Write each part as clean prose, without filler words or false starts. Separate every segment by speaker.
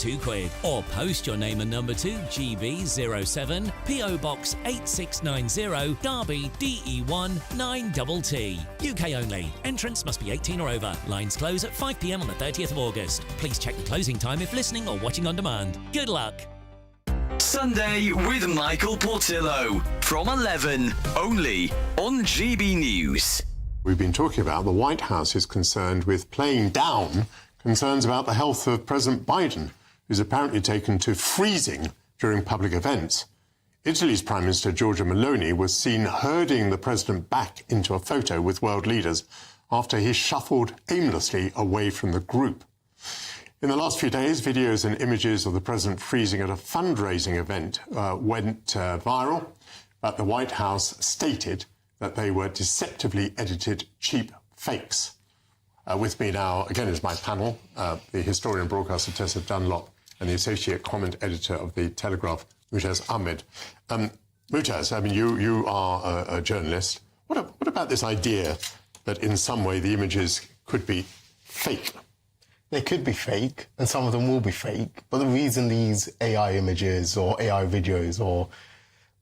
Speaker 1: £2. Or post your name and number to GB07 PO Box 8690 Derby DE1 9TT. UK only. Entrance must be 18 or over. Lines close at 5 p.m. on the 30th of August. Please check the closing time if listening or watching on demand. Good luck.
Speaker 2: Sunday with Michael Portillo from 11, only on GB News.
Speaker 3: We've been talking about the White House is concerned with playing down concerns about the health of President Biden, who's apparently taken to freezing during public events. Italy's Prime Minister Giorgia Meloni was seen herding the president back into a photo with world leaders after he shuffled aimlessly away from the group. In the last few days, videos and images of the president freezing at a fundraising event went viral, but the White House stated that they were deceptively edited cheap fakes. With me now, again, is my panel, the historian and broadcaster Tessa Dunlop and the associate comment editor of The Telegraph, Mutaz Ahmed. Mutaz, I mean, you are a journalist. What about this idea that in some way the images could be fake?
Speaker 4: They could be fake, and some of them will be fake, but the reason these AI images or AI videos or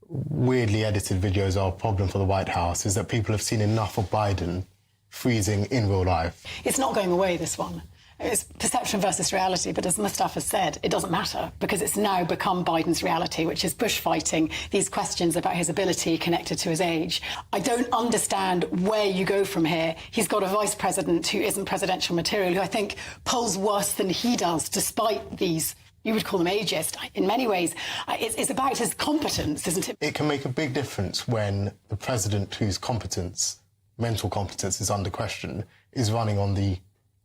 Speaker 4: weirdly edited videos are a problem for the White House is that people have seen enough of Biden freezing in real life.
Speaker 5: It's not going away, this one. It's perception versus reality, but as Mustafa said, it doesn't matter because it's now become Biden's reality, which is bushfighting, these questions about his ability connected to his age. I don't understand where you go from here. He's got a vice president who isn't presidential material, who I think polls worse than he does, despite these, you would call them ageist. In many ways, it's about his competence, isn't it?
Speaker 4: It can make a big difference when the president whose competence, mental competence, is under question, is running on the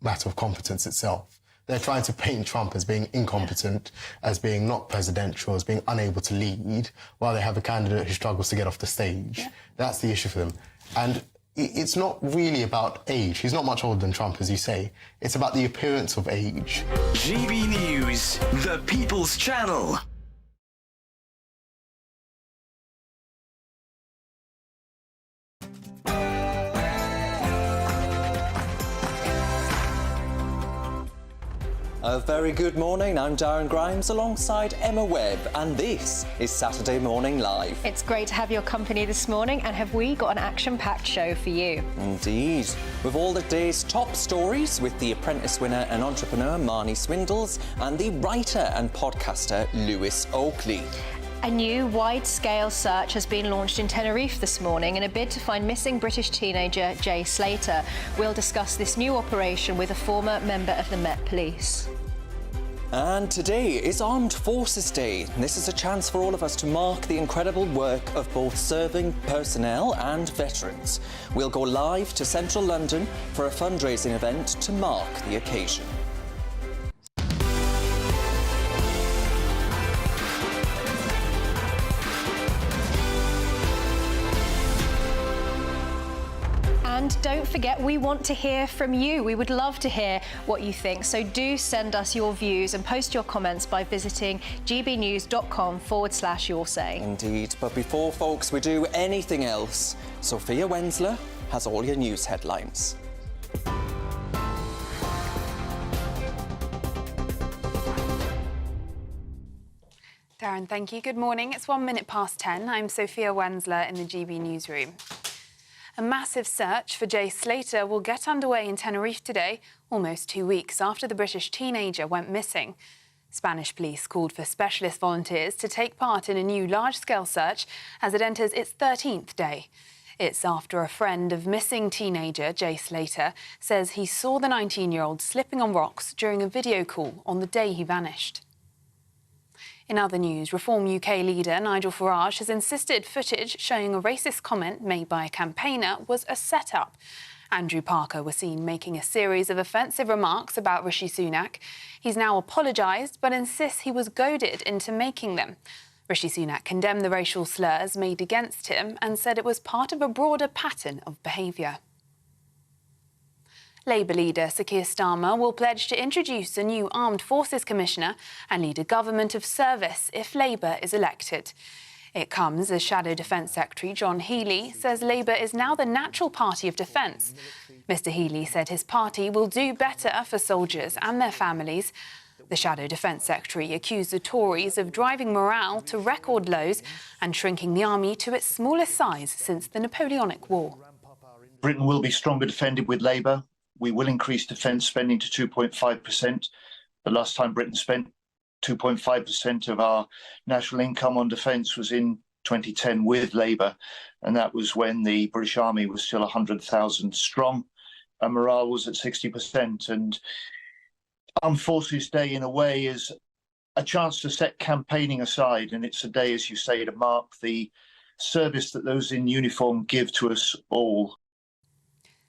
Speaker 4: matter of competence itself. They're trying to paint Trump as being incompetent, as being not presidential, as being unable to lead, while they have a candidate who struggles to get off the stage. Yeah. That's the issue for them. And it's not really about age. He's not much older than Trump, as you say. It's about the appearance of age.
Speaker 2: GB News, the People's Channel.
Speaker 6: A very good morning, I'm Darren Grimes alongside Emma Webb and this is Saturday Morning Live.
Speaker 7: It's great to have your company this morning and have we got an action-packed show for you.
Speaker 6: Indeed. With all the day's top stories with the Apprentice winner and entrepreneur Marnie Swindles and the writer and podcaster Lewis Oakley.
Speaker 7: A new wide-scale search has been launched in Tenerife this morning in a bid to find missing British teenager Jay Slater. We'll discuss this new operation with a former member of the Met Police.
Speaker 6: And today is Armed Forces Day. This is a chance for all of us to mark the incredible work of both serving personnel and veterans. We'll go live to central London for a fundraising event to mark the occasion.
Speaker 7: And don't forget, we want to hear from you. We would love to hear what you think. So do send us your views and post your comments by visiting gbnews.com/yoursay.
Speaker 6: Indeed. But before, folks, we do anything else, Sophia Wensler has all your news headlines.
Speaker 8: Darren, thank you. Good morning. It's 1 minute past 10. I'm Sophia Wensler in the GB newsroom. A massive search for Jay Slater will get underway in Tenerife today, almost 2 weeks after the British teenager went missing. Spanish police called for specialist volunteers to take part in a new large-scale search as it enters its 13th day. It's after a friend of missing teenager Jay Slater says he saw the 19-year-old slipping on rocks during a video call on the day he vanished. In other news, Reform UK leader Nigel Farage has insisted footage showing a racist comment made by a campaigner was a set-up. Andrew Parker was seen making a series of offensive remarks about Rishi Sunak. He's now apologised but insists he was goaded into making them. Rishi Sunak condemned the racial slurs made against him and said it was part of a broader pattern of behaviour. Labour leader Sir Keir Starmer will pledge to introduce a new Armed Forces Commissioner and lead a government of service if Labour is elected. It comes as Shadow Defence Secretary John Healey says Labour is now the natural party of defence. Mr Healey said his party will do better for soldiers and their families. The Shadow Defence Secretary accused the Tories of driving morale to record lows and shrinking the army to its smallest size since the Napoleonic War.
Speaker 9: Britain will be stronger defended with Labour. We will increase defence spending to 2.5%. The last time Britain spent 2.5% of our national income on defence was in 2010 with Labour, and that was when the British Army was still 100,000 strong and morale was at 60%. And Armed Forces Day, in a way, is a chance to set campaigning aside, and it's a day, as you say, to mark the service that those in uniform give to us all.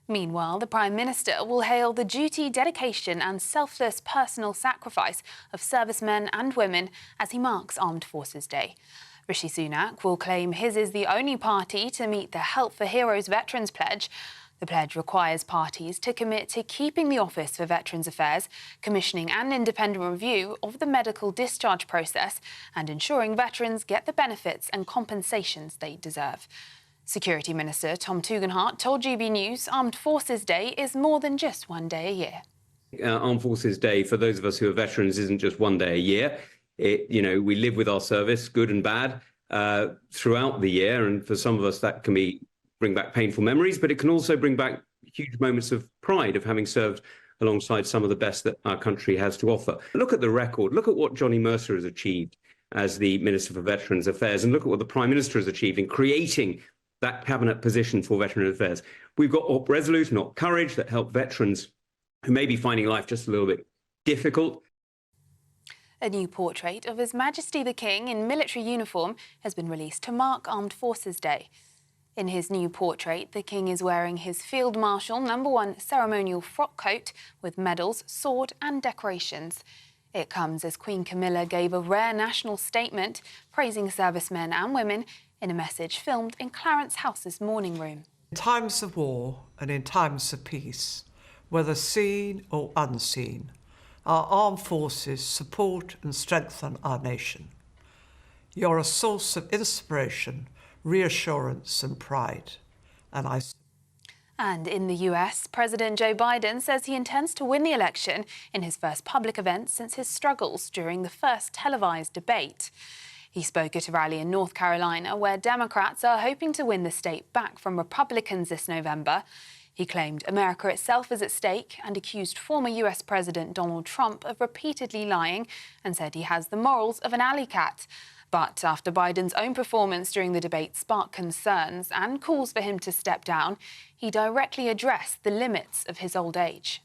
Speaker 8: Meanwhile, the Prime Minister will hail the duty, dedication and selfless personal sacrifice of servicemen and women as he marks Armed Forces Day. Rishi Sunak will claim his is the only party to meet the Help for Heroes Veterans Pledge. The pledge requires parties to commit to keeping the Office for Veterans Affairs, commissioning an independent review of the medical discharge process and ensuring veterans get the benefits and compensations they deserve. Security Minister Tom Tugendhat told GB News Armed Forces Day is more than just one day a year.
Speaker 10: Armed Forces Day, for those of us who are veterans, isn't just one day a year. We live with our service, good and bad, throughout the year. And for some of us, that can bring back painful memories, but it can also bring back huge moments of pride of having served alongside some of the best that our country has to offer. Look at the record. Look at what Johnny Mercer has achieved as the Minister for Veterans Affairs, and look at what the Prime Minister has achieved in creating that cabinet position for Veterans Affairs. We've got Op Resolute and Op Courage that help veterans who may be finding life just a little bit difficult.
Speaker 8: A new portrait of His Majesty the King in military uniform has been released to mark Armed Forces Day. In his new portrait, the King is wearing his Field Marshal No. 1 ceremonial frock coat with medals, sword and decorations. It comes as Queen Camilla gave a rare national statement praising servicemen and women in a message filmed in Clarence House's morning room.
Speaker 11: In times of war and in times of peace, whether seen or unseen, our armed forces support and strengthen our nation. You're a source of inspiration, reassurance and pride.
Speaker 8: And in the US, President Joe Biden says he intends to win the election in his first public event since his struggles during the first televised debate. He spoke at a rally in North Carolina where Democrats are hoping to win the state back from Republicans this November. He claimed America itself is at stake and accused former US President Donald Trump of repeatedly lying and said he has the morals of an alley cat. But after Biden's own performance during the debate sparked concerns and calls for him to step down, he directly addressed the limits of his old age.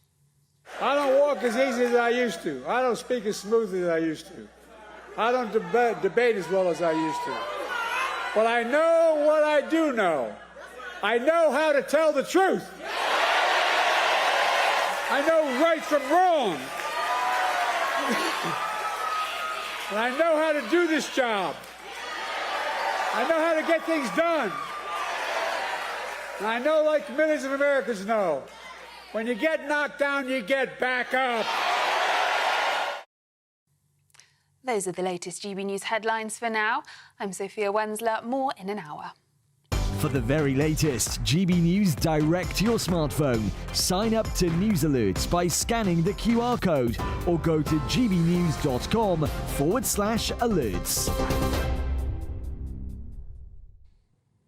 Speaker 12: I don't walk as easy as I used to. I don't speak as smoothly as I used to. I don't debate as well as I used to. But I know what I do know. I know how to tell the truth. I know right from wrong. And I know how to do this job. I know how to get things done. And I know, like millions of Americans know, when you get knocked down, you get back up.
Speaker 8: Those are the latest GB News headlines for now. I'm Sophia Wensler. More in an hour.
Speaker 13: For the very latest GB News direct to your smartphone, sign up to News Alerts by scanning the QR code or go to gbnews.com/alerts.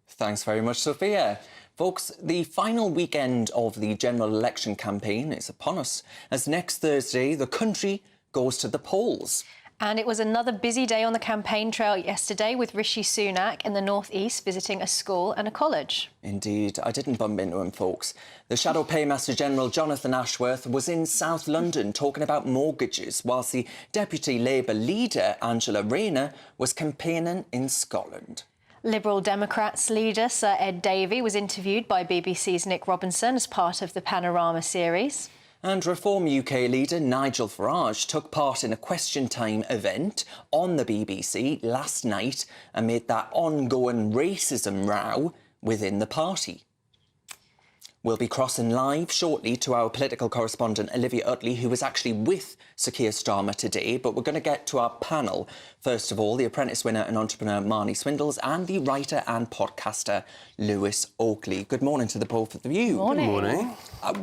Speaker 6: Thanks very much, Sophia. Folks, the final weekend of the general election campaign is upon us, as next Thursday the country goes to the polls.
Speaker 7: And it was another busy day on the campaign trail yesterday with Rishi Sunak in the North East visiting a school and a college.
Speaker 6: Indeed, I didn't bump into him, folks. The Shadow Paymaster General Jonathan Ashworth was in South London talking about mortgages, whilst the Deputy Labour leader, Angela Rayner, was campaigning in Scotland.
Speaker 7: Liberal Democrats leader Sir Ed Davey was interviewed by BBC's Nick Robinson as part of the Panorama series.
Speaker 6: And Reform UK leader Nigel Farage took part in a Question Time event on the BBC last night amid that ongoing racism row within the party. We'll be crossing live shortly to our political correspondent Olivia Utley, who was actually with Sir Keir Starmer today. But we're going to get to our panel. First of all, the Apprentice winner and entrepreneur Marnie Swindles and the writer and podcaster Lewis Oakley. Good morning to the both of you.
Speaker 14: Morning.
Speaker 6: Good morning.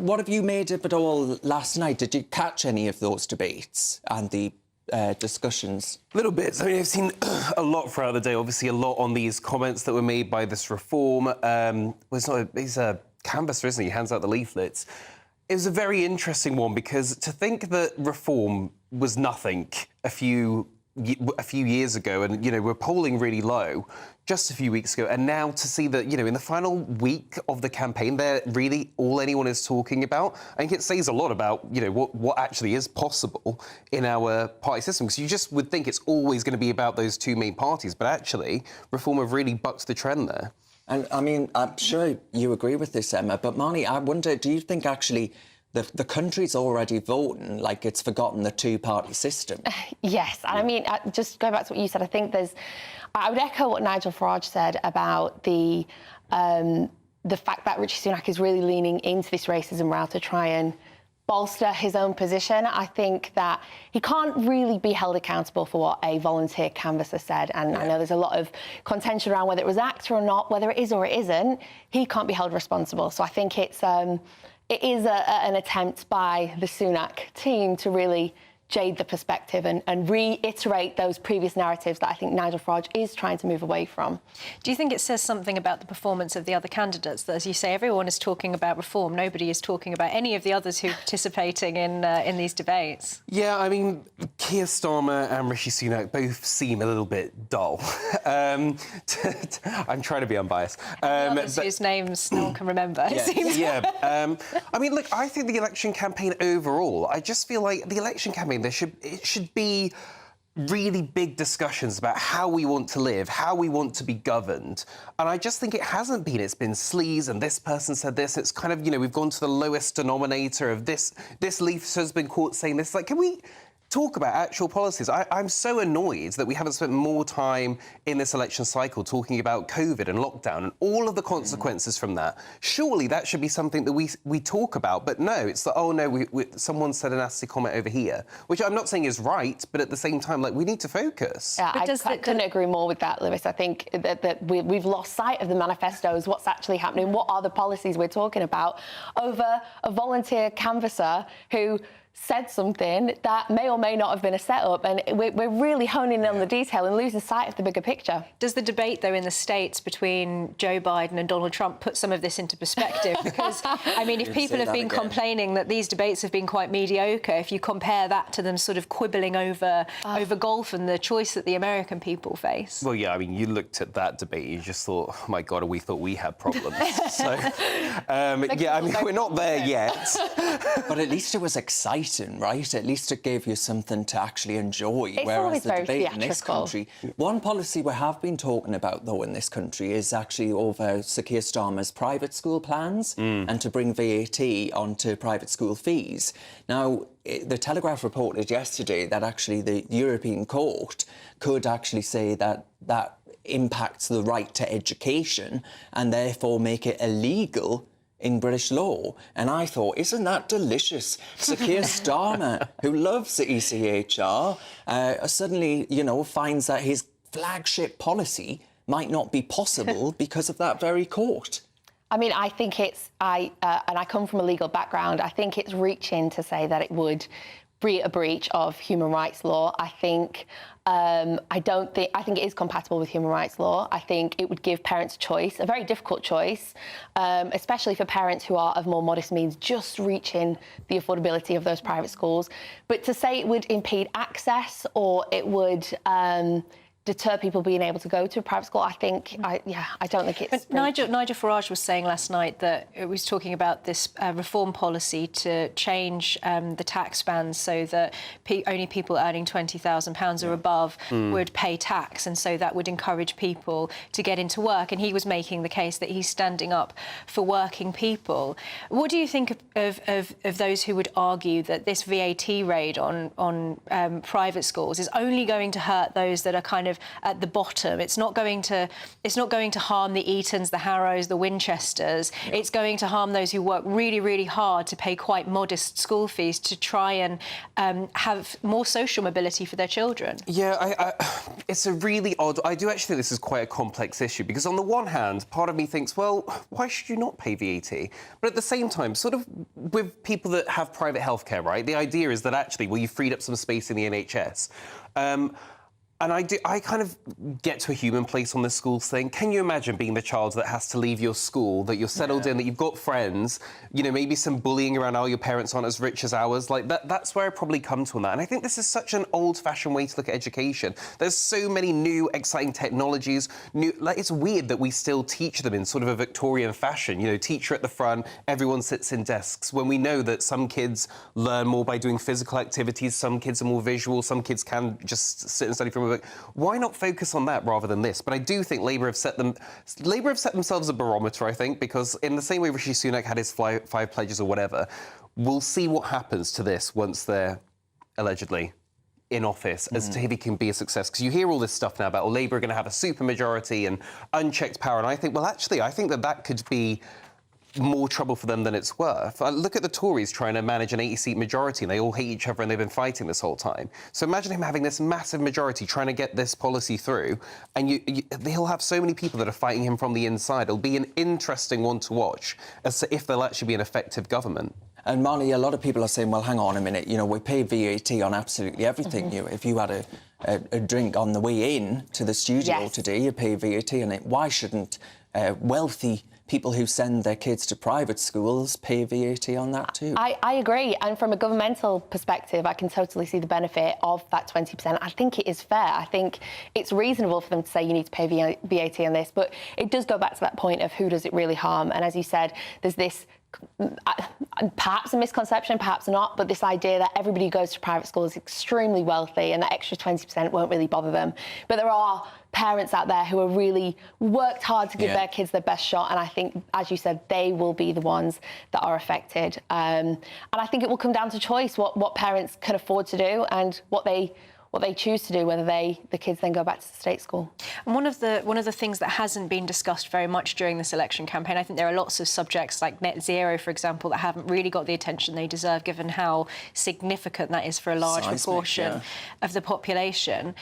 Speaker 6: What have you made of it all last night? Did you catch any of those debates and the discussions?
Speaker 14: Little bits. I mean, I've seen a lot throughout the day. Obviously, a lot on these comments that were made by this reform. He's a canvasser, isn't he? He hands out the leaflets. It was a very interesting one because to think that reform was nothing a few years ago, and we're polling really low just a few weeks ago, and now to see that in the final week of the campaign, they're really all anyone is talking about. I think it says a lot about what actually is possible in our party system, because you just would think it's always going to be about those two main parties, but actually reform have really bucked the trend there.
Speaker 6: And I mean, I'm sure you agree with this, Emma, but Marnie, I wonder, do you think actually the country's already voting like it's forgotten the two-party system?
Speaker 15: Yes, and I mean, just going back to what you said, I think I would echo what Nigel Farage said about the fact that Rishi Sunak is really leaning into this racism route to try and bolster his own position. I think that he can't really be held accountable for what a volunteer canvasser said, and I know there's a lot of contention around whether it was ACTA or not, whether it is or it isn't. He can't be held responsible. So I think it is an attempt by the Sunak team to really jade the perspective and reiterate those previous narratives that I think Nigel Farage is trying to move away from.
Speaker 7: Do you think it says something about the performance of the other candidates, that, as you say, everyone is talking about reform, nobody is talking about any of the others who are participating in these debates?
Speaker 14: Yeah, I mean, Keir Starmer and Rishi Sunak both seem a little bit dull. I'm trying to be unbiased.
Speaker 7: Others whose names no one can remember, it seems.
Speaker 14: Yeah. I mean, look, I think the election campaign overall, I just feel like the election campaign, it should be really big discussions about how we want to live, how we want to be governed. And I just think it hasn't been. It's been sleaze, and this person said this. It's kind of, we've gone to the lowest denominator of this. This leaf has been caught saying this. Like, can we talk about actual policies? I'm so annoyed that we haven't spent more time in this election cycle talking about COVID and lockdown and all of the consequences from that. Surely that should be something that we talk about, but no, it's that, oh no, someone said a nasty comment over here, which I'm not saying is right, but at the same time, like, we need to focus.
Speaker 15: Yeah, I couldn't agree more with that, Lewis. I think that we've lost sight of the manifestos, what's actually happening, what are the policies we're talking about, over a volunteer canvasser who said something that may or may not have been a setup, and we're really honing in on the detail and losing sight of the bigger picture.
Speaker 7: Does the debate, though, in the States between Joe Biden and Donald Trump put some of this into perspective? Because, I mean, if people have been complaining that these debates have been quite mediocre, if you compare that to them sort of quibbling over golf and the choice that the American people face.
Speaker 14: Well, yeah, I mean, you looked at that debate, you just thought, oh, my God, we thought we had problems. So, yeah, I mean, we're not there yet.
Speaker 6: But at least it was exciting, right? At least it gave you something to actually enjoy.
Speaker 15: It's
Speaker 6: whereas the debate
Speaker 15: theatrical.
Speaker 6: in this country, one policy we have been talking about, though, in this country is actually over Sir Keir Starmer's private school plans and to bring VAT onto private school fees. Now, the Telegraph reported yesterday that actually the European Court could actually say that that impacts the right to education and therefore make it illegal in British law. And I thought, isn't that delicious? Sir Keir Starmer, who loves the ECHR, suddenly, finds that his flagship policy might not be possible because of that very court.
Speaker 15: I mean, I think and I come from a legal background, I think it's reaching to say that it would be a breach of human rights law. I think I think it is compatible with human rights law. I think it would give parents a choice, a very difficult choice, especially for parents who are of more modest means, just reaching the affordability of those private schools. But to say it would impede access or it would deter people being able to go to a private school, I don't think it's...
Speaker 7: But Nigel Farage was saying last night that it was talking about this reform policy to change the tax bands so that only people earning £20,000 or above would pay tax, and so that would encourage people to get into work. And he was making the case that he's standing up for working people. What do you think of those who would argue that this VAT raid on private schools is only going to hurt those that are kind of of at the bottom. It's not going to harm the Eatons, the Harrows, the Winchesters. Yeah. It's going to harm those who work really, really hard to pay quite modest school fees to try and have more social mobility for their children.
Speaker 14: Yeah, it's a really odd... I do actually think this is quite a complex issue, because on the one hand, part of me thinks, well, why should you not pay VAT? But at the same time, sort of with people that have private healthcare, right, the idea is that actually, well, you freed up some space in the NHS. And I kind of get to a human place on this schools thing. Can you imagine being the child that has to leave your school, that you're settled in, that you've got friends, you know, maybe some bullying around, oh, your parents aren't as rich as ours? Like, that's where I probably come to on that. And I think this is such an old-fashioned way to look at education. There's so many new, exciting technologies. Like, it's weird that we still teach them in sort of a Victorian fashion. You know, teacher at the front, everyone sits in desks, when we know that some kids learn more by doing physical activities, some kids are more visual, some kids can just sit and study from a book. Why not focus on that rather than this? But I do think Labour have set themselves a barometer, I think, because in the same way Rishi Sunak had his five pledges or whatever, we'll see what happens to this once they're allegedly in office as to if he can be a success. Because you hear all this stuff now about, oh, Labour are going to have a supermajority and unchecked power, and I think, well, actually, I think that could be more trouble for them than it's worth. Look at the Tories trying to manage an 80-seat majority, and they all hate each other and they've been fighting this whole time. So imagine him having this massive majority trying to get this policy through, and he'll have so many people that are fighting him from the inside. It'll be an interesting one to watch as to if they'll actually be an effective government.
Speaker 6: And Marley, a lot of people are saying, well, hang on a minute, you know, we pay VAT on absolutely everything. If you had a drink on the way in to the studio today, you pay VAT on it. Why shouldn't wealthy people who send their kids to private schools pay VAT on that too?
Speaker 15: I agree, and from a governmental perspective, I can totally see the benefit of that 20%. I think it is fair. I think it's reasonable for them to say you need to pay VAT on this, but it does go back to that point of who does it really harm. And as you said, there's this perhaps a misconception, perhaps not, but this idea that everybody who goes to private school is extremely wealthy and that extra 20% won't really bother them. But there are parents out there who have really worked hard to give their kids their best shot, and I think, as you said, they will be the ones that are affected. And I think it will come down to choice, what parents can afford to do and what they choose to do, whether the kids then go back to the state school.
Speaker 7: And one of the things that hasn't been discussed very much during this election campaign, I think there are lots of subjects like net zero, for example, that haven't really got the attention they deserve, given how significant that is for a large proportion of the population.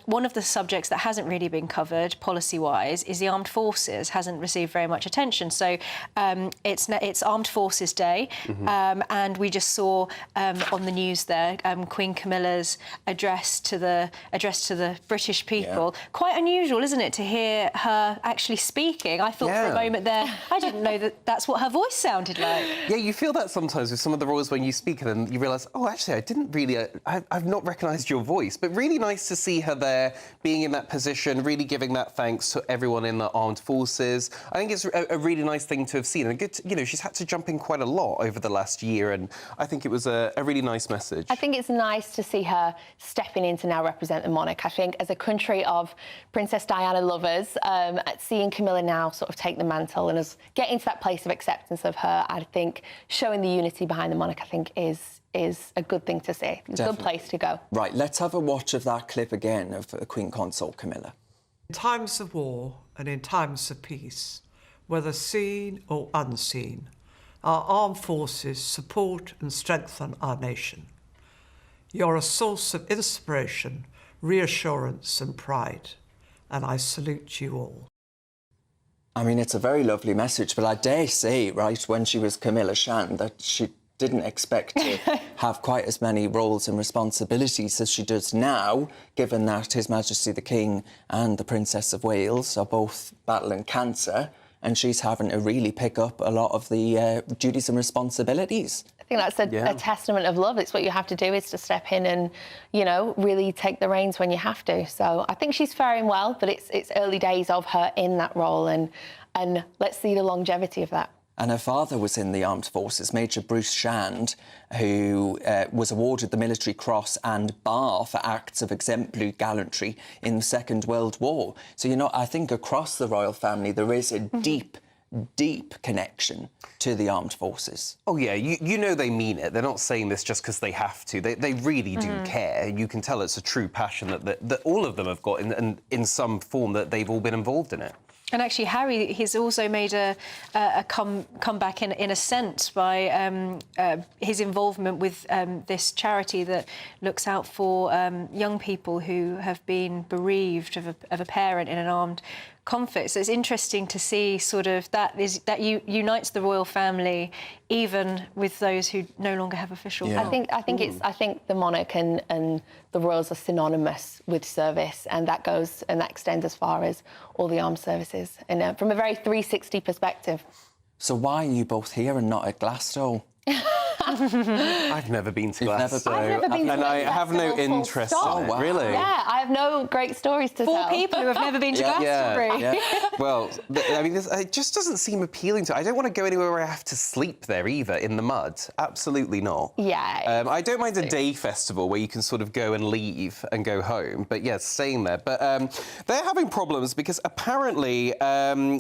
Speaker 7: One of the subjects that hasn't really been covered policy-wise is the armed forces. Hasn't received very much attention. So it's Armed Forces Day, and we just saw on the news there Queen Camilla's address to the British people. Quite unusual, isn't it, to hear her actually speaking? I thought for a moment there, I didn't know that's what her voice sounded like.
Speaker 14: Yeah, you feel that sometimes with some of the royals when you speak, and then you realise, oh, actually, I didn't really, I've not recognised your voice. But really nice to see her there, being in that position, really giving that thanks to everyone in the armed forces. I think it's a really nice thing to have seen, and good, you know, she's had to jump in quite a lot over the last year, and I think it was a really nice message.
Speaker 15: I think it's nice to see her stepping in to now represent the monarch. I think as a country of Princess Diana lovers, seeing Camilla now sort of take the mantle and us get into that place of acceptance of her, I think showing the unity behind the monarch, I think is a good thing to see. It's a good place to go.
Speaker 6: Right, let's have a watch of that clip again of Queen Consort Camilla.
Speaker 11: In times of war and in times of peace, whether seen or unseen, our armed forces support and strengthen our nation. You're a source of inspiration, reassurance and pride, and I salute you all.
Speaker 6: I mean, it's a very lovely message, but I dare say, right, when she was Camilla Shan, that she didn't expect to have quite as many roles and responsibilities as she does now, given that His Majesty the King and the Princess of Wales are both battling cancer, and she's having to really pick up a lot of the duties and responsibilities.
Speaker 15: I think that's a testament of love. It's what you have to do, is to step in and, you know, really take the reins when you have to. So I think she's faring well, but it's early days of her in that role, and let's see the longevity of that.
Speaker 6: And her father was in the armed forces, Major Bruce Shand, who was awarded the Military Cross and Bar for acts of exemplary gallantry in the Second World War. So, you know, I think across the royal family there is a deep deep connection to the armed forces.
Speaker 14: Oh, yeah, you know they mean it. They're not saying this just because they have to. They really do care. You can tell it's a true passion that all of them have got in some form, that they've all been involved in it.
Speaker 7: And actually, Harry, he's also made a comeback in a sense by his involvement with this charity that looks out for young people who have been bereaved of a parent in an armed conflict. So it's interesting to see sort of that unites the royal family, even with those who no longer have official.
Speaker 15: Yeah. I think the monarch and the royals are synonymous with service, and that extends as far as all the armed services, and from a very 360 perspective.
Speaker 6: So why are you both here and not at Glastonbury?
Speaker 14: I've never been to Glastonbury,
Speaker 15: and
Speaker 14: I have no interest in it. Really?
Speaker 15: Yeah, I have no great stories to tell.
Speaker 7: 4 people who have never been to Glastonbury.
Speaker 14: Yeah. Well, I mean, it just doesn't seem appealing to. I don't want to go anywhere where I have to sleep there either, in the mud. Absolutely not.
Speaker 15: Yeah.
Speaker 14: I don't mind a day festival where you can sort of go and leave and go home, but yeah, staying there. But they're having problems because apparently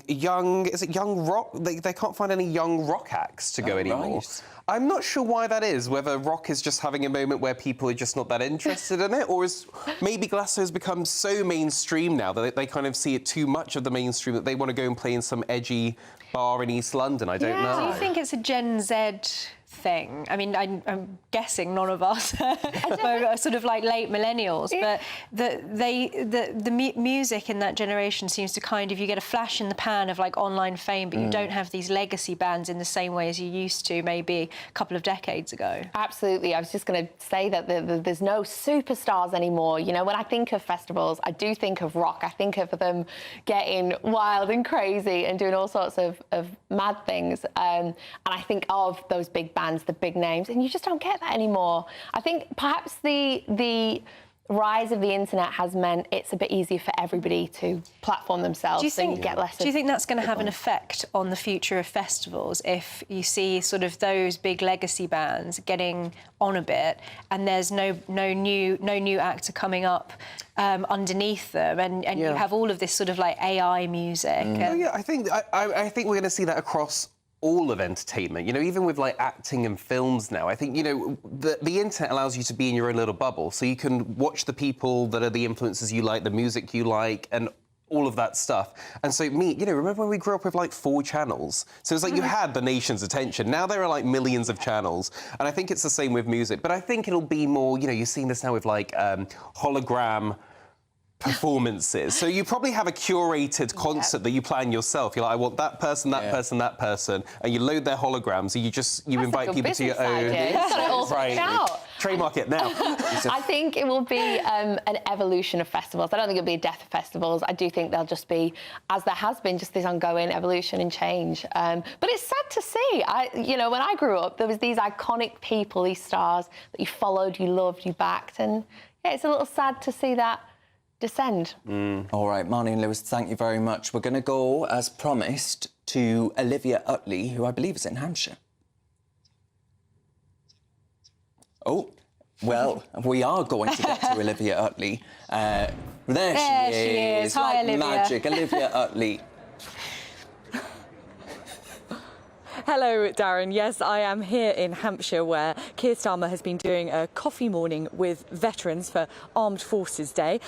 Speaker 14: young rock, they can't find any young rock acts to go anymore. Right. I'm not sure why that is, whether rock is just having a moment where people are just not that interested in it, or is maybe Glasgow has become so mainstream now that they kind of see it too much of the mainstream that they want to go and play in some edgy bar in East London. I don't know.
Speaker 7: Do you think it's a Gen Z thing? I mean, I'm guessing none of us are sort of like late millennials, but the music in that generation seems to kind of, you get a flash in the pan of like online fame, but you don't have these legacy bands in the same way as you used to maybe a couple of decades ago.
Speaker 15: Absolutely. I was just going to say that there's no superstars anymore. You know, when I think of festivals, I do think of rock. I think of them getting wild and crazy and doing all sorts of mad things. And I think of those big bands, the big names, and you just don't get that anymore. I think perhaps the rise of the internet has meant it's a bit easier for everybody to platform themselves.
Speaker 7: Do you think that's going to have an
Speaker 15: ones.
Speaker 7: effect on the future of festivals if you see sort of those big legacy bands getting on a bit and there's no new actor coming up underneath them, and you have all of this sort of like AI music?
Speaker 14: Oh, yeah, I think we're going to see that across all of entertainment, you know, even with like acting and films now. I think, you know, the internet allows you to be in your own little bubble, so you can watch the people that are the influences you like, the music you like, and all of that stuff. And so you know, remember when we grew up with like 4 channels? So it's like you had the nation's attention. Now there are like millions of channels, and I think it's the same with music. But I think it'll be more, you know, you're seeing this now with like hologram performances. So you probably have a curated concert that you plan yourself. You're like, I want that person, that person, that person, and you load their holograms, and you invite people to your own.
Speaker 15: That's all
Speaker 14: right.
Speaker 15: Out.
Speaker 14: Trademark it now.
Speaker 15: I think it will be an evolution of festivals. I don't think it'll be a death of festivals. I do think there'll just be, as there has been, just this ongoing evolution and change. But it's sad to see. You know, when I grew up, there was these iconic people, these stars that you followed, you loved, you backed, and yeah, it's a little sad to see that descend.
Speaker 6: All right, Marnie and Lewis, thank you very much. We're going to go, as promised, to Olivia Utley, who I believe is in Hampshire. Oh, well, we are going to get to Olivia Utley. There she is.
Speaker 7: Hi,
Speaker 6: like
Speaker 7: Olivia.
Speaker 6: Magic, Olivia Utley.
Speaker 16: Hello, Darren. Yes, I am here in Hampshire, where Keir Starmer has been doing a coffee morning with veterans for Armed Forces Day.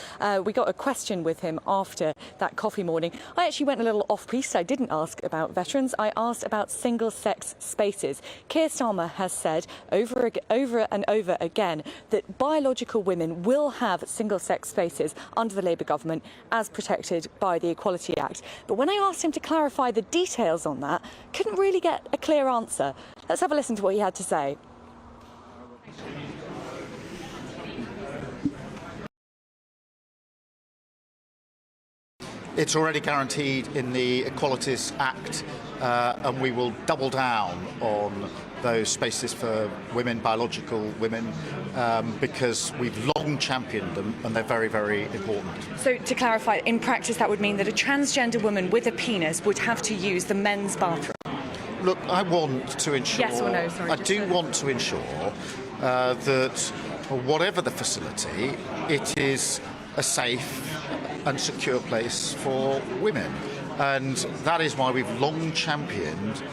Speaker 16: We got a question with him after that coffee morning. I actually went a little off-piste. I didn't ask about veterans. I asked about single-sex spaces. Keir Starmer has said over and over again that biological women will have single-sex spaces under the Labour government as protected by the Equality Act. But when I asked him to clarify the details on that, couldn't really get a clear answer. Let's have a listen to what he had to say.
Speaker 17: It's already guaranteed in the Equalities Act, and we will double down on those spaces for women, biological women, because we've long championed them and they're very, very important.
Speaker 16: So, to clarify, in practice that would mean that a transgender woman with a penis would have to use the men's bathroom?
Speaker 17: Look, I want to ensure...
Speaker 16: Yes or no, sorry.
Speaker 17: I do want to ensure that whatever the facility, it is a safe and secure place for women. And that is why we've long championed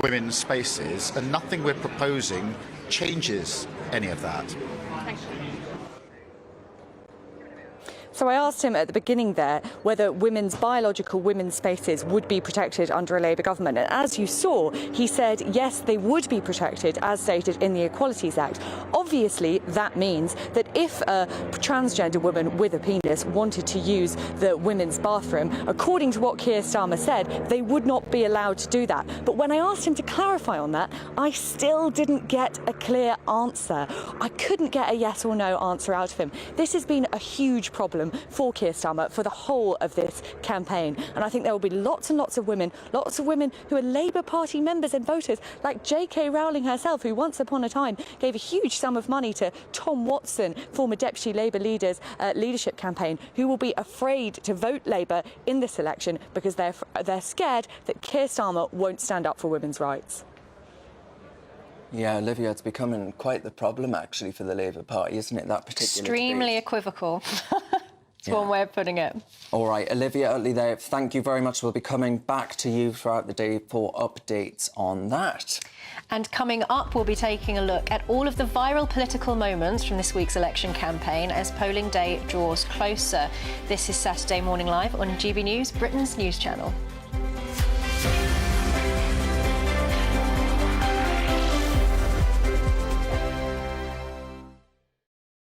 Speaker 17: women's spaces, and nothing we're proposing changes any of that.
Speaker 8: Thank you.
Speaker 16: So I asked him at the beginning there whether biological women's spaces would be protected under a Labour government. And as you saw, he said, yes, they would be protected as stated in the Equalities Act. Obviously, that means that if a transgender woman with a penis wanted to use the women's bathroom, according to what Keir Starmer said, they would not be allowed to do that. But when I asked him to clarify on that, I still didn't get a clear answer. I couldn't get a yes or no answer out of him. This has been a huge problem for Keir Starmer for the whole of this campaign. And I think there will be lots and lots of women who are Labour Party members and voters, like J.K. Rowling herself, who once upon a time gave a huge sum of money to Tom Watson, former Deputy Labour leader's leadership campaign, who will be afraid to vote Labour in this election because they're scared that Keir Starmer won't stand up for women's rights.
Speaker 6: Yeah, Olivia, it's becoming quite the problem, actually, for the Labour Party, isn't it, that particular
Speaker 7: Extremely
Speaker 6: debate?
Speaker 7: equivocal. It's one way of putting it.
Speaker 6: All right, Olivia Utley there, thank you very much. We'll be coming back to you throughout the day for updates on that.
Speaker 7: And coming up, we'll be taking a look at all of the viral political moments from this week's election campaign as polling day draws closer. This is Saturday Morning Live on GB News, Britain's news channel.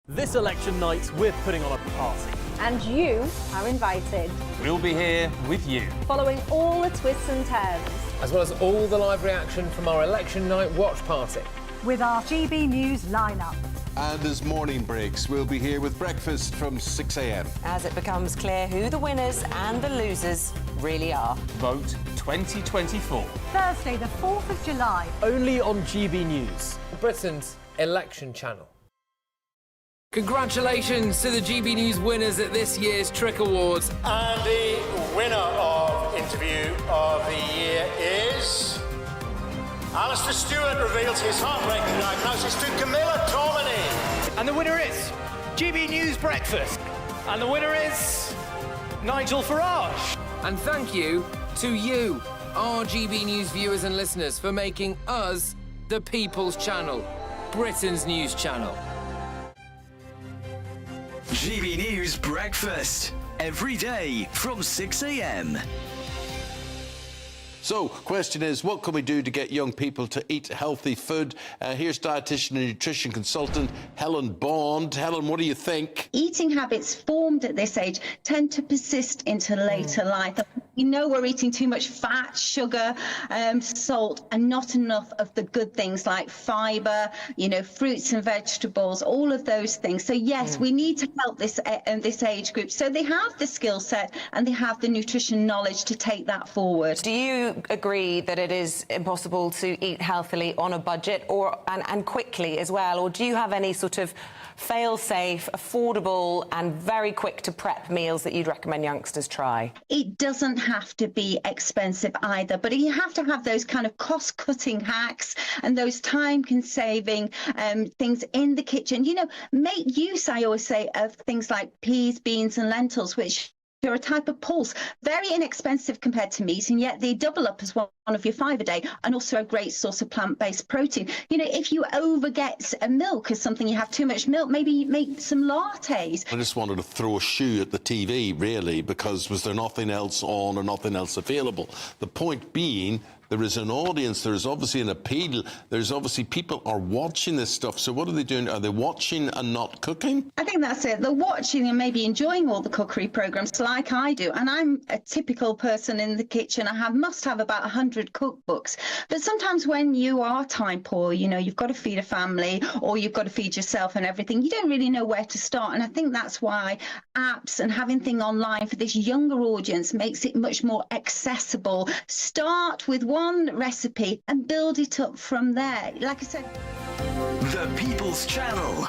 Speaker 18: This election night, we're putting on a party.
Speaker 19: And you are invited.
Speaker 18: We'll be here with you.
Speaker 19: Following all the twists and turns.
Speaker 20: As well as all the live reaction from our election night watch party.
Speaker 19: With our GB News lineup.
Speaker 21: And as morning breaks, we'll be here with breakfast from 6 a.m.
Speaker 22: As it becomes clear who the winners and the losers really are.
Speaker 18: Vote 2024.
Speaker 19: Thursday, the 4th of July.
Speaker 18: Only on GB News,
Speaker 20: Britain's election channel.
Speaker 23: Congratulations to the GB News winners at this year's Trick Awards.
Speaker 24: And the winner of Interview of the Year is... Alistair Stewart reveals his heartbreaking diagnosis to Camilla Tominey.
Speaker 18: And the winner is GB News Breakfast. And the winner is Nigel Farage.
Speaker 23: And thank you to you, our GB News viewers and listeners, for making us the People's Channel, Britain's news channel.
Speaker 2: GB News Breakfast, every day from 6 a.m.
Speaker 21: So, question is, what can we do to get young people to eat healthy food? Here's dietitian and nutrition consultant Helen Bond. Helen, what do you think?
Speaker 25: Eating habits formed at this age tend to persist into later life. You know, we're eating too much fat, sugar, salt, and not enough of the good things like fibre, you know, fruits and vegetables, all of those things. So yes, we need to help this age group so they have the skill set and they have the nutrition knowledge to take that forward.
Speaker 22: Do you agree that it is impossible to eat healthily on a budget and quickly as well, or do you have any sort of fail-safe, affordable and very quick to prep meals that you'd recommend youngsters try?
Speaker 25: It doesn't have to be expensive either, but you have to have those kind of cost-cutting hacks and those time-saving things in the kitchen. You know, make use, I always say, of things like peas, beans and lentils, which are a type of pulse, very inexpensive compared to meat, and yet they double up as one of your 5 a day, and also a great source of plant-based protein. You know, if you overget milk as something, you have too much milk, maybe make some lattes.
Speaker 21: I just wanted to throw a shoe at the TV, really, because was there nothing else on or nothing else available? The point being, there is an audience, there's obviously an appeal, there's obviously people are watching this stuff. So what are they doing? Are they watching and not cooking?
Speaker 25: I think that's it. They're watching and maybe enjoying all the cookery programs like I do. And I'm a typical person in the kitchen. I must have about 100 cookbooks. But sometimes when you are time poor, you know, you've got to feed a family or you've got to feed yourself and everything, you don't really know where to start. And I think that's why apps and having things online for this younger audience makes it much more accessible. Start with one recipe and build it up from there. Like I said,
Speaker 2: The People's Channel.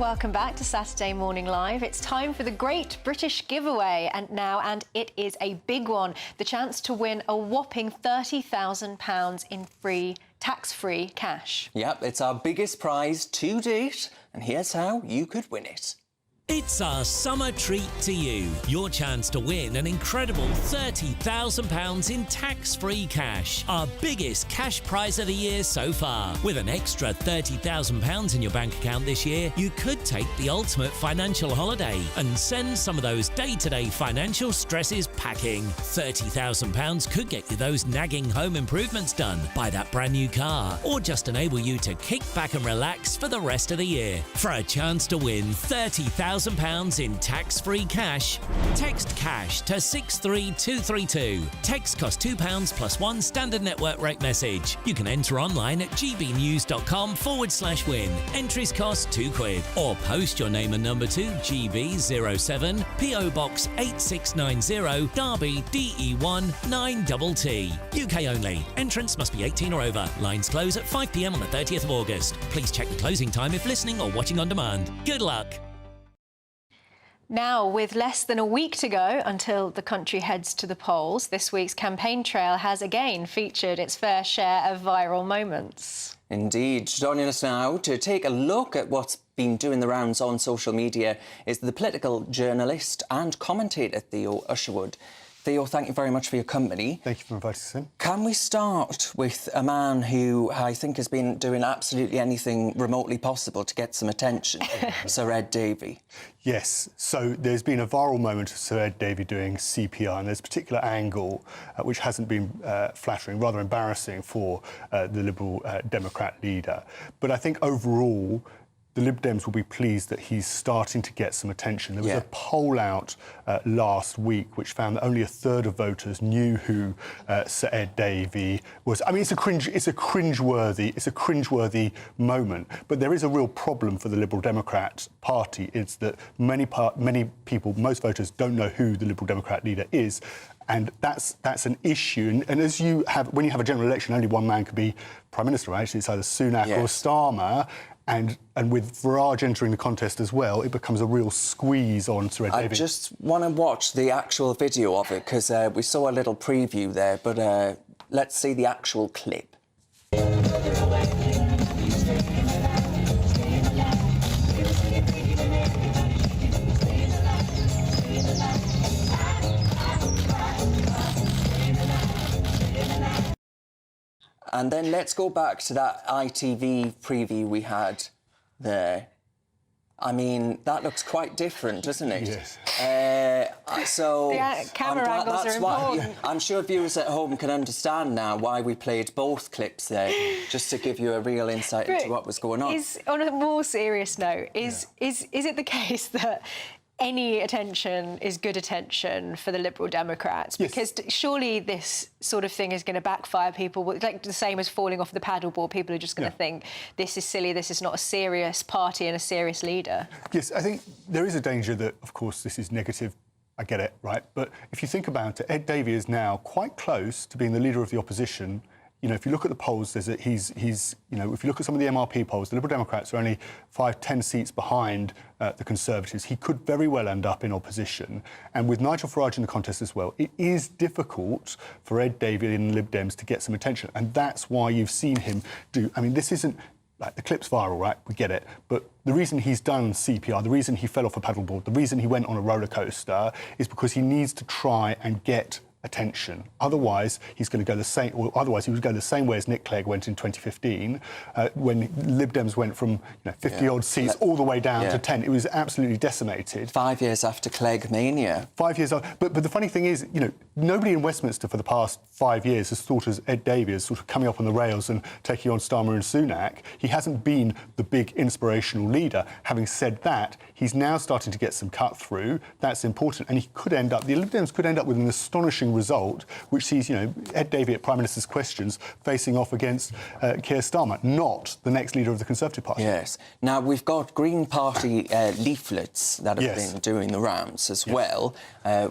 Speaker 7: Welcome back to Saturday Morning Live. It's time for the Great British Giveaway, and it is a big one. The chance to win a whopping £30,000 in free, tax-free cash.
Speaker 6: Yep, it's our biggest prize to date, and here's how you could win it.
Speaker 1: It's our summer treat to you. Your chance to win an incredible £30,000 in tax-free cash. Our biggest cash prize of the year so far. With an extra £30,000 in your bank account this year, you could take the ultimate financial holiday and send some of those day-to-day financial stresses packing. £30,000 could get you those nagging home improvements done, buy that brand new car, or just enable you to kick back and relax for the rest of the year. For a chance to win £30,000 in tax-free cash, text cash to 63232. Text costs £2 plus one standard network rate message. You can enter online at gbnews.com/win. Entries cost £2, or post your name and number to GB07 PO Box 8690 Derby DE1 9TT. UK only. Entrance must be 18 or over. Lines close at 5 p.m. on the 30th of August. Please check the closing time if listening or watching on demand. Good luck.
Speaker 7: Now, with less than a week to go until the country heads to the polls, this week's campaign trail has again featured its fair share of viral moments.
Speaker 6: Indeed. Joining us now to take a look at what's been doing the rounds on social media is the political journalist and commentator Theo Usherwood. Theo, thank you very much for your company.
Speaker 3: Thank you for inviting us in.
Speaker 6: Can we start with a man who I think has been doing absolutely anything remotely possible to get some attention, Sir Ed Davey?
Speaker 3: Yes, so there's been a viral moment of Sir Ed Davey doing CPR, and there's a particular angle which hasn't been flattering, rather embarrassing for the Liberal Democrat leader. But I think overall, the Lib Dems will be pleased that he's starting to get some attention. There was a poll out last week which found that only a third of voters knew who Sir Ed Davey was. I mean, it's a cringeworthy moment. But there is a real problem for the Liberal Democrat Party. It's that many people, most voters, don't know who the Liberal Democrat leader is. And that's an issue. And as when you have a general election, only one man could be Prime Minister, right? It's either Sunak or Starmer. And with Farage entering the contest as well, it becomes a real squeeze on Sir Ed Davey.
Speaker 6: I just want to watch the actual video of it, because we saw a little preview there, but let's see the actual clip. And then let's go back to that ITV preview we had there. I mean, that looks quite different, doesn't it?
Speaker 3: Yes.
Speaker 6: So
Speaker 7: the camera angles are important.
Speaker 6: I'm sure viewers at home can understand now why we played both clips there, just to give you a real insight into what was going on.
Speaker 7: On a more serious note, is it the case that any attention is good attention for the Liberal Democrats?
Speaker 3: Yes.
Speaker 7: Because surely this sort of thing is going to backfire people. Like the same as falling off the paddleboard, people are just going to think this is silly, this is not a serious party and a serious leader.
Speaker 3: Yes, I think there is a danger that, of course, this is negative. I get it, right? But if you think about it, Ed Davey is now quite close to being the leader of the opposition. You know, if you look at the polls, he's you know, if you look at some of the MRP polls, the Liberal Democrats are only 5-10 seats behind the Conservatives. He could very well end up in opposition. And with Nigel Farage in the contest as well, it is difficult for Ed Davey and the Lib Dems to get some attention. And that's why you've seen him do... I mean, this isn't... Like, the clip's viral, right? We get it. But the reason he's done CPR, the reason he fell off a paddleboard, the reason he went on a roller coaster is because he needs to try and get attention. Otherwise, he's going to go the same. Or otherwise, he would go the same way as Nick Clegg went in 2015, when Lib Dems went from 50-odd seats all the way down to 10. It was absolutely decimated.
Speaker 6: 5 years after Clegg mania.
Speaker 3: 5 years after. But the funny thing is, you know, nobody in Westminster for the past 5 years has thought as Ed Davey as sort of coming up on the rails and taking on Starmer and Sunak. He hasn't been the big inspirational leader. Having said that, he's now starting to get some cut through. That's important, and he could end up. The Lib Dems could end up with an astonishing result, which sees, you know, Ed Davey at Prime Minister's Questions facing off against Keir Starmer, not the next leader of the Conservative Party.
Speaker 6: Yes. Now, we've got Green Party leaflets that have been doing the rounds as well.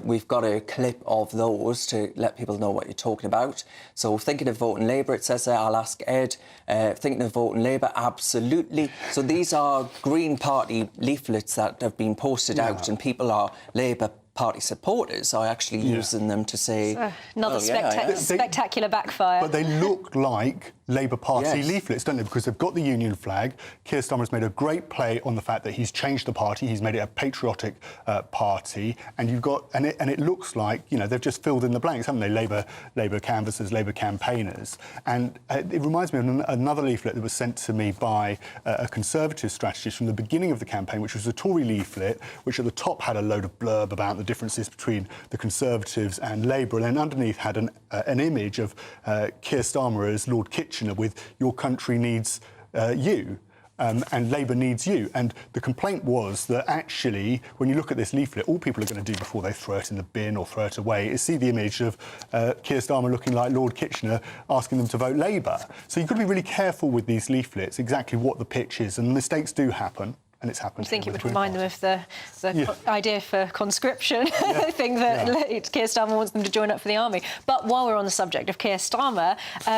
Speaker 6: We've got a clip of those to let people know what you're talking talking about. So thinking of voting Labour, it says there, I'll ask Ed. Thinking of voting Labour, absolutely. So these are Green Party leaflets that have been posted out, and people are Labour Party supporters are actually using them to say...
Speaker 7: Another spectacular backfire.
Speaker 3: But they look like Labour Party leaflets, don't they? Because they've got the Union flag. Keir Starmer has made a great play on the fact that he's changed the party. He's made it a patriotic party. And you've got... And it looks like, you know, they've just filled in the blanks, haven't they? Labour canvassers, Labour campaigners. And it reminds me of another leaflet that was sent to me by a Conservative strategist from the beginning of the campaign, which was a Tory leaflet, which at the top had a load of blurb about the differences between the Conservatives and Labour, and then underneath had an image of Keir Starmer as Lord Kitchener with "Your country needs you." And Labour needs you. And the complaint was that actually, when you look at this leaflet, all people are going to do before they throw it in the bin or throw it away is see the image of Keir Starmer looking like Lord Kitchener asking them to vote Labour. So you've got to be really careful with these leaflets, exactly what the pitch is, and mistakes do happen. And it's happened.
Speaker 7: I think it would remind them of the idea for conscription thing that Keir Starmer wants them to join up for the army. But while we're on the subject of Keir Starmer,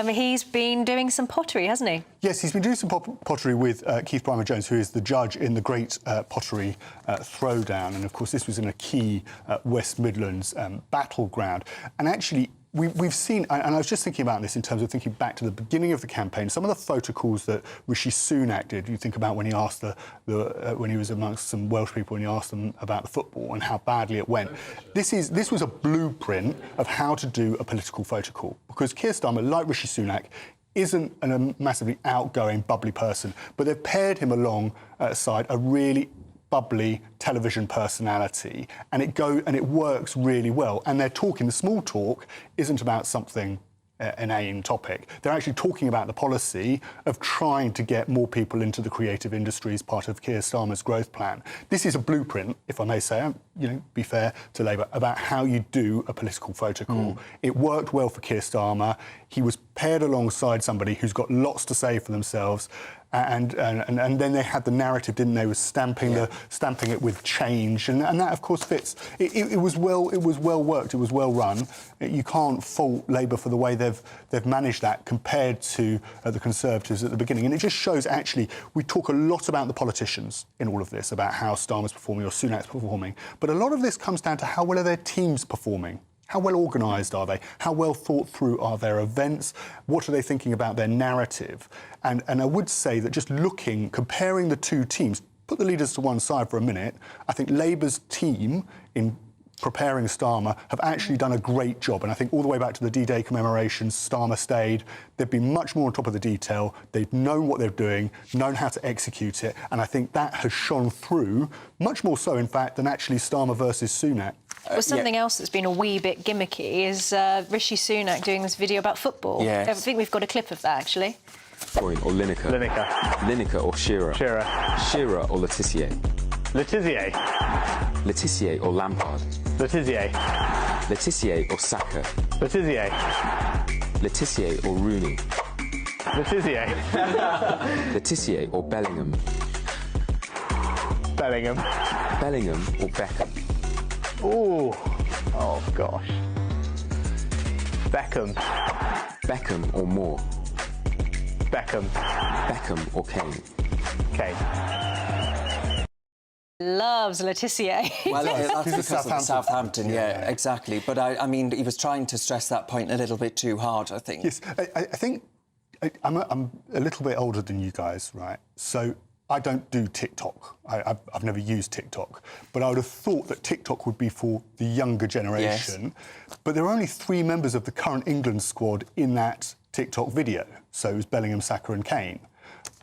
Speaker 7: he's been doing some pottery, hasn't he?
Speaker 3: Yes, he's been doing some pottery with Keith Brymer-Jones, who is the judge in the Great Pottery Throwdown. And, of course, this was in a key West Midlands battleground. And actually, we've seen, and I was just thinking about this in terms of thinking back to the beginning of the campaign, some of the photo calls that Rishi Sunak did. You think about when he asked when he was amongst some Welsh people and he asked them about the football and how badly it went. This was a blueprint of how to do a political photo call, because Keir Starmer, like Rishi Sunak, isn't a massively outgoing, bubbly person, but they've paired him alongside a really bubbly television personality, and it works really well. And they're talking, the small talk isn't about something inane topic. They're actually talking about the policy of trying to get more people into the creative industries, part of Keir Starmer's growth plan. This is a blueprint, if I may say, be fair to Labour, about how you do a political photo call. It worked well for Keir Starmer. He was paired alongside somebody who's got lots to say for themselves. And then they had the narrative, didn't they? Was stamping it with change, and that of course fits. It was well worked. It was well run. You can't fault Labour for the way they've managed that compared to the Conservatives at the beginning. And it just shows, actually, we talk a lot about the politicians in all of this, about how Starmer's performing or Sunak's performing, but a lot of this comes down to how well are their teams performing. How well organised are they? How well thought through are their events? What are they thinking about their narrative? And I would say that just comparing the two teams, put the leaders to one side for a minute, I think Labour's team in preparing Starmer have actually done a great job. And I think all the way back to the D-Day commemorations, Starmer stayed. They've been much more on top of the detail. They've known what they're doing, known how to execute it. And I think that has shone through, much more so, in fact, than actually Starmer versus Sunak.
Speaker 7: Well, something else that's been a wee bit gimmicky is Rishi Sunak doing this video about football.
Speaker 4: Yes.
Speaker 7: I think we've got a clip of that, actually.
Speaker 4: Or Lineker. Lineker or Shearer. Shearer or Letizia. Letizia or Lampard. Letizia or Saka. Letizia or Rooney. Letizia or Bellingham. Bellingham or Beckham.
Speaker 5: Oh gosh.
Speaker 4: Beckham or Moore. Beckham or Kane.
Speaker 7: Loves Letizia.
Speaker 6: Well, that's because of Southampton, yeah, exactly. But I mean, he was trying to stress that point a little bit too hard, I think.
Speaker 3: Yes, I think I'm a little bit older than you guys, right? So I don't do TikTok. I've never used TikTok. But I would have thought that TikTok would be for the younger generation. Yes. But there are only 3 members of the current England squad in that TikTok video. So it was Bellingham, Saka and Kane.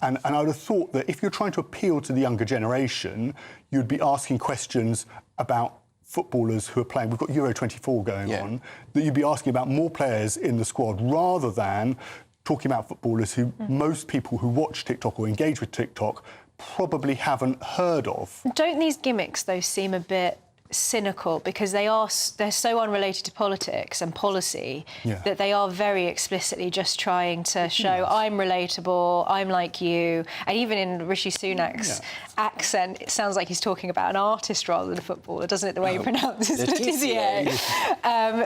Speaker 3: And I would have thought that if you're trying to appeal to the younger generation, you'd be asking questions about footballers who are playing. We've got Euro 24 going on, that you'd be asking about more players in the squad rather than talking about footballers who most people who watch TikTok or engage with TikTok probably haven't heard of.
Speaker 7: Don't these gimmicks, though, seem a bit cynical, because they're so unrelated to politics and policy that they are very explicitly just trying to show I'm relatable, I'm like you, and even in Rishi Sunak's accent, it sounds like he's talking about an artist rather than a footballer, doesn't it? The way he pronounces Letizia.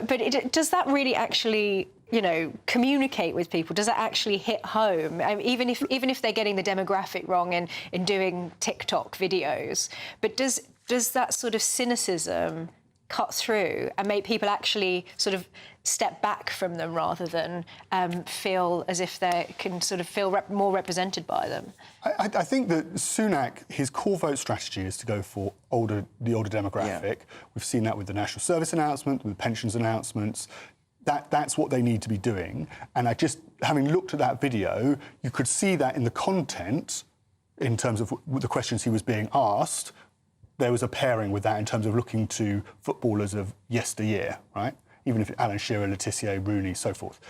Speaker 7: But does that really actually communicate with people? Does it actually hit home? Even if they're getting the demographic wrong in doing TikTok videos, but does that sort of cynicism cut through and make people actually sort of step back from them rather than feel as if they can sort of feel more represented by them?
Speaker 3: I think that Sunak, his core vote strategy is to go for the older demographic. Yeah. We've seen that with the National Service announcement, with the pensions announcements. That's what they need to be doing. And having looked at that video, you could see that in the content, in terms of the questions he was being asked, there was a pairing with that in terms of looking to footballers of yesteryear, right? Even if Alan Shearer, Le Tissier, Rooney, so forth.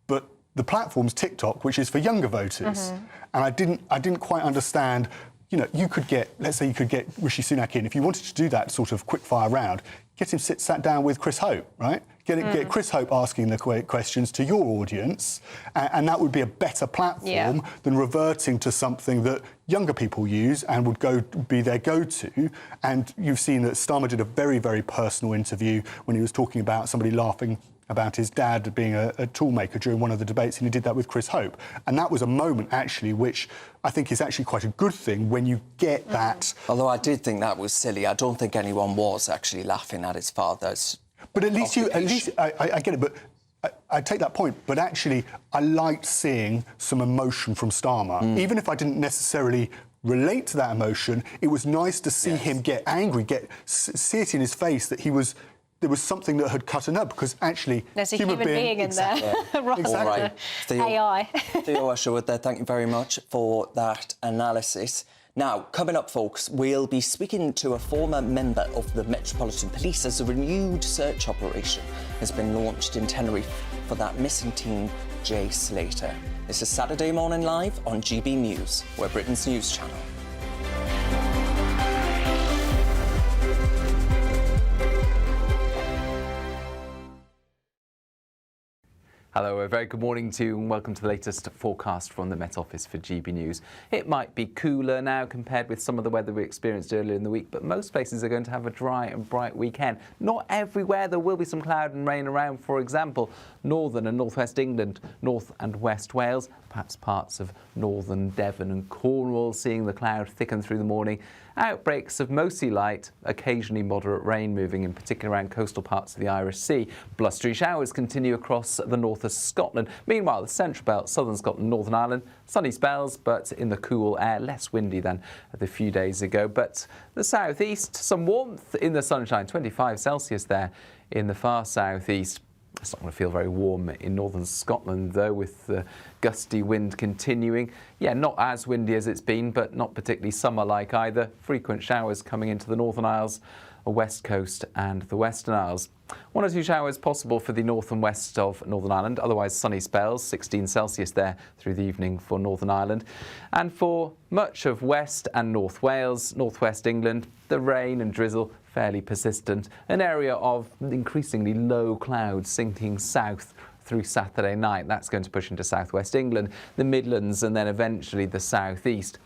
Speaker 3: But the platform's TikTok, which is for younger voters. And I didn't quite understand, let's say you could get Rishi Sunak in. If you wanted to do that sort of quick-fire round, get him sat down with Chris Hope, right? Get Chris Hope asking the questions to your audience, and that would be a better platform than reverting to something that younger people use and would be their go-to. And you've seen that Starmer did a very, very personal interview when he was talking about somebody laughing about his dad being a toolmaker during one of the debates, and he did that with Chris Hope. And that was a moment, actually, which I think is actually quite a good thing when you get that.
Speaker 6: Although I did think that was silly. I don't think anyone was actually laughing at his father's.
Speaker 3: But at least I get it, but I take that point. But actually, I liked seeing some emotion from Starmer. Even if I didn't necessarily relate to that emotion, it was nice to see him get angry, see it in his face that there was something that had cut a nub, because actually
Speaker 7: there's a human being in there rather than AI.
Speaker 6: Theo Usherwood there, thank you very much for that analysis. Now, coming up, folks, we'll be speaking to a former member of the Metropolitan Police as a renewed search operation has been launched in Tenerife for that missing teen, Jay Slater. This is Saturday Morning Live on GB News, we're Britain's news channel.
Speaker 5: Hello, a very good morning to you and welcome to the latest forecast from the Met Office for GB News. It might be cooler now compared with some of the weather we experienced earlier in the week, but most places are going to have a dry and bright weekend. Not everywhere, there will be some cloud and rain around. For example, northern and northwest England, north and west Wales, perhaps parts of northern Devon and Cornwall, seeing the cloud thicken through the morning. Outbreaks of mostly light, occasionally moderate rain moving in particular around coastal parts of the Irish Sea. Blustery showers continue across the north of Scotland. Meanwhile, the central belt, southern Scotland, Northern Ireland, sunny spells, but in the cool air, less windy than a few days ago. But the southeast, some warmth in the sunshine, 25 Celsius there in the far southeast. It's not going to feel very warm in northern Scotland, though, with the gusty wind continuing. Yeah, not as windy as it's been, but not particularly summer-like either. Frequent showers coming into the Northern Isles, the West Coast and the Western Isles. 1 or 2 showers possible for the north and west of Northern Ireland, otherwise sunny spells, 16 Celsius there through the evening for Northern Ireland. And for much of West and North Wales, northwest England, the rain and drizzle fairly persistent. An area of increasingly low clouds sinking south through Saturday night. That's going to push into southwest England, the Midlands and then eventually the southeast.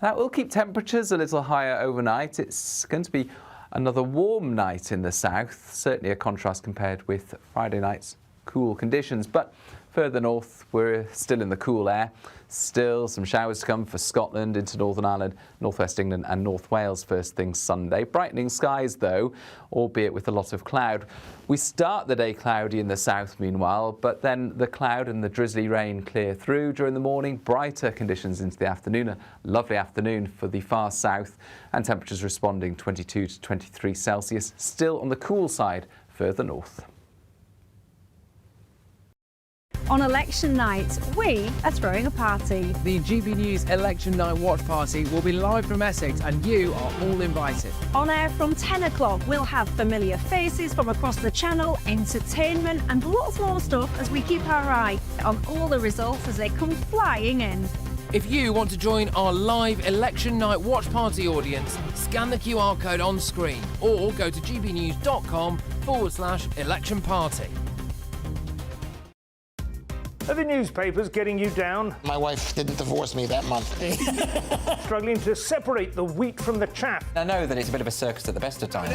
Speaker 5: That will keep temperatures a little higher overnight. It's going to be another warm night in the south, certainly a contrast compared with Friday night's cool conditions. But further north, we're still in the cool air. Still some showers to come for Scotland, into Northern Ireland, northwest England and North Wales first thing Sunday. Brightening skies, though, albeit with a lot of cloud. We start the day cloudy in the south, meanwhile, but then the cloud and the drizzly rain clear through during the morning. Brighter conditions into the afternoon. A lovely afternoon for the far south, and temperatures responding 22 to 23 Celsius. Still on the cool side further north.
Speaker 19: On election night, we are throwing a party.
Speaker 20: The GB News Election Night Watch Party will be live from Essex and you are all invited.
Speaker 19: On air from 10 o'clock, we'll have familiar faces from across the channel, entertainment and lots more stuff as we keep our eye on all the results as they come flying in.
Speaker 20: If you want to join our live Election Night Watch Party audience, scan the QR code on screen or go to gbnews.com/election party.
Speaker 24: Are the newspapers getting you down?
Speaker 9: My wife didn't divorce me that month.
Speaker 24: Struggling to separate the wheat from the chaff?
Speaker 10: I know that it's a bit of a circus at the best of times.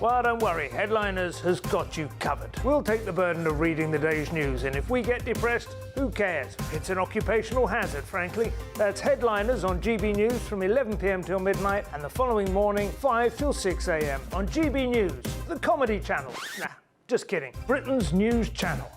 Speaker 24: Well, don't worry. Headliners has got you covered. We'll take the burden of reading the day's news, and if we get depressed, who cares? It's an occupational hazard, frankly. That's Headliners on GB News from 11 p.m. till midnight, and the following morning, 5 till 6 a.m. on GB News, the comedy channel. Nah, just kidding. Britain's news channel.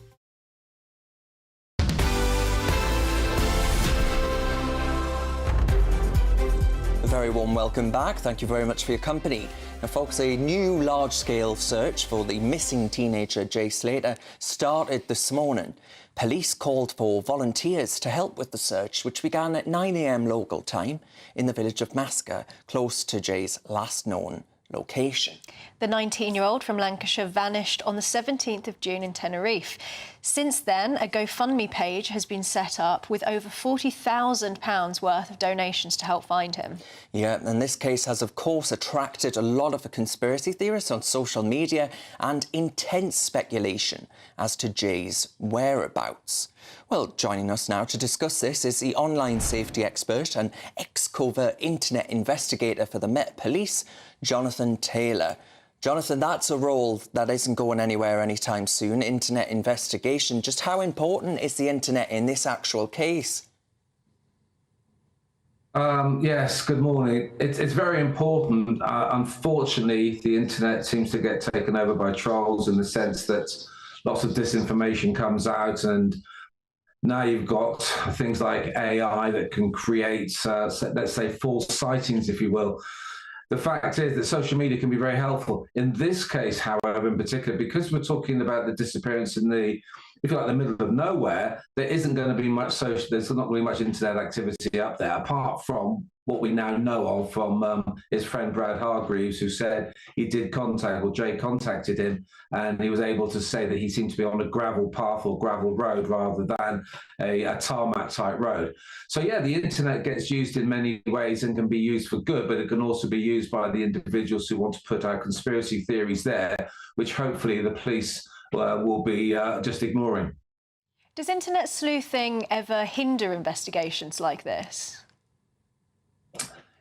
Speaker 6: A very warm welcome back. Thank you very much for your company. Now, folks, a new large-scale search for the missing teenager Jay Slater started this morning. Police called for volunteers to help with the search, which began at 9 a.m. local time in the village of Masker, close to Jay's last known location.
Speaker 7: The 19-year-old from Lancashire vanished on the 17th of June in Tenerife. Since then, a GoFundMe page has been set up with over £40,000 worth of donations to help find him.
Speaker 6: Yeah, and this case has, of course, attracted a lot of the conspiracy theorists on social media and intense speculation as to Jay's whereabouts. Well, joining us now to discuss this is the online safety expert and ex-covert internet investigator for the Met Police, Jonathan Taylor. Jonathan, that's a role that isn't going anywhere anytime soon, internet investigation. Just how important is the internet in this actual case?
Speaker 11: Yes, good morning. It's very important. Unfortunately, the internet seems to get taken over by trolls in the sense that lots of disinformation comes out, and now you've got things like AI that can create, let's say, false sightings, if you will. The fact is that social media can be very helpful. In this case, however, in particular, because we're talking about the disappearance in the, if you like, the middle of nowhere, there isn't going to be much social, there's not really much internet activity up there, apart from what we now know of from his friend Brad Hargreaves, who said he did contact, or Jay contacted him, and he was able to say that he seemed to be on a gravel path or gravel road rather than a tarmac type road. So yeah, the internet gets used in many ways and can be used for good, but it can also be used by the individuals who want to put out conspiracy theories there, which hopefully the police will be just ignoring.
Speaker 7: Does internet sleuthing ever hinder investigations like this?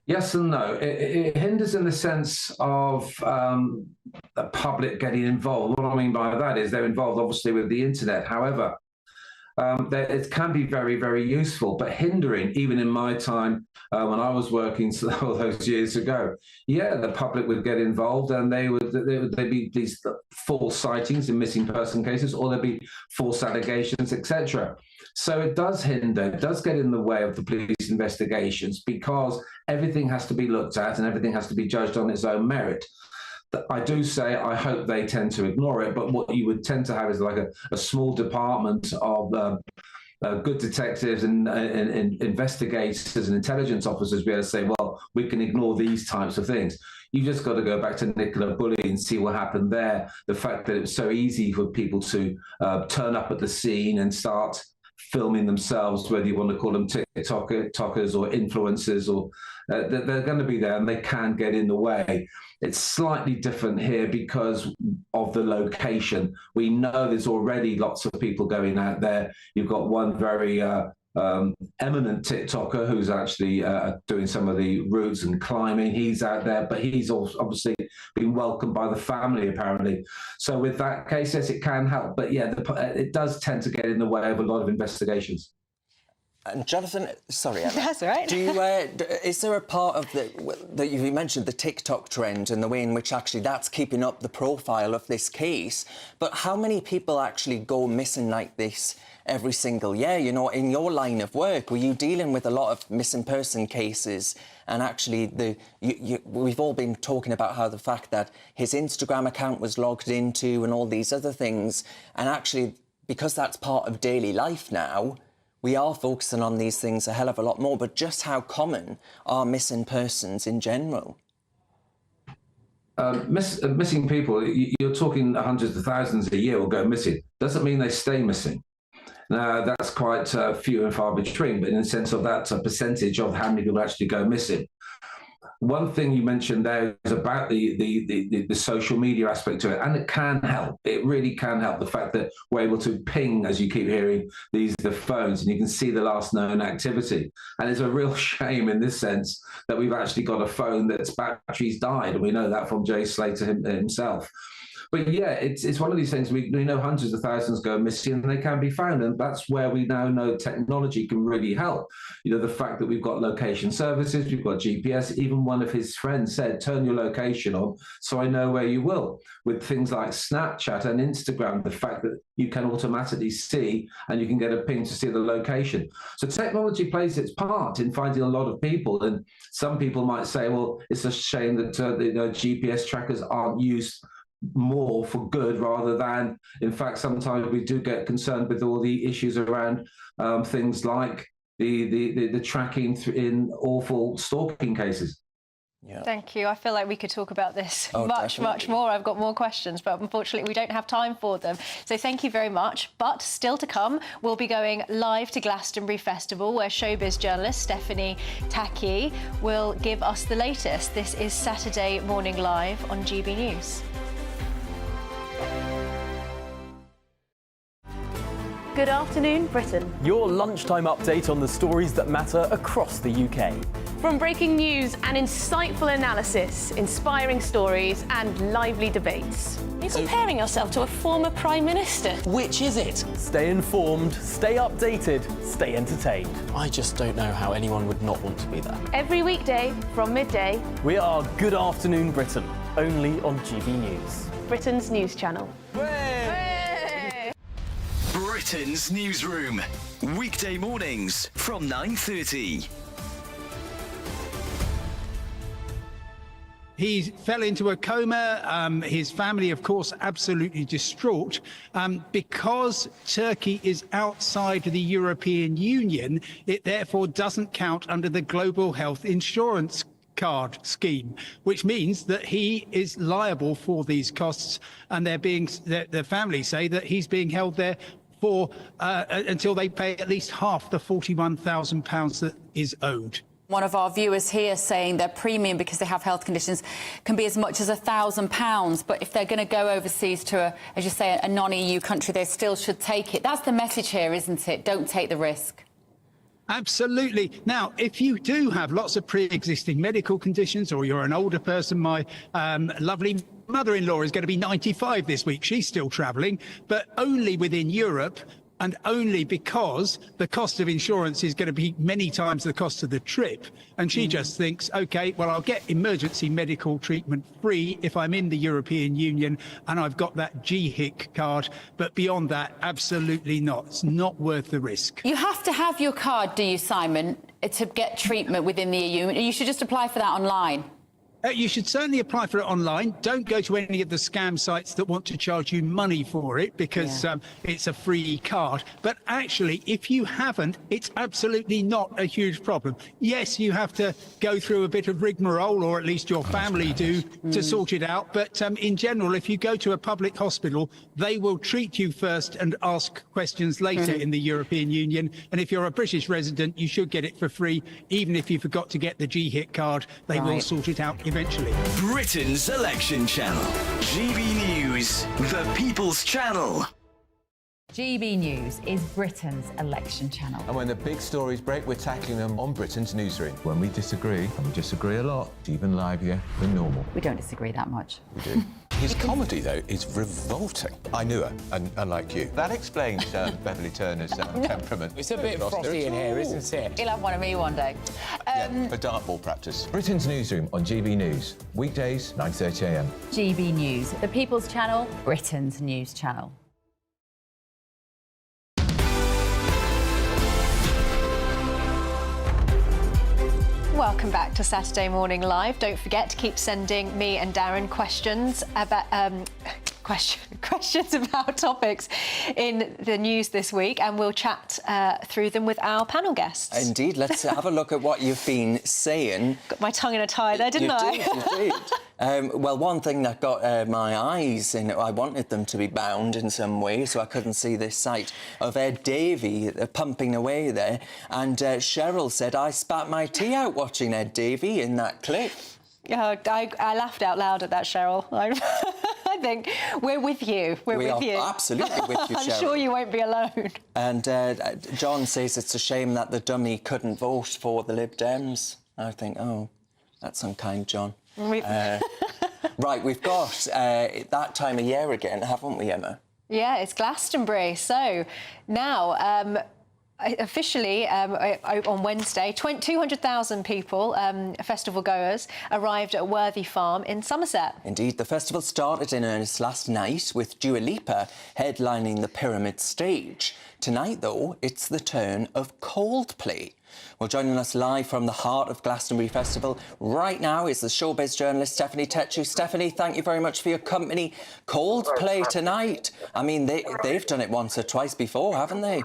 Speaker 11: Yes and no. It hinders in the sense of the public getting involved. What I mean by that is they're involved, obviously, with the internet. However, it can be very, very useful, but hindering, even in my time when I was working all those years ago, yeah, the public would get involved, and there'd be these false sightings in missing person cases, or there'd be false allegations, etc. So it does hinder, it does get in the way of the police investigations, because everything has to be looked at and everything has to be judged on its own merit. I do say I hope they tend to ignore it, but what you would tend to have is like a small department of good detectives and investigators and intelligence officers be able to say, well, we can ignore these types of things. You've just got to go back to Nicola Bulley and see what happened there. The fact that it was so easy for people to turn up at the scene and start filming themselves, whether you want to call them TikTokers or influencers, or they're going to be there and they can get in the way. It's slightly different here because of the location. We know there's already lots of people going out there. You've got one very eminent TikToker who's actually doing some of the routes and climbing. He's out there, but he's also obviously been welcomed by the family, apparently. So with that case, yes, it can help. But yeah, it does tend to get in the way of a lot of investigations.
Speaker 6: And Jonathan, sorry, Emma.
Speaker 7: That's all right.
Speaker 6: Do you, is there a part of that you mentioned the TikTok trend and the way in which actually that's keeping up the profile of this case? But how many people actually go missing like this every single year? You know, in your line of work, were you dealing with a lot of missing person cases? And actually, we've all been talking about how the fact that his Instagram account was logged into and all these other things, and actually, because that's part of daily life now, we are focusing on these things a hell of a lot more, but just how common are missing persons in general?
Speaker 11: Missing people, you're talking hundreds of thousands a year will go missing. Doesn't mean they stay missing. Now, that's quite few and far between, but in the sense of that percentage of how many people actually go missing. One thing you mentioned there is about the social media aspect to it, and it can help. It really can help. The fact that we're able to ping, as you keep hearing, the phones, and you can see the last known activity. And it's a real shame in this sense that we've actually got a phone that's battery's died, and we know that from Jay Slater himself. But yeah, it's one of these things. We know hundreds of thousands go missing, and they can be found, and that's where we now know technology can really help. You know, the fact that we've got location services, we've got GPS. Even one of his friends said, "Turn your location on, so I know where you will." With things like Snapchat and Instagram, the fact that you can automatically see and you can get a ping to see the location. So technology plays its part in finding a lot of people. And some people might say, "Well, it's a shame that GPS trackers aren't used more for good rather than," in fact, sometimes we do get concerned with all the issues around things like the tracking in awful stalking cases.
Speaker 7: Yeah. Thank you. I feel like we could talk about this much more. I've got more questions, but unfortunately we don't have time for them. So thank you very much. But still to come, we'll be going live to Glastonbury Festival, where showbiz journalist Stephanie Taki will give us the latest. This is Saturday Morning Live on GB News.
Speaker 12: Good afternoon, Britain.
Speaker 13: Your lunchtime update on the stories that matter across the UK.
Speaker 12: From breaking news and insightful analysis, inspiring stories and lively debates. You're comparing yourself to a former Prime Minister.
Speaker 13: Which is it? Stay informed, stay updated, stay entertained.
Speaker 14: I just don't know how anyone would not want to be there.
Speaker 12: Every weekday from midday.
Speaker 13: We are Good Afternoon Britain, only on GB News.
Speaker 12: Britain's news channel.
Speaker 2: Britain's newsroom. Weekday mornings from 9:30.
Speaker 15: He fell into a coma. His family, of course, absolutely distraught. Because Turkey is outside the European Union, it therefore doesn't count under the Global Health Insurance Card scheme, which means that he is liable for these costs, and the family say that he's being held there for until they pay at least half the £41,000 that is owed.
Speaker 17: One of our viewers here saying their premium, because they have health conditions, can be as much as £1,000. But if they're going to go overseas to, as you say, a non-EU country, they still should take it. That's the message here, isn't it? Don't take the risk.
Speaker 15: Absolutely. Now, if you do have lots of pre-existing medical conditions, or you're an older person, my lovely mother-in-law is going to be 95 this week. She's still travelling, but only within Europe, and only because the cost of insurance is going to be many times the cost of the trip. And she just thinks, OK, well, I'll get emergency medical treatment free if I'm in the European Union and I've got that GHIC card. But beyond that, absolutely not. It's not worth the risk.
Speaker 17: You have to have your card, do you, Simon, to get treatment within the EU? You should just apply for that online.
Speaker 15: You should certainly apply for it online. Don't go to any of the scam sites that want to charge you money for it, because it's a free card. But actually, if you haven't, it's absolutely not a huge problem. Yes, you have to go through a bit of rigmarole, or at least your family do, to sort it out. But in general, if you go to a public hospital, they will treat you first and ask questions later in the European Union. And if you're a British resident, you should get it for free. Even if you forgot to get the GHIC card, they will sort it out eventually.
Speaker 2: Britain's election channel. GB News, the People's Channel.
Speaker 26: GB News is Britain's election channel.
Speaker 27: And when the big stories break, we're tackling them on Britain's newsroom. When we disagree, and we disagree a lot, it's even livelier than normal.
Speaker 26: We don't disagree that much.
Speaker 27: We do.
Speaker 28: His comedy, though, is revolting. I knew her, unlike you. That explains Beverly Turner's temperament.
Speaker 10: It's a bit frosty in here, isn't it?
Speaker 17: He'll have one of me one day.
Speaker 28: For dartball practice.
Speaker 27: Britain's newsroom on GB News. Weekdays, 9:30 a.m.
Speaker 26: GB News, the People's Channel, Britain's news channel.
Speaker 7: Welcome back to Saturday Morning Live. Don't forget to keep sending me and Darren questions about questions about topics in the news this week, and we'll chat through them with our panel guests.
Speaker 6: Indeed, let's have a look at what you've been saying.
Speaker 7: Got my tongue in a tie there, didn't I?
Speaker 6: You did. Well, one thing that got my eyes in it, I wanted them to be bound in some way, so I couldn't see this sight of Ed Davey pumping away there. And Cheryl said, I spat my tea out watching Ed Davey in that clip.
Speaker 7: I laughed out loud at that, Cheryl. I think we're with you.
Speaker 6: We are absolutely with you, Cheryl.
Speaker 7: I'm sure you won't be alone.
Speaker 6: And John says it's a shame that the dummy couldn't vote for the Lib Dems. I think, oh, that's unkind, John. Right, we've got that time of year again, haven't we, Emma?
Speaker 7: Yeah, it's Glastonbury. So now, officially, on Wednesday, 200,000 people, festival goers, arrived at Worthy Farm in Somerset.
Speaker 6: Indeed, the festival started in earnest last night with Dua Lipa headlining the Pyramid stage. Tonight, though, it's the turn of Coldplay. Well, joining us live from the heart of Glastonbury Festival right now is the showbiz journalist Stephanie Techu. Stephanie, thank you very much for your company. Coldplay tonight. I mean, they've done it once or twice before, haven't they?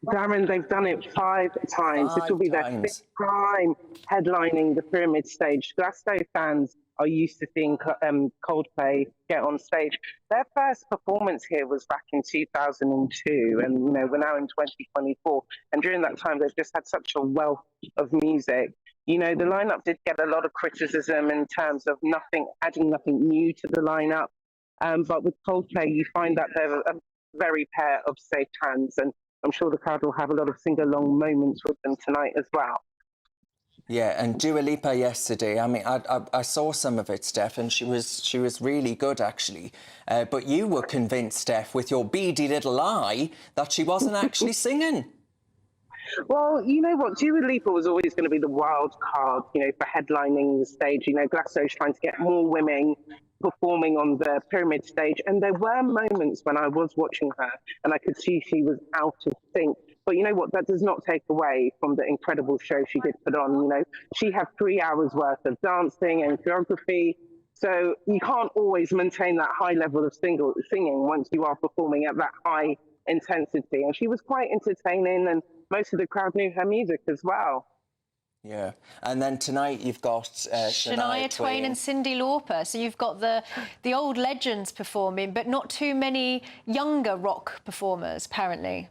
Speaker 1: Darren, they've done it 5 times. This will be their 5th time headlining the Pyramid stage. Glasgow fans are used to seeing Coldplay get on stage. Their first performance here was back in 2002, and you know we're now in 2024. And during that time, they've just had such a wealth of music. You know, the lineup did get a lot of criticism in terms of adding nothing new to the lineup. But with Coldplay, you find that they're a very pair of safe hands, and I'm sure the crowd will have a lot of sing-along moments with them tonight as well.
Speaker 6: Yeah, and Dua Lipa yesterday, I mean, I saw some of it, Steph, and she was really good, actually. But you were convinced, Steph, with your beady little eye, that she wasn't actually singing.
Speaker 1: Well, you know what? Dua Lipa was always going to be the wild card, you know, for headlining the stage. You know, Glasgow's trying to get more women performing on the Pyramid stage. And there were moments when I was watching her and I could see she was out of sync. But you know what? That does not take away from the incredible show she did put on. You know, she had 3 hours worth of dancing and choreography. So you can't always maintain that high level of singing once you are performing at that high intensity. And she was quite entertaining, and most of the crowd knew her music as well.
Speaker 6: Yeah, and then tonight you've got
Speaker 7: Shania Twain and Cyndi Lauper. So you've got the old legends performing, but not too many younger rock performers, apparently.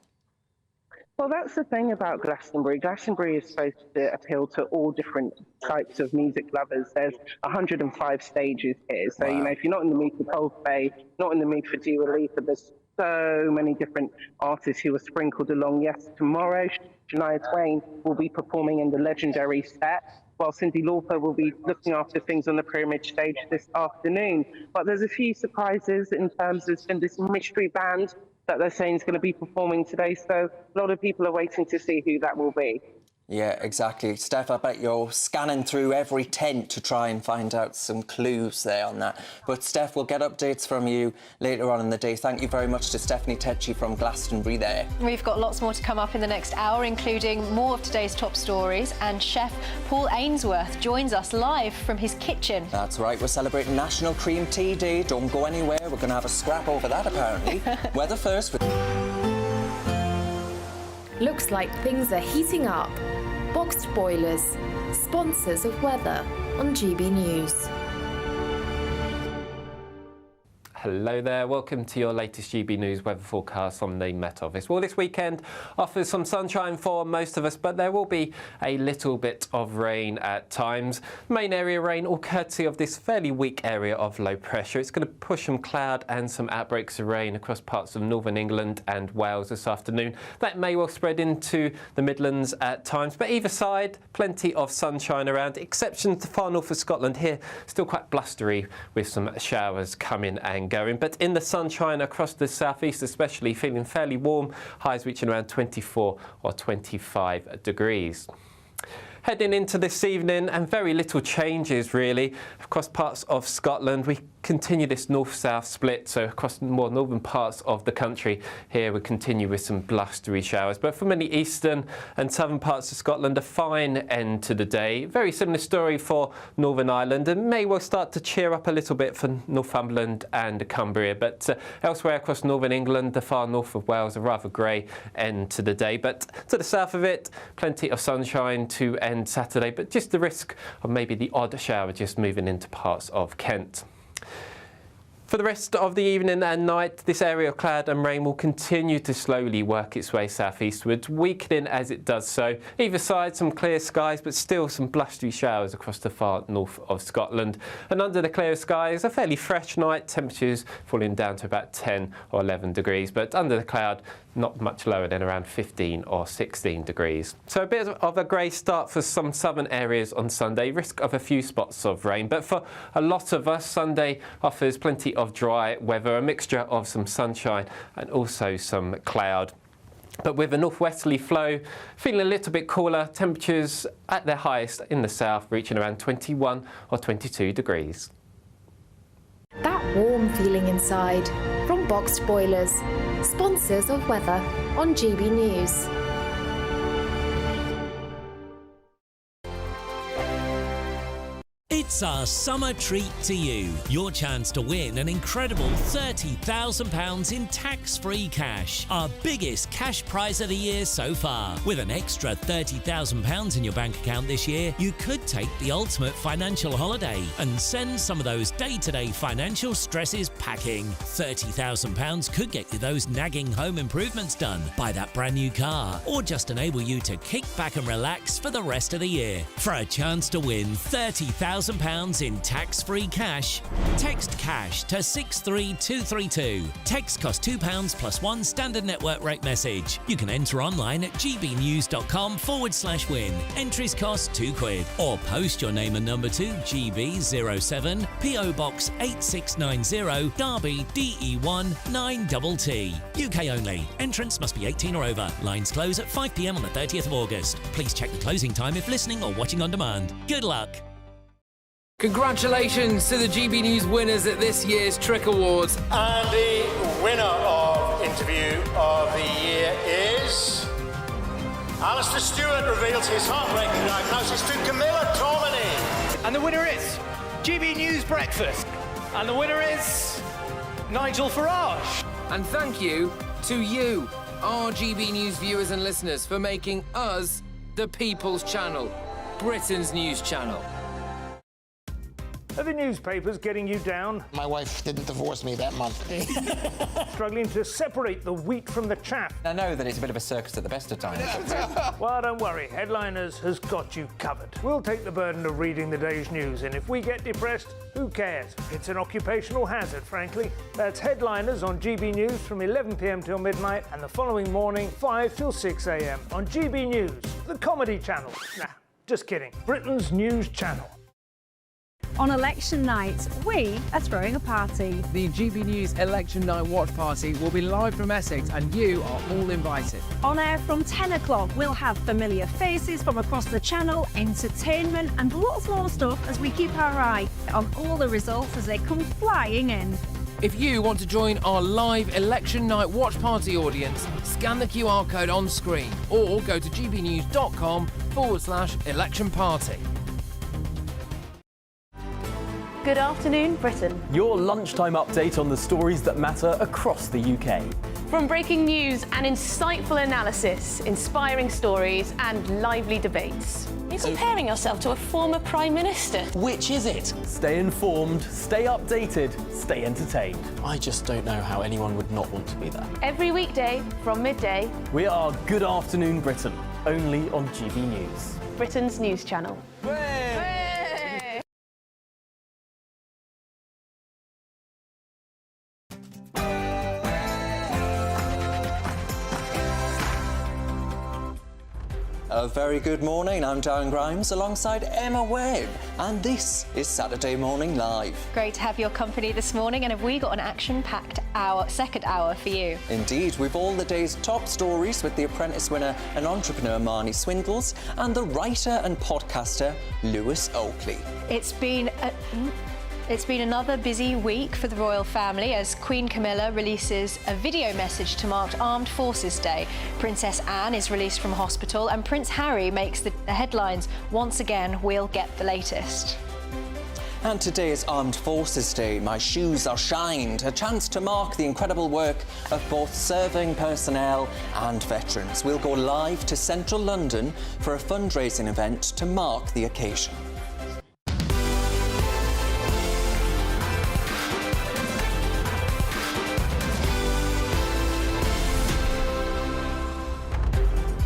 Speaker 1: Well, that's the thing about Glastonbury. Glastonbury is supposed to appeal to all different types of music lovers. There's 105 stages here. So, you know, if you're not in the mood for Coldplay, not in the mood for Dua Lipa, there's so many different artists who are sprinkled along. Yes, tomorrow, Shania Twain will be performing in the legendary set, while Cyndi Lauper will be looking after things on the Pyramid stage this afternoon. But there's a few surprises in terms of this mystery band that they're saying is going to be performing today. So a lot of people are waiting to see who that will be.
Speaker 6: Yeah, exactly. Steph, I bet you're scanning through every tent to try and find out some clues there on that. But Steph, we'll get updates from you later on in the day. Thank you very much to Stephanie Techu from Glastonbury there.
Speaker 7: We've got lots more to come up in the next hour, including more of today's top stories. And chef Paul Ainsworth joins us live from his kitchen.
Speaker 6: That's right. We're celebrating National Cream Tea Day. Don't go anywhere. We're going to have a scrap over that, apparently. Weather first.
Speaker 8: Looks like things are heating up. Boxed boilers, sponsors of weather on GB News.
Speaker 16: Hello there, welcome to your latest GB News weather forecast from the Met Office. Well, this weekend offers some sunshine for most of us, but there will be a little bit of rain at times. Main area rain, all courtesy of this fairly weak area of low pressure. It's going to push some cloud and some outbreaks of rain across parts of northern England and Wales this afternoon. That may well spread into the Midlands at times, but either side, plenty of sunshine around. Exceptions to far north of Scotland here, still quite blustery with some showers coming and going, but in the sunshine across the southeast especially, feeling fairly warm, highs reaching around 24 or 25 degrees. Heading into this evening, and very little changes really across parts of Scotland. We continue this north-south split, so across the more northern parts of the country here we continue with some blustery showers. But for many eastern and southern parts of Scotland, a fine end to the day. Very similar story for Northern Ireland, and may well start to cheer up a little bit for Northumberland and Cumbria. But elsewhere across northern England, the far north of Wales, a rather grey end to the day. But to the south of it, plenty of sunshine to end Saturday, but just the risk of maybe the odd shower just moving into parts of Kent. For the rest of the evening and night, this area of cloud and rain will continue to slowly work its way southeastwards, weakening as it does so. Either side, some clear skies, but still some blustery showers across the far north of Scotland. And under the clear skies, a fairly fresh night, temperatures falling down to about 10 or 11 degrees. But under the cloud, not much lower than around 15 or 16 degrees. So a bit of a grey start for some southern areas on Sunday, risk of a few spots of rain. But for a lot of us, Sunday offers plenty of dry weather, a mixture of some sunshine and also some cloud. But with a northwesterly flow, feeling a little bit cooler, temperatures at their highest in the south reaching around 21 or 22 degrees.
Speaker 8: That warm feeling inside from Boxed Boilers, sponsors of weather on GB News.
Speaker 3: It's our summer treat to you. Your chance to win an incredible £30,000 in tax-free cash. Our biggest cash prize of the year so far. With an extra £30,000 in your bank account this year, you could take the ultimate financial holiday and send some of those day-to-day financial stresses packing. £30,000 could get you those nagging home improvements done, buy that brand new car, or just enable you to kick back and relax for the rest of the year. For a chance to win £30,000 in tax-free cash, text cash to 63232. Text costs £2 plus one standard network rate message. You can enter online at gbnews.com/win. Entries cost £2. Or post your name and number to GB07 PO Box 8690 Derby DE1 9TT. UK only. Entrance must be 18 or over. Lines close at 5 p.m. on the 30th of August. Please check the closing time if listening or watching on demand. Good luck.
Speaker 20: Congratulations to the GB News winners at this year's Trick Awards.
Speaker 4: And the winner of Interview of the Year is... Alistair Stewart reveals his heartbreaking diagnosis to Camilla Tormini.
Speaker 24: And the winner is GB News Breakfast. And the winner is Nigel Farage.
Speaker 20: And thank you to you, our GB News viewers and listeners, for making us the People's Channel, Britain's news channel.
Speaker 24: Are the newspapers getting you down?
Speaker 9: My wife didn't divorce me that month.
Speaker 24: Struggling to separate the wheat from the chaff?
Speaker 10: I know that it's a bit of a circus at the best of times.
Speaker 24: Well, don't worry, Headliners has got you covered. We'll take the burden of reading the day's news, and if we get depressed, who cares? It's an occupational hazard, frankly. That's Headliners on GB News from 11 p.m. till midnight, and the following morning, 5 till 6 a.m. on GB News, the comedy channel. Nah, just kidding. Britain's news channel.
Speaker 19: On election night, we are throwing a party.
Speaker 20: The GB News Election Night Watch Party will be live from Essex, and you are all invited.
Speaker 19: On air from 10 o'clock, we'll have familiar faces from across the channel, entertainment and lots more stuff as we keep our eye on all the results as they come flying in.
Speaker 20: If you want to join our live Election Night Watch Party audience, scan the QR code on screen or go to gbnews.com/election party.
Speaker 12: Good afternoon, Britain.
Speaker 13: Your lunchtime update on the stories that matter across the UK.
Speaker 12: From breaking news and insightful analysis, inspiring stories and lively debates. You're comparing yourself to a former Prime Minister.
Speaker 14: Which is it?
Speaker 13: Stay informed, stay updated, stay entertained.
Speaker 14: I just don't know how anyone would not want to be there.
Speaker 12: Every weekday from midday.
Speaker 13: We are Good Afternoon Britain, only on GB News.
Speaker 12: Britain's news channel.
Speaker 6: A very good morning, I'm Darren Grimes alongside Emma Webb, and this is Saturday Morning Live.
Speaker 7: Great to have your company this morning, and have we got an action-packed second hour for you?
Speaker 6: Indeed, with all the day's top stories with the Apprentice winner and entrepreneur Marnie Swindles and the writer and podcaster Lewis Oakley.
Speaker 7: It's been It's been another busy week for the royal family as Queen Camilla releases a video message to mark Armed Forces Day. Princess Anne is released from hospital and Prince Harry makes the headlines once again. We'll get the latest.
Speaker 6: And today is Armed Forces Day. My shoes are shined, a chance to mark the incredible work of both serving personnel and veterans. We'll go live to central London for a fundraising event to mark the occasion.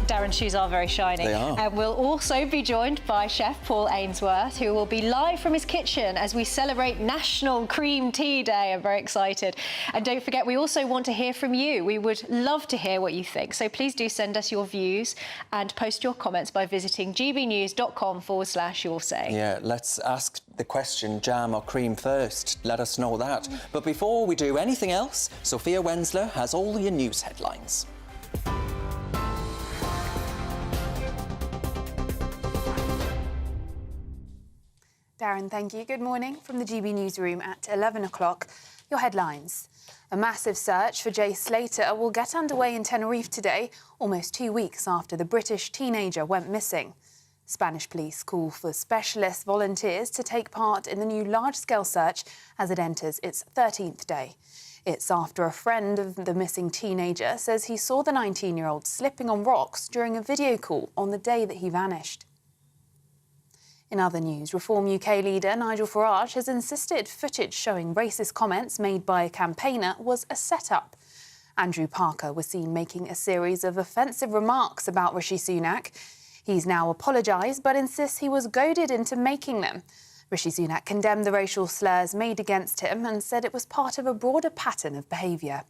Speaker 7: Darren's shoes are very shiny.
Speaker 6: They are.
Speaker 7: We'll also be joined by Chef Paul Ainsworth, who will be live from his kitchen as we celebrate National Cream Tea Day. I'm very excited. And don't forget, we also want to hear from you. We would love to hear what you think. So please do send us your views and post your comments by visiting gbnews.com/yoursay.
Speaker 6: Yeah, let's ask the question, jam or cream first. Let us know that. But before we do anything else, Sophia Wensler has all your news headlines.
Speaker 5: Darren, thank you. Good morning from the GB newsroom at 11 o'clock. Your headlines. A massive search for Jay Slater will get underway in Tenerife today, almost 2 weeks after the British teenager went missing. Spanish police call for specialist volunteers to take part in the new large-scale search as it enters its 13th day. It's after a friend of the missing teenager says he saw the 19-year-old slipping on rocks during a video call on the day that he vanished. In other news, Reform UK leader Nigel Farage has insisted footage showing racist comments made by a campaigner was a set-up. Andrew Parker was seen making a series of offensive remarks about Rishi Sunak. He's now apologised but insists he was goaded into making them. Rishi Sunak condemned the racial slurs made against him and said it was part of a broader pattern of behaviour.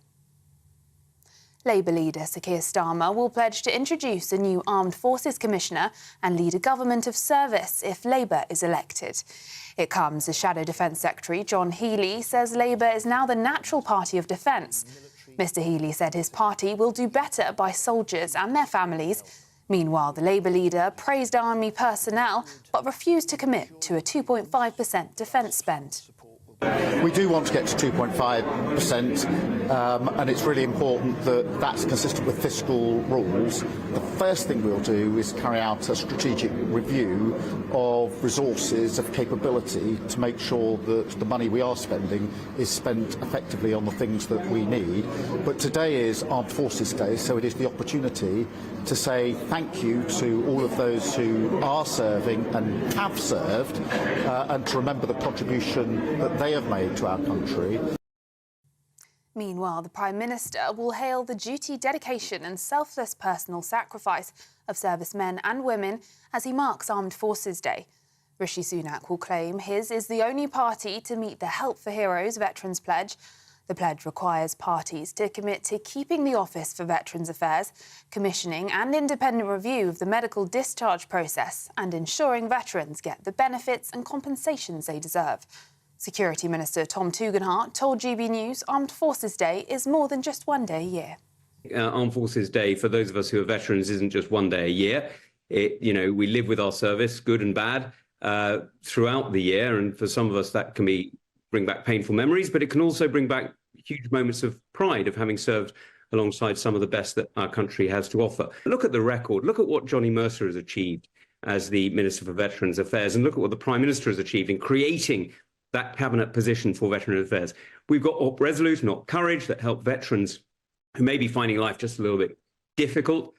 Speaker 5: Labour leader Sir Keir Starmer will pledge to introduce a new Armed Forces Commissioner and lead a government of service if Labour is elected. It comes as Shadow Defence Secretary John Healey says Labour is now the natural party of defence. Mr Healey said his party will do better by soldiers and their families. Meanwhile, the Labour leader praised army personnel but refused to commit to a 2.5% defence spend.
Speaker 11: We do want to get to 2.5%, and it's really important that that's consistent with fiscal rules. The first thing we'll do is carry out a strategic review of resources, of capability, to make sure that the money we are spending is spent effectively on the things that we need. But today is Armed Forces Day, so it is the opportunity to say thank you to all of those who are serving and have served, and to remember the contribution that they have made to our country.
Speaker 5: Meanwhile, the Prime Minister will hail the duty, dedication and selfless personal sacrifice of servicemen and women as he marks Armed Forces Day. Rishi Sunak will claim his is the only party to meet the Help for Heroes Veterans Pledge. The pledge requires parties to commit to keeping the Office for Veterans Affairs, commissioning and independent review of the medical discharge process and ensuring veterans get the benefits and compensations they deserve. Security Minister Tom Tugendhat told GB News Armed Forces Day is more than just one day a year.
Speaker 15: Armed Forces Day, for those of us who are veterans, isn't just one day a year. We live with our service, good and bad, throughout the year. And for some of us, that can bring back painful memories, but it can also bring back huge moments of pride of having served alongside some of the best that our country has to offer. Look at the record. Look at what Johnny Mercer has achieved as the Minister for Veterans Affairs, and look at what the Prime Minister has achieved in creating that cabinet position for Veterans Affairs. We've got Op Resolute and Op Courage that help veterans who may be finding life just a little bit difficult.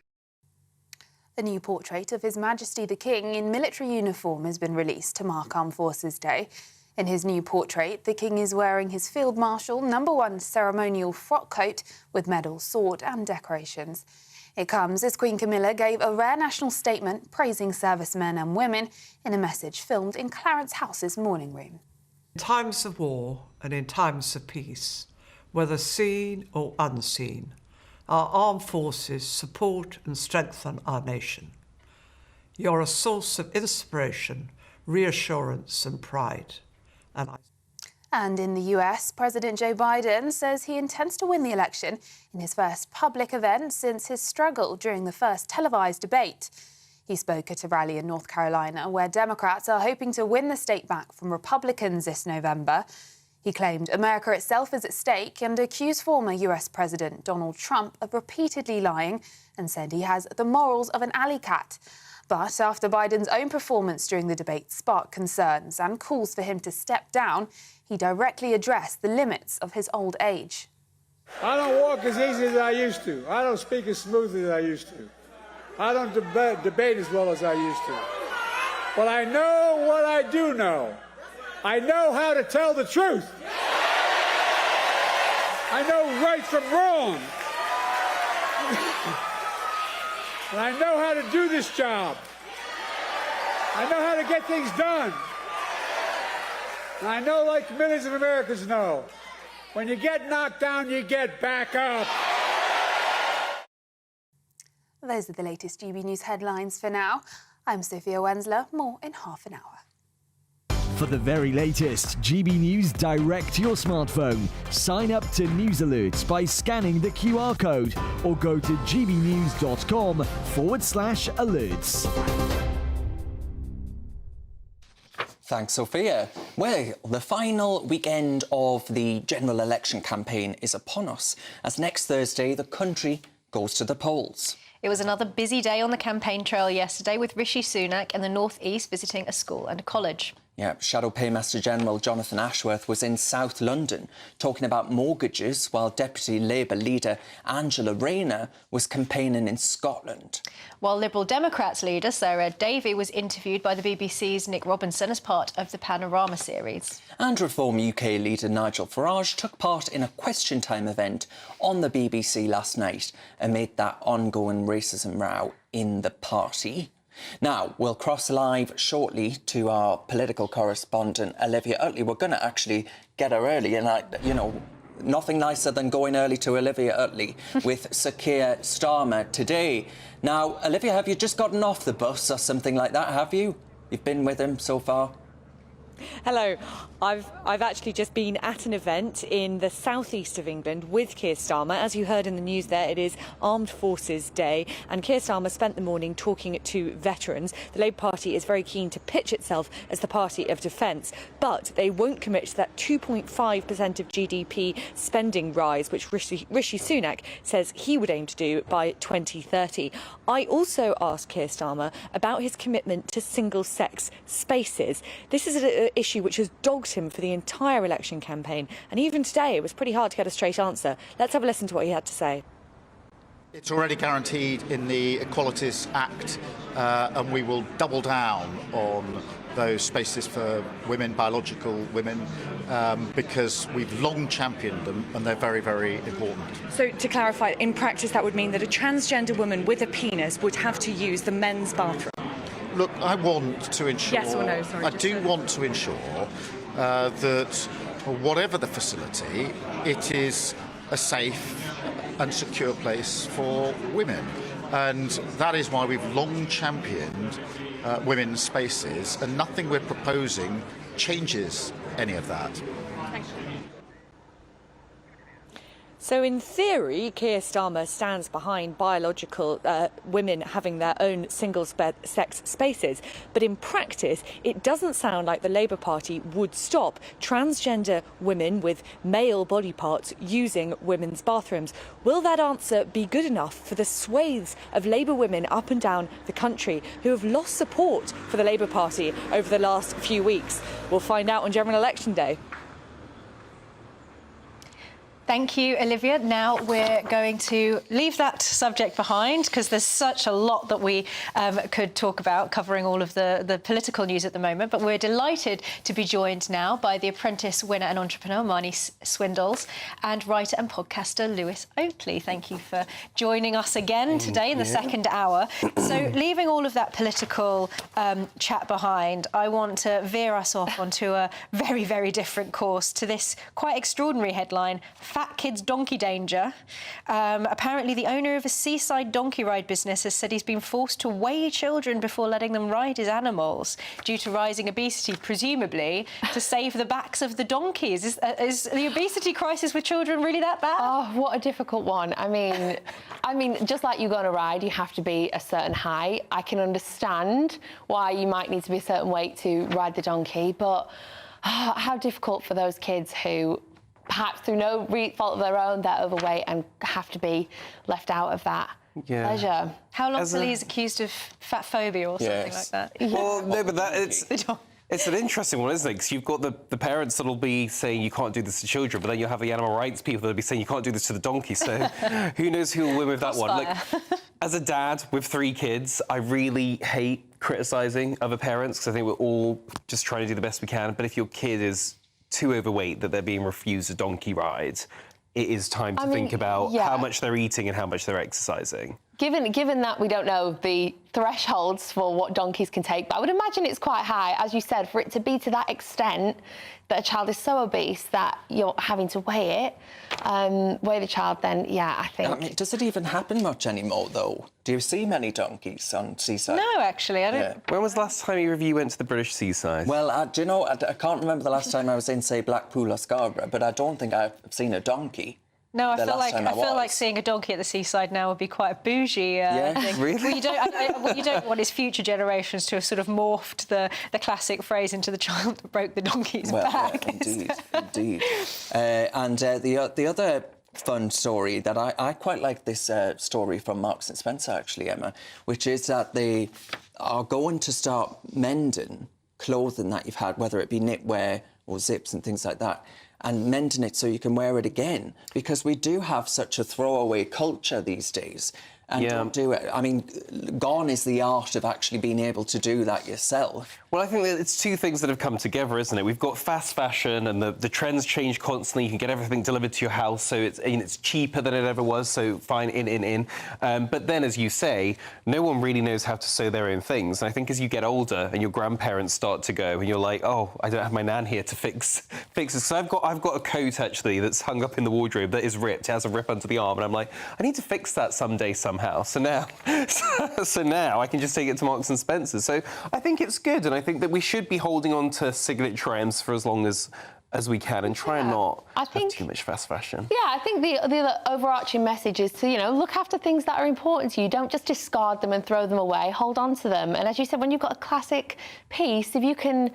Speaker 5: A new portrait of His Majesty the King in military uniform has been released to mark Armed Forces Day. In his new portrait, the King is wearing his Field Marshal #1 ceremonial frock coat with medals, sword and decorations. It comes as Queen Camilla gave a rare national statement praising servicemen and women in a message filmed in Clarence House's morning room.
Speaker 18: In times of war and in times of peace, whether seen or unseen, our armed forces support and strengthen our nation. You're a source of inspiration, reassurance and pride.
Speaker 5: And in the US, President Joe Biden says he intends to win the election in his first public event since his struggle during the first televised debate. He spoke at a rally in North Carolina where Democrats are hoping to win the state back from Republicans this November. He claimed America itself is at stake and accused former US President Donald Trump of repeatedly lying and said he has the morals of an alley cat. But after Biden's own performance during the debate sparked concerns and calls for him to step down, he directly addressed the limits of his old age.
Speaker 2: I don't walk as easy as I used to. I don't speak as smoothly as I used to. I don't debate as well as I used to. But I know what I do know. I know how to tell the truth. I know right from wrong. And I know how to do this job. I know how to get things done. And I know, like millions of Americans know, when you get knocked down, you get back up.
Speaker 5: Those are the latest GB News headlines for now. I'm Sophia Wensler. More in half an hour.
Speaker 17: For the very latest GB News direct to your smartphone, sign up to News Alerts by scanning the QR code or go to gbnews.com/alerts.
Speaker 6: Thanks, Sophia. Well, the final weekend of the general election campaign is upon us, as next Thursday the country goes to the polls.
Speaker 7: It was another busy day on the campaign trail yesterday, with Rishi Sunak in the North East visiting a school and a college.
Speaker 6: Yeah, Shadow Paymaster General Jonathan Ashworth was in South London talking about mortgages, while Deputy Labour leader Angela Rayner was campaigning in Scotland.
Speaker 7: While Liberal Democrats leader Sarah Davey was interviewed by the BBC's Nick Robinson as part of the Panorama series.
Speaker 6: And Reform UK leader Nigel Farage took part in a question time event on the BBC last night amid that ongoing racism row in the party. Now, we'll cross live shortly to our political correspondent, Olivia Utley. We're going to actually get her early, and, nothing nicer than going early to Olivia Utley with Sir Keir Starmer today. Now, Olivia, have you just gotten off the bus or something like that, have you? You've been with him so far?
Speaker 21: Hello. I've actually just been at an event in the southeast of England with Keir Starmer. As you heard in the news there, it is Armed Forces Day, and Keir Starmer spent the morning talking to veterans. The Labour Party is very keen to pitch itself as the party of defence, but they won't commit to that 2.5% of GDP spending rise, which Rishi Sunak says he would aim to do by 2030. I also asked Keir Starmer about his commitment to single-sex spaces. This is an issue which has dogged him for the entire election campaign, and even today it was pretty hard to get a straight answer. Let's have a listen to what he had to say.
Speaker 11: It's already guaranteed in the Equalities Act, and we will double down on those spaces for women, biological women, because we've long championed them and they're very, very important.
Speaker 21: So, to clarify, in practice that would mean that a transgender woman with a penis would have to use the men's bathroom?
Speaker 11: Look, I want to ensure...
Speaker 21: Yes or no, sorry.
Speaker 11: I do want to ensure that whatever the facility, it is a safe and secure place for women. And that is why we've long championed women's spaces, and nothing we're proposing changes any of that.
Speaker 21: Thank you. So in theory, Keir Starmer stands behind biological women having their own single-sex spaces. But in practice, it doesn't sound like the Labour Party would stop transgender women with male body parts using women's bathrooms. Will that answer be good enough for the swathes of Labour women up and down the country who have lost support for the Labour Party over the last few weeks? We'll find out on General Election Day.
Speaker 7: Thank you, Olivia. Now we're going to leave that subject behind because there's such a lot that we could talk about, covering all of the political news at the moment. But we're delighted to be joined now by the Apprentice winner and entrepreneur, Marnie Swindles, and writer and podcaster, Lewis Oakley. Thank you for joining us again today in the second hour. So leaving all of that political chat behind, I want to veer us off onto a very, very different course to this quite extraordinary headline.
Speaker 21: fat kids donkey danger. Apparently, the owner of a seaside donkey ride business has said he's been forced to weigh children before letting them ride his animals due to rising obesity, presumably to save the backs of the donkeys. Is the obesity crisis with children really that bad?
Speaker 1: Oh, what a difficult one. I mean, just like you go on a ride, you have to be a certain height. I can understand why you might need to be a certain weight to ride the donkey, but how difficult for those kids who, perhaps through no fault of their own, they're overweight and have to be left out of that pleasure.
Speaker 21: How long till he's accused of fat phobia or something like that?
Speaker 16: Well, no, but it's an interesting one, isn't it? Because you've got the parents that'll be saying you can't do this to children, but then you'll have the animal rights people that'll be saying you can't do this to the donkey. So who knows who will win with that one? Look, as a dad with 3 kids, I really hate criticising other parents because I think we're all just trying to do the best we can. But if your kid is too overweight that they're being refused a donkey ride, it is time to think about how much they're eating and how much they're exercising.
Speaker 1: Given that we don't know the thresholds for what donkeys can take, but I would imagine it's quite high, as you said, for it to be to that extent that a child is so obese that you're having to weigh the child, then, I think...
Speaker 6: I mean, does it even happen much anymore, though? Do you see many donkeys on seaside?
Speaker 21: No, actually, I don't...
Speaker 16: Yeah. When was the last time either of you went to the British seaside?
Speaker 6: Well, do you know, I can't remember the last time I was in, say, Blackpool or Scarborough, but I don't think I've seen a donkey.
Speaker 21: No, I feel like seeing a donkey at the seaside now would be quite a bougie thing.
Speaker 6: Really?
Speaker 21: What you don't want is future generations to have sort of morphed the classic phrase into the child that broke the donkey's back.
Speaker 6: Indeed. And the other fun story that I quite like this story from Marks and Spencer, actually, Emma, which is that they are going to start mending clothing that you've had, whether it be knitwear or zips and things like that, and mending it so you can wear it again, because we do have such a throwaway culture these days. And don't do it. I mean, gone is the art of actually being able to do that yourself.
Speaker 16: Well, I think it's two things that have come together, isn't it? We've got fast fashion and the trends change constantly. You can get everything delivered to your house, so it's cheaper than it ever was, so fine, in. But then, as you say, no one really knows how to sew their own things. And I think as you get older and your grandparents start to go and you're like, oh, I don't have my nan here to fix this. So I've got a coat, actually, that's hung up in the wardrobe that is ripped. It has a rip under the arm. And I'm like, I need to fix that someday somehow. So now I can just take it to Marks and Spencer. So I think it's good, and I think that we should be holding on to signature items for as long as we can and try and not have too much fast fashion.
Speaker 1: Yeah, I think the other overarching message is to, look after things that are important to you. Don't just discard them and throw them away. Hold on to them. And as you said, when you've got a classic piece, if you can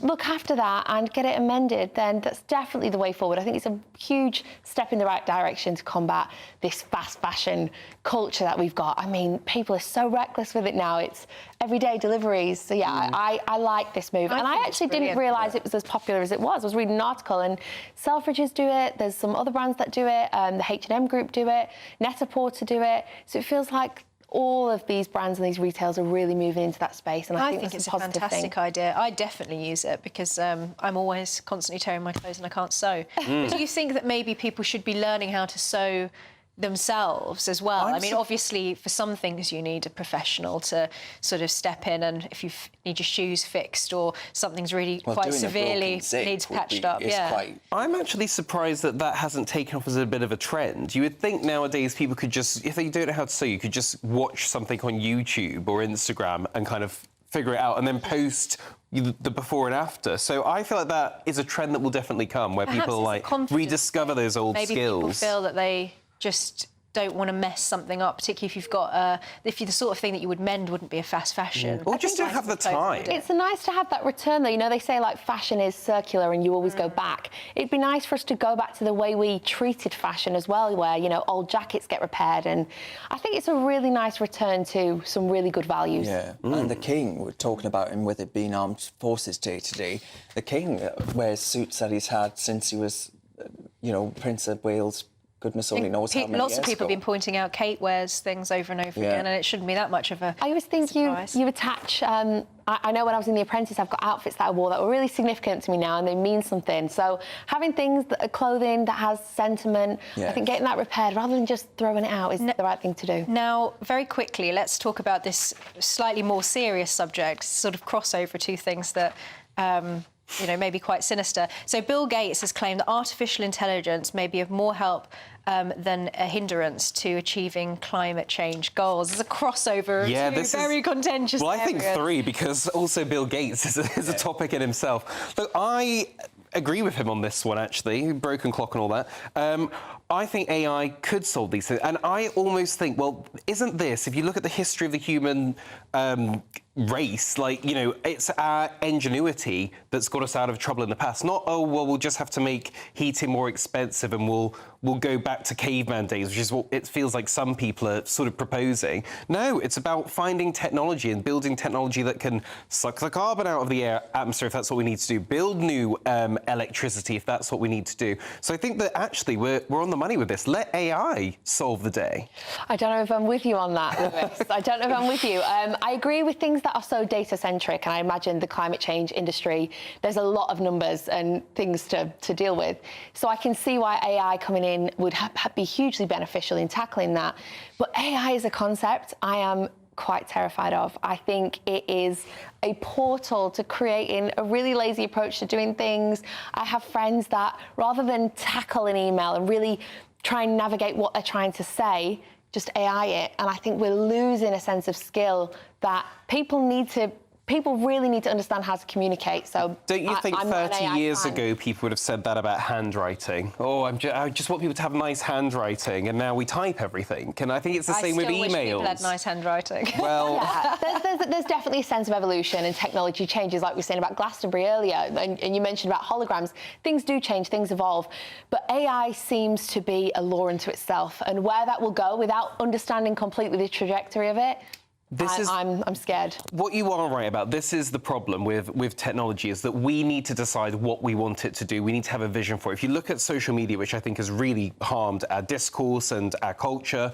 Speaker 1: look after that and get it amended, then that's definitely the way forward. I think it's a huge step in the right direction to combat this fast fashion culture that we've got. I mean, people are so reckless with it now. It's everyday deliveries. So, I like this move. And I actually didn't realise it was as popular as it was. I was reading an article, and Selfridges do it. There's some other brands that do it. The H&M group do it. Net-a-Porter do it. So it feels like all of these brands and these retailers are really moving into that space, and I think
Speaker 21: it's
Speaker 1: that's
Speaker 21: a
Speaker 1: fantastic
Speaker 21: idea. I definitely use it because I'm always constantly tearing my clothes and I can't sew. But do you think that maybe people should be learning how to sew themselves as well? I mean, obviously, for some things you need a professional to sort of step in, and if you need your shoes fixed or something's really quite severely needs patched up.
Speaker 16: I'm actually surprised that hasn't taken off as a bit of a trend. You would think nowadays people could just, if they don't know how to sew, you could just watch something on YouTube or Instagram and kind of figure it out and then post the before and after. So I feel like that is a trend that will definitely come, where people rediscover those old skills.
Speaker 21: Maybe people feel that they just don't want to mess something up, particularly if you've got if you're the sort of thing that you would mend wouldn't be a fast fashion.
Speaker 16: Or just don't have the time.
Speaker 1: It's nice to have that return, though. They say, like, fashion is circular and you always go back. It'd be nice for us to go back to the way we treated fashion as well, where, old jackets get repaired, and I think it's a really nice return to some really good values.
Speaker 6: Yeah, and the King, we're talking about him with it being Armed Forces Day today. The King wears suits that he's had since he was, Prince of Wales. Goodness only knows how many
Speaker 21: Lots of
Speaker 6: years
Speaker 21: people
Speaker 6: ago.
Speaker 21: have been pointing out Kate wears things over and over again, and it shouldn't be that much of a
Speaker 1: I always think you attach... I know when I was in The Apprentice, I've got outfits that I wore that were really significant to me now, and they mean something. So having things, clothing that has sentiment, I think getting that repaired rather than just throwing it out is the right thing to do.
Speaker 21: Now, very quickly, let's talk about this slightly more serious subject, sort of crossover, two things that
Speaker 7: you know, maybe quite sinister. So Bill Gates has claimed that artificial intelligence may be of more help than a hindrance to achieving climate change goals. There's a crossover of two very contentious
Speaker 16: Well, I think
Speaker 7: areas.
Speaker 16: 3, because also Bill Gates is a topic in himself. Look, I agree with him on this one, actually, broken clock and all that. I think AI could solve these things. And I almost think, well, isn't this, if you look at the history of the human race, like, you know, it's our ingenuity that's got us out of trouble in the past. Not, oh, well, we'll just have to make heating more expensive and we'll go back to caveman days, which is what it feels like some people are sort of proposing. No, it's about finding technology and building technology that can suck the carbon out of the atmosphere if that's what we need to do, build new electricity if that's what we need to do. So I think that actually we're on the money with this. Let AI solve the day.
Speaker 1: I don't know if I'm with you on that, Lewis. I don't know if I'm with you. I agree with things that are so data-centric, and I imagine the climate change industry, there's a lot of numbers and things to deal with. So I can see why AI coming in would be hugely beneficial in tackling that. But AI as a concept, I am quite terrified of. I think it is a portal to creating a really lazy approach to doing things. I have friends that, rather than tackle an email and really try and navigate what they're trying to say, just AI it. And I think we're losing a sense of skill that people really need to understand how to communicate. So
Speaker 16: don't you think
Speaker 1: I'm
Speaker 16: 30 years ago people would have said that about handwriting? Oh, I just want people to have nice handwriting, and now we type everything. And I think it's the same with emails.
Speaker 7: I still wish people had nice handwriting.
Speaker 16: Well,
Speaker 1: yeah, there's definitely a sense of evolution and technology changes, like we were saying about Glastonbury earlier, and you mentioned about holograms. Things do change, things evolve, but AI seems to be a law unto itself, and where that will go without understanding completely the trajectory of it, I'm scared.
Speaker 16: What you are right about, this is the problem with technology, is that we need to decide what we want it to do. We need to have a vision for it. If you look at social media, which I think has really harmed our discourse and our culture,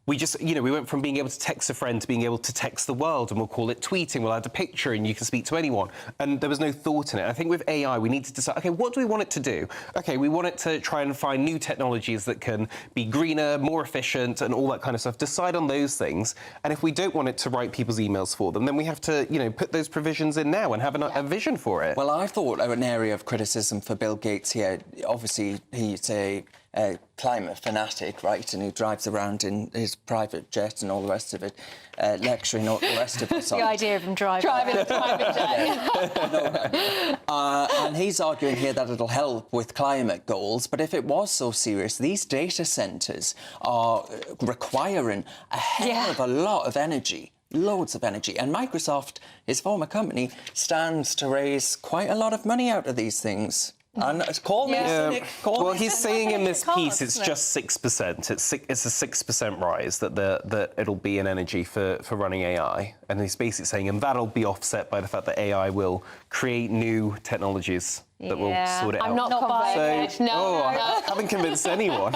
Speaker 16: we just, you know, we went from being able to text a friend to being able to text the world, and we'll call it tweeting. We'll add a picture and you can speak to anyone. And there was no thought in it. I think with AI, we need to decide, OK, what do we want it to do? OK, we want it to try and find new technologies that can be greener, more efficient and all that kind of stuff. Decide on those things. And if we don't want it to write people's emails for them, then we have to, you know, put those provisions in now and have a vision for it.
Speaker 6: Well, I thought an area of criticism for Bill Gates here, obviously he's a climate fanatic, right, and he drives around in his private jet and all the rest of it, lecturing all the rest of us.
Speaker 7: The idea of him driving
Speaker 1: a private jet.
Speaker 6: And he's arguing here that it'll help with climate goals, but if it was so serious, these data centres are requiring a hell of a lot of energy. Loads of energy. And Microsoft, his former company, stands to raise quite a lot of money out of these things. And call me cynic.
Speaker 16: Well, he's saying in this piece it's just 6%. It's a 6% rise that it'll be in energy for running AI. And he's basically saying, and that'll be offset by the fact that AI will create new technologies that will sort it out.
Speaker 1: I'm not convinced.
Speaker 16: I haven't convinced anyone.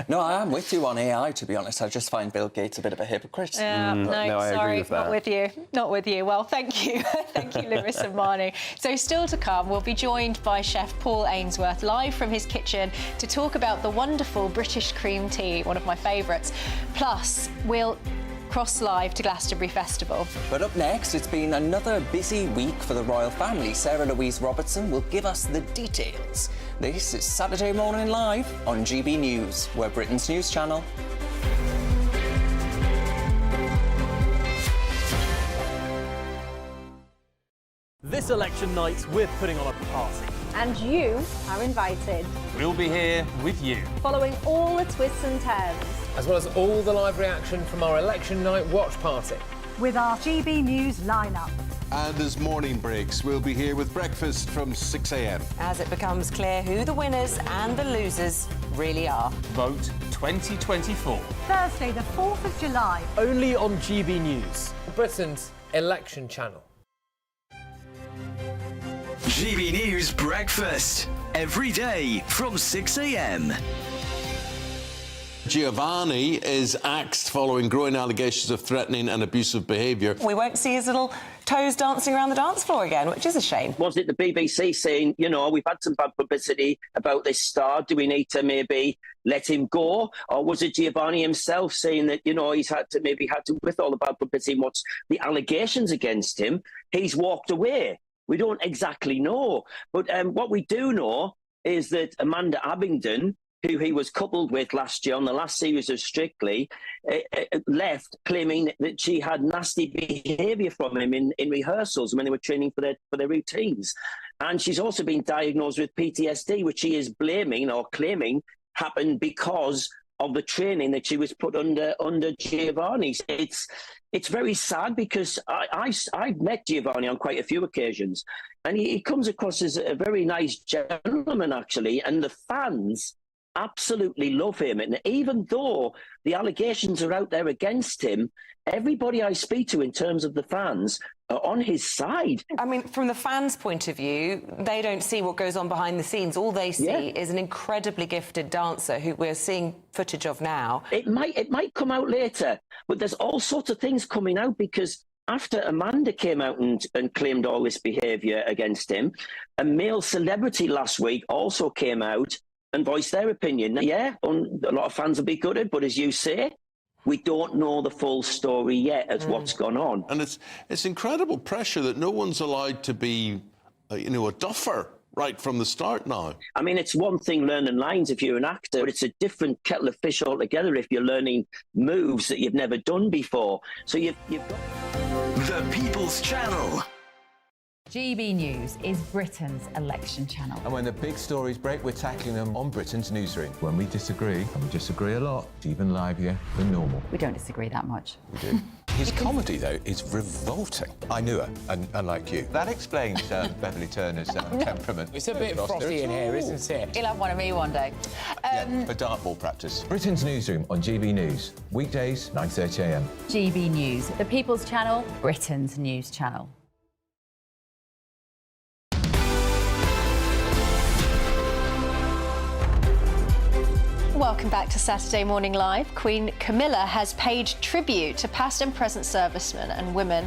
Speaker 6: No, I am with you on AI, to be honest. I just find Bill Gates a bit of a hypocrite.
Speaker 7: Yeah, no,
Speaker 16: I
Speaker 7: sorry,
Speaker 16: agree with that.
Speaker 7: not with you. Not with you. Well, thank you. Thank you, Lewis and Marnie. So still to come, we'll be joined by Chef Paul Ainsworth, live from his kitchen, to talk about the wonderful British cream tea, one of my favourites. Plus, we'll cross live to Glastonbury Festival.
Speaker 6: But up next, it's been another busy week for the royal family. Sarah Louise Robertson will give us the details. This is Saturday Morning Live on GB News. We're Britain's news channel.
Speaker 13: This election night, we're putting on a party.
Speaker 19: And you are invited.
Speaker 13: We'll be here with you.
Speaker 19: Following all the twists and turns.
Speaker 20: As well as all the live reaction from our election night watch party.
Speaker 19: With our GB News lineup.
Speaker 3: And as morning breaks, we'll be here with breakfast from 6 a.m.
Speaker 8: As it becomes clear who the winners and the losers really are.
Speaker 13: Vote 2024.
Speaker 19: Thursday, the 4th of July.
Speaker 13: Only on GB News.
Speaker 20: Britain's election channel.
Speaker 17: GB News Breakfast. Every day from 6 a.m.
Speaker 3: Giovanni is axed following growing allegations of threatening and abusive behaviour.
Speaker 8: We won't see his little toes dancing around the dance floor again, which is a shame.
Speaker 22: Was it the BBC saying, you know, we've had some bad publicity about this star, do we need to maybe let him go? Or was it Giovanni himself saying that, you know, he's had to, with all the bad publicity and what's the allegations against him, he's walked away? We don't exactly know. But what we do know is that Amanda Abingdon, who he was coupled with last year on the last series of Strictly, left claiming that she had nasty behaviour from him in rehearsals when they were training for their routines. And she's also been diagnosed with PTSD, which she is blaming or claiming happened because of the training that she was put under Giovanni. It's very sad because I've met Giovanni on quite a few occasions, and he comes across as a very nice gentleman, actually, and the fans absolutely love him. And even though the allegations are out there against him, everybody I speak to in terms of the fans are on his side.
Speaker 8: I mean, from the fans' point of view, they don't see what goes on behind the scenes. All they see is an incredibly gifted dancer who we're seeing footage of now.
Speaker 22: It might come out later, but there's all sorts of things coming out because after Amanda came out and claimed all this behaviour against him, a male celebrity last week also came out and voiced their opinion. Now, a lot of fans will be gutted, but as you say, we don't know the full story yet as what's gone on.
Speaker 3: And it's incredible pressure that no one's allowed to be, a duffer right from the start now.
Speaker 22: I mean, it's one thing learning lines if you're an actor, but it's a different kettle of fish altogether if you're learning moves that you've never done before. So you've got...
Speaker 4: The People's Channel.
Speaker 9: GB News is Britain's election channel.
Speaker 10: And when the big stories break, we're tackling them on Britain's newsroom. When we disagree, and we disagree a lot, it's even livelier than normal.
Speaker 9: We don't disagree that much.
Speaker 10: We do.
Speaker 23: His comedy, though, is revolting. I knew her, unlike you.
Speaker 10: That explains Beverly Turner's temperament.
Speaker 25: It's a bit frosty in here, isn't it?
Speaker 9: He'll have one of me one day.
Speaker 23: For dartball practice.
Speaker 10: Britain's newsroom on GB News. Weekdays, 9:30 a.m.
Speaker 9: GB News, the People's Channel, Britain's news channel.
Speaker 7: Welcome back to Saturday Morning Live. Queen Camilla has paid tribute to past and present servicemen and women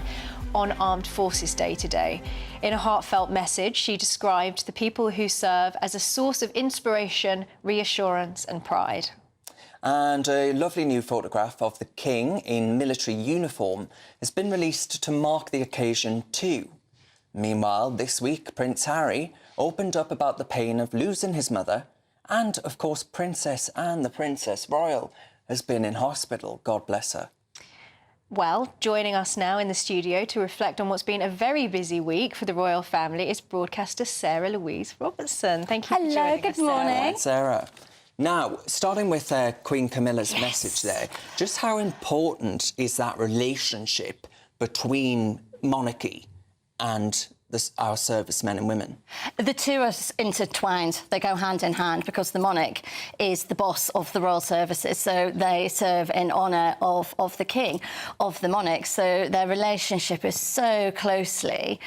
Speaker 7: on Armed Forces Day today. In a heartfelt message, she described the people who serve as a source of inspiration, reassurance and pride.
Speaker 6: And a lovely new photograph of the King in military uniform has been released to mark the occasion too. Meanwhile, this week, Prince Harry opened up about the pain of losing his mother. And, of course, Princess Anne, the Princess Royal, has been in hospital. God bless her.
Speaker 7: Well, joining us now in the studio to reflect on what's been a very busy week for the royal family is broadcaster Sarah Louise Robertson. Thank you for joining us.
Speaker 9: Good morning.
Speaker 6: Hi, Sarah. Now, starting with Queen Camilla's message there, just how important is that relationship between monarchy and our servicemen and women?
Speaker 26: The two are intertwined. They go hand in hand because the monarch is the boss of the royal services, so they serve in honour of the king, of the monarch. So their relationship is so closely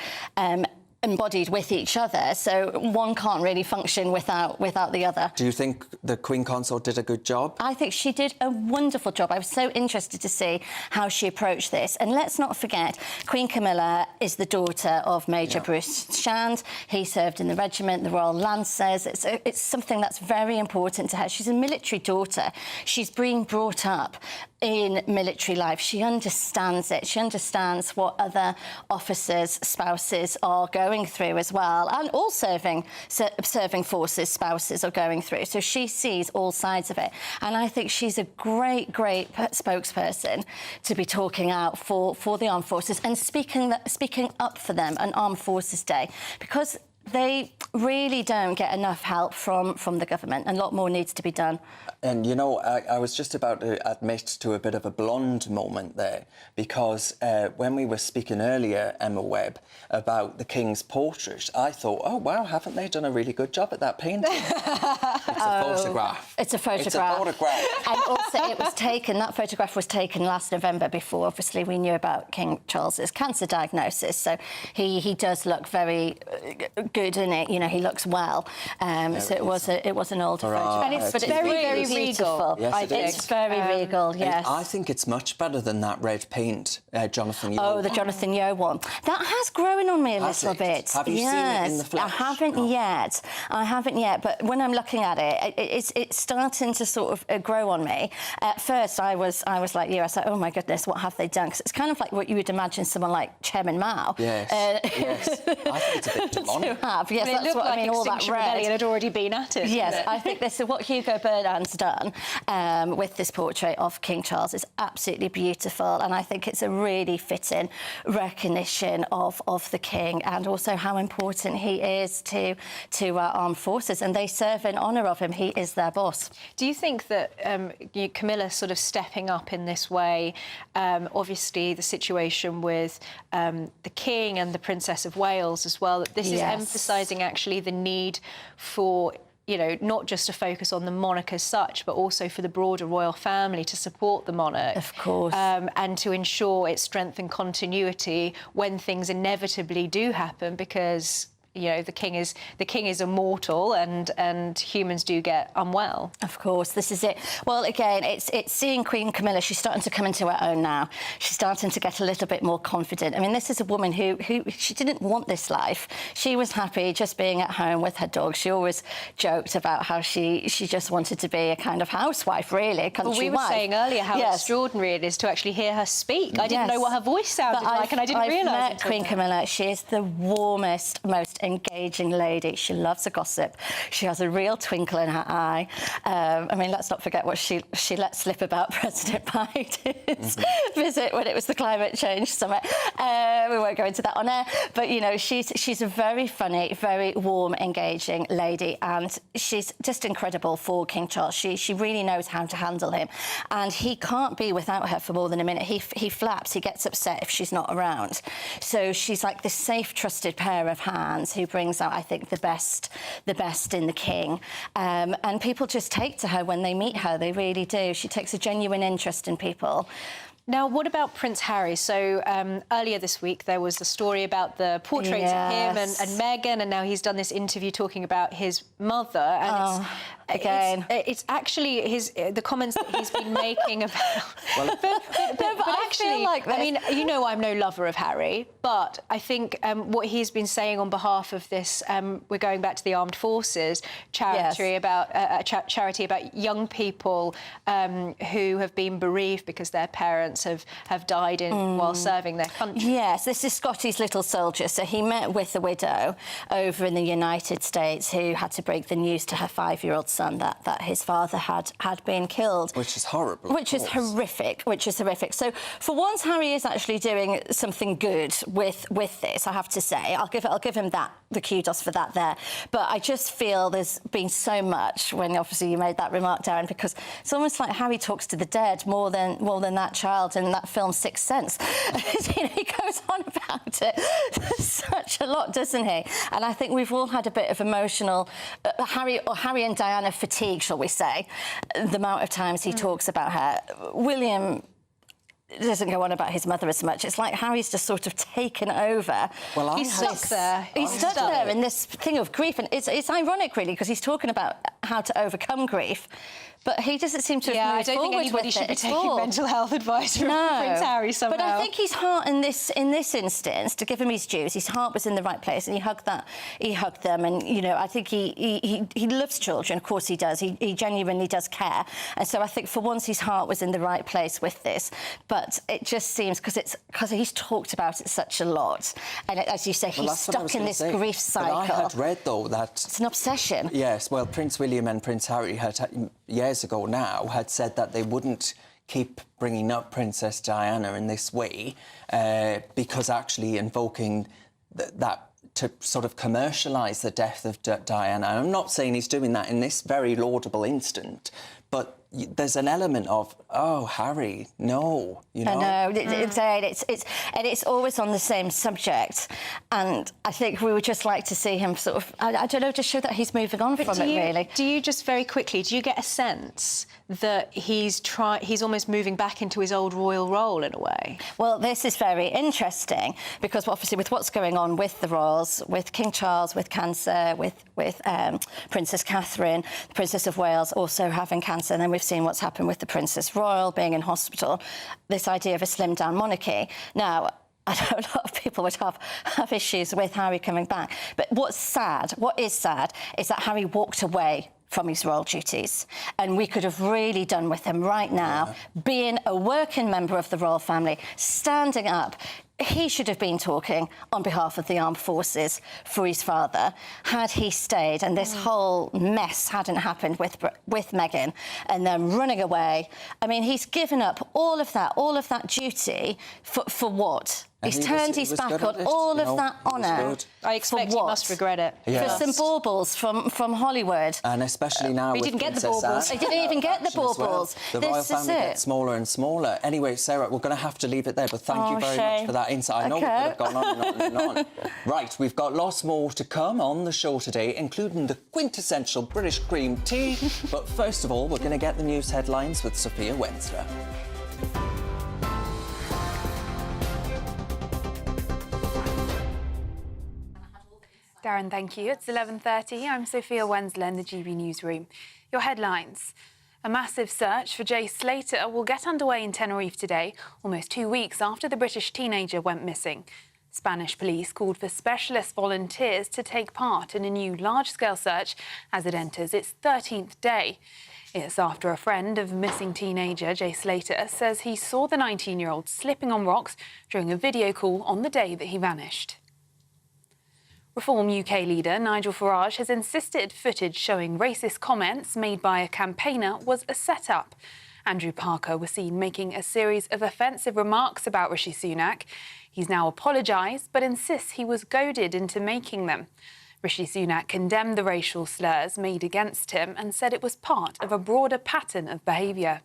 Speaker 26: embodied with each other, so one can't really function without the other.
Speaker 6: Do you think the Queen Consort did a good job?
Speaker 26: I think she did a wonderful job. I was so interested to see how she approached this. And let's not forget, Queen Camilla is the daughter of Major Bruce Shand. He served in the regiment, the Royal Lancers. It's something that's very important to her. She's a military daughter. She's been brought up in military life. She understands it. She understands what other officers' spouses are going through as well, and all serving forces spouses are going through. So she sees all sides of it. And I think she's a great spokesperson to be talking out for the armed forces and speaking up for them on Armed Forces Day, because they really don't get enough help from the government, and a lot more needs to be done.
Speaker 6: And, you know, I was just about to admit to a bit of a blonde moment there, because when we were speaking earlier, Emma Webb, about the King's portrait, I thought, oh, wow, haven't they done a really good job at that painting? It's a photograph.
Speaker 26: It's a photograph.
Speaker 6: It's a photograph.
Speaker 26: And also that photograph was taken last November, before, obviously, we knew about King Charles's cancer diagnosis. So he does look very good, isn't it? You know, he looks well. So it was an older photograph.
Speaker 21: And it's
Speaker 26: but
Speaker 21: very, very
Speaker 26: beautiful.
Speaker 21: regal.
Speaker 6: Yes, it is.
Speaker 26: It's very regal, yes.
Speaker 6: I think it's much better than that red paint, Jonathan Yeo.
Speaker 26: Oh, the Jonathan Yeo one. That has grown on me a little bit.
Speaker 6: Have you seen it in the flesh?
Speaker 26: I haven't yet. I haven't yet. But when I'm looking at it, it's starting to sort of grow on me. At first, I was like you. I was like, oh my goodness, what have they done? Because it's kind of like what you would imagine someone like Chairman Mao.
Speaker 6: Yes. Yes. I think it's a bit demonic.
Speaker 26: To have. Yes,
Speaker 7: it
Speaker 26: that's
Speaker 7: looked
Speaker 26: what
Speaker 7: like
Speaker 26: I mean. All that
Speaker 7: Extinction
Speaker 26: red.
Speaker 7: Rebellion had already been at it.
Speaker 26: Yes, I think this is what Hugo Bernard's done with this portrait of King Charles is absolutely beautiful, and I think it's a really fitting recognition of the King and also how important he is to our armed forces, and they serve in honour of him. He is their boss.
Speaker 7: Do you think that Camilla sort of stepping up in this way, obviously the situation with the King and the Princess of Wales as well, that this is emphasising actually the need for, you know, not just to focus on the monarch as such, but also for the broader royal family to support the monarch.
Speaker 26: Of course.
Speaker 7: And to ensure its strength and continuity when things inevitably do happen, because, you know, the king is immortal and humans do get unwell.
Speaker 26: Of course, this is it. Well, again, it's seeing Queen Camilla. She's starting to come into her own now. She's starting to get a little bit more confident. I mean, this is a woman who she didn't want this life. She was happy just being at home with her dog. She always joked about how she just wanted to be a kind of housewife, really, a country
Speaker 7: Well, we were
Speaker 26: wife.
Speaker 7: saying earlier how extraordinary it is to actually hear her speak. I didn't know what her voice sounded like, and I didn't realise.
Speaker 26: I've met Queen Camilla. She is the warmest, most engaging lady. She loves a gossip. She has a real twinkle in her eye. I mean, let's not forget what she let slip about President Biden's visit when it was the climate change summit. We won't go into that on air, but you know, she's a very funny, very warm, engaging lady, and she's just incredible for King Charles. She really knows how to handle him, and he can't be without her for more than a minute. He flaps. He gets upset if she's not around. So she's like this safe, trusted pair of hands who brings out, I think, the best in the King. And people just take to her when they meet her. They really do. She takes a genuine interest in people.
Speaker 7: Now, what about Prince Harry? So earlier this week, there was a story about the portraits of him and Meghan, and now he's done this interview talking about his mother. And it's actually the comments that he's been making about... but actually, I mean, you know, I'm no lover of Harry, but I think what he's been saying on behalf of this, we're going back to the Armed Forces charity about charity about young people who have been bereaved because their parents have died while serving their country.
Speaker 26: Yes, this is Scotty's little soldier. So he met with a widow over in the United States who had to break the news to her 5-year-old son that his father had been killed.
Speaker 6: Which is horrible.
Speaker 26: Which is horrific. So for once, Harry is actually doing something good with this, I have to say. I'll give him the kudos for that there. But I just feel there's been so much when obviously you made that remark, Darren, because it's almost like Harry talks to the dead more than that child in that film Sixth Sense. You know, he goes on about it such a lot, doesn't he? And I think we've all had a bit of emotional Harry and Diana fatigue, shall we say, the amount of times he talks about her. William doesn't go on about his mother as much. It's like Harry's just sort of taken over.
Speaker 6: Well,
Speaker 26: he's stuck there. He's stuck there in this thing of grief, and it's ironic, really, because he's talking about how to overcome grief, but he doesn't seem to have moved
Speaker 7: I don't think
Speaker 26: forward
Speaker 7: anybody
Speaker 26: with
Speaker 7: should
Speaker 26: it
Speaker 7: be
Speaker 26: at
Speaker 7: taking
Speaker 26: all.
Speaker 7: mental health advice from Prince Harry somehow.
Speaker 26: But I think his heart in this instance, to give him his dues, his heart was in the right place, and he hugged them, and you know, I think he loves children. Of course he does. He genuinely does care, and so I think for once his heart was in the right place with this. But it just seems because he's talked about it such a lot, and as you say, he's stuck in this grief cycle.
Speaker 6: But I had read though that
Speaker 26: it's an obsession.
Speaker 6: Yes, well, Prince William and Prince Harry had years ago now had said that they wouldn't keep bringing up Princess Diana in this way because actually invoking that to sort of commercialise the death of Diana. And I'm not saying he's doing that in this very laudable instant, but there's an element of, oh, Harry, no, you know.
Speaker 26: I know, it's always on the same subject, and I think we would just like to see him sort of, I don't know, just show that he's moving on from it, really.
Speaker 7: Do you just very quickly, do you get a sense that he's almost moving back into his old royal role in a way?
Speaker 26: Well, this is very interesting because obviously with what's going on with the royals, with King Charles, with cancer, with Princess Catherine, the Princess of Wales also having cancer, and then we've seen what's happened with the Princess Royal being in hospital, this idea of a slimmed-down monarchy. Now, I know a lot of people would have issues with Harry coming back, but what is sad, is that Harry walked away from his royal duties, and we could have really done with him right now, being a working member of the royal family, standing up. He should have been talking on behalf of the armed forces for his father had he stayed and this whole mess hadn't happened with Meghan and then running away. I mean, he's given up all of that duty for what? He's turned his back on all of that honour.
Speaker 7: I expect he must regret it.
Speaker 26: For some baubles from Hollywood.
Speaker 6: And especially now
Speaker 7: he
Speaker 6: with
Speaker 7: didn't get the
Speaker 6: Princess
Speaker 7: baubles.
Speaker 26: He didn't even get the baubles.
Speaker 6: The royal family gets smaller and smaller. Anyway, Sarah, we're going to have to leave it there, but thank you very much for that insight. I know we could have gone on and on and on. Right, we've got lots more to come on the show today, including the quintessential British cream tea. But first of all, we're going to get the news headlines with Sophia Wensler.
Speaker 5: Darren, thank you. It's 11:30. I'm Sophia Wensler in the GB Newsroom. Your headlines. A massive search for Jay Slater will get underway in Tenerife today, almost 2 weeks after the British teenager went missing. Spanish police called for specialist volunteers to take part in a new large-scale search as it enters its 13th day. It's after a friend of missing teenager Jay Slater says he saw the 19-year-old slipping on rocks during a video call on the day that he vanished. Reform UK leader Nigel Farage has insisted footage showing racist comments made by a campaigner was a set-up. Andrew Parker was seen making a series of offensive remarks about Rishi Sunak. He's now apologised but insists he was goaded into making them. Rishi Sunak condemned the racial slurs made against him and said it was part of a broader pattern of behaviour.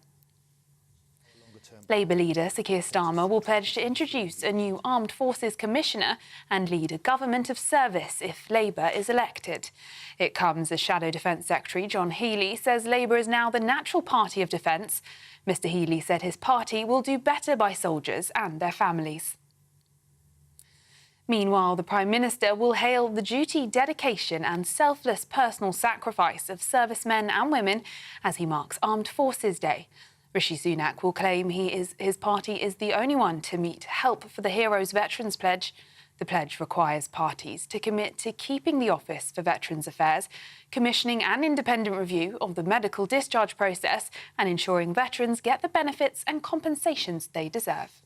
Speaker 5: Labour leader Sir Keir Starmer will pledge to introduce a new Armed Forces Commissioner and lead a government of service if Labour is elected. It comes as Shadow Defence Secretary John Healey says Labour is now the natural party of defence. Mr Healey said his party will do better by soldiers and their families. Meanwhile, the Prime Minister will hail the duty, dedication and selfless personal sacrifice of servicemen and women as he marks Armed Forces Day. Rishi Sunak will claim his party is the only one to meet Help for the Heroes Veterans Pledge. The pledge requires parties to commit to keeping the Office for Veterans Affairs, commissioning an independent review of the medical discharge process and ensuring veterans get the benefits and compensations they deserve.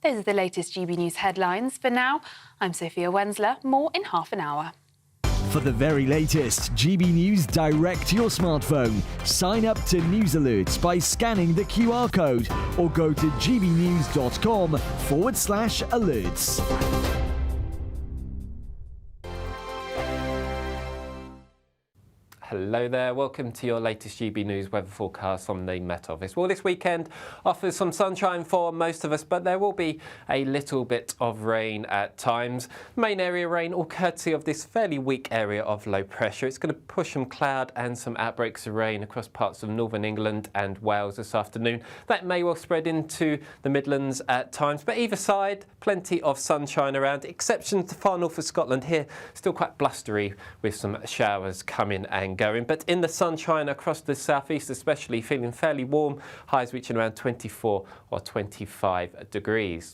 Speaker 5: Those are the latest GB News headlines. For now, I'm Sophia Wensler. More in half an hour.
Speaker 17: For the very latest GB News direct to your smartphone, sign up to News Alerts by scanning the QR code or go to gbnews.com/alerts.
Speaker 4: Hello there, welcome to your latest GB News weather forecast from the Met Office. Well, this weekend offers some sunshine for most of us, but there will be a little bit of rain at times. Main area rain, all courtesy of this fairly weak area of low pressure. It's going to push some cloud and some outbreaks of rain across parts of northern England and Wales this afternoon. That may well spread into the Midlands at times, but either side, plenty of sunshine around. Exception to far north of Scotland here, still quite blustery with some showers coming and going, but in the sunshine across the southeast especially, feeling fairly warm, highs reaching around 24 or 25 degrees.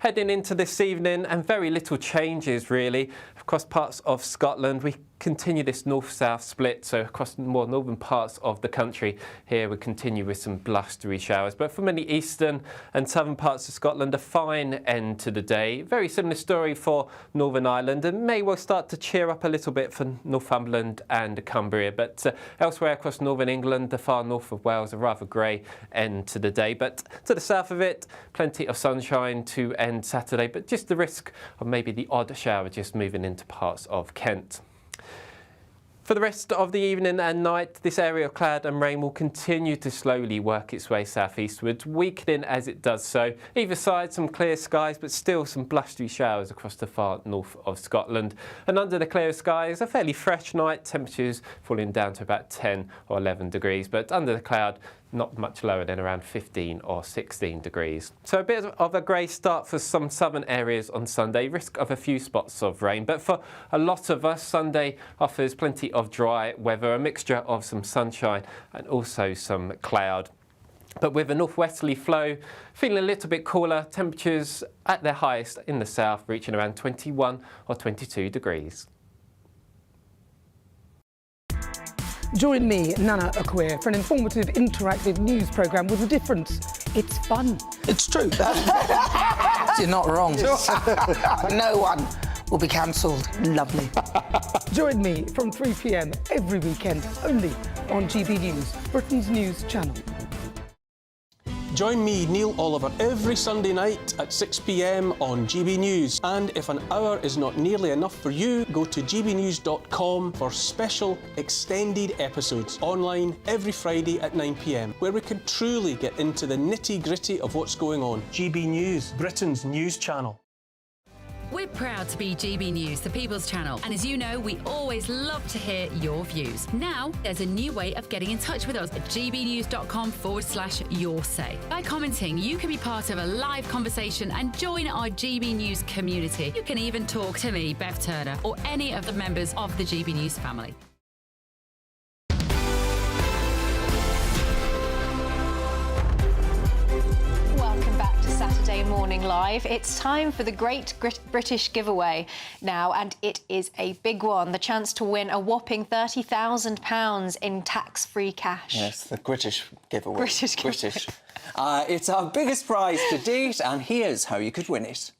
Speaker 4: Heading into this evening, and very little changes really across parts of Scotland. We continue this north-south split, so across the more northern parts of the country here we continue with some blustery showers, but for many eastern and southern parts of Scotland a fine end to the day. Very similar story for Northern Ireland, and may well start to cheer up a little bit for Northumberland and Cumbria, but elsewhere across northern England, the far north of Wales, a rather grey end to the day, but to the south of it plenty of sunshine to end Saturday, but just the risk of maybe the odd shower just moving into parts of Kent. For the rest of the evening and night, this area of cloud and rain will continue to slowly work its way southeastwards, weakening as it does so. Either side, some clear skies, but still some blustery showers across the far north of Scotland. And under the clear skies, a fairly fresh night, temperatures falling down to about 10 or 11 degrees. But under the cloud, not much lower than around 15 or 16 degrees. So a bit of a grey start for some southern areas on Sunday, risk of a few spots of rain. But for a lot of us, Sunday offers plenty of dry weather, a mixture of some sunshine and also some cloud. But with a northwesterly flow, feeling a little bit cooler, temperatures at their highest in the south reaching around 21 or 22 degrees.
Speaker 2: Join me, Nana Akweer, for an informative, interactive news programme with a difference. It's fun.
Speaker 12: It's true. You're not wrong. No one will be cancelled.
Speaker 2: Lovely. Join me from 3 p.m. every weekend, only on GB News, Britain's news channel.
Speaker 14: Join me, Neil Oliver, every Sunday night at 6 p.m. on GB News. And if an hour is not nearly enough for you, go to gbnews.com for special extended episodes online every Friday at 9 p.m, where we can truly get into the nitty-gritty of what's going on. GB News, Britain's news channel.
Speaker 9: We're proud to be GB News, the People's Channel. And as you know, we always love to hear your views. Now, there's a new way of getting in touch with us at gbnews.com/yoursay. By commenting, you can be part of a live conversation and join our GB News community. You can even talk to me, Bev Turner, or any of the members of the GB News family.
Speaker 7: Welcome back to Saturday Morning Live. It's time for the Great British Giveaway now, and it is a big one. The chance to win a whopping £30,000 in tax-free cash.
Speaker 6: Yes, the British giveaway.
Speaker 7: British giveaway.
Speaker 6: It's our biggest prize to date, and here's how you could win it.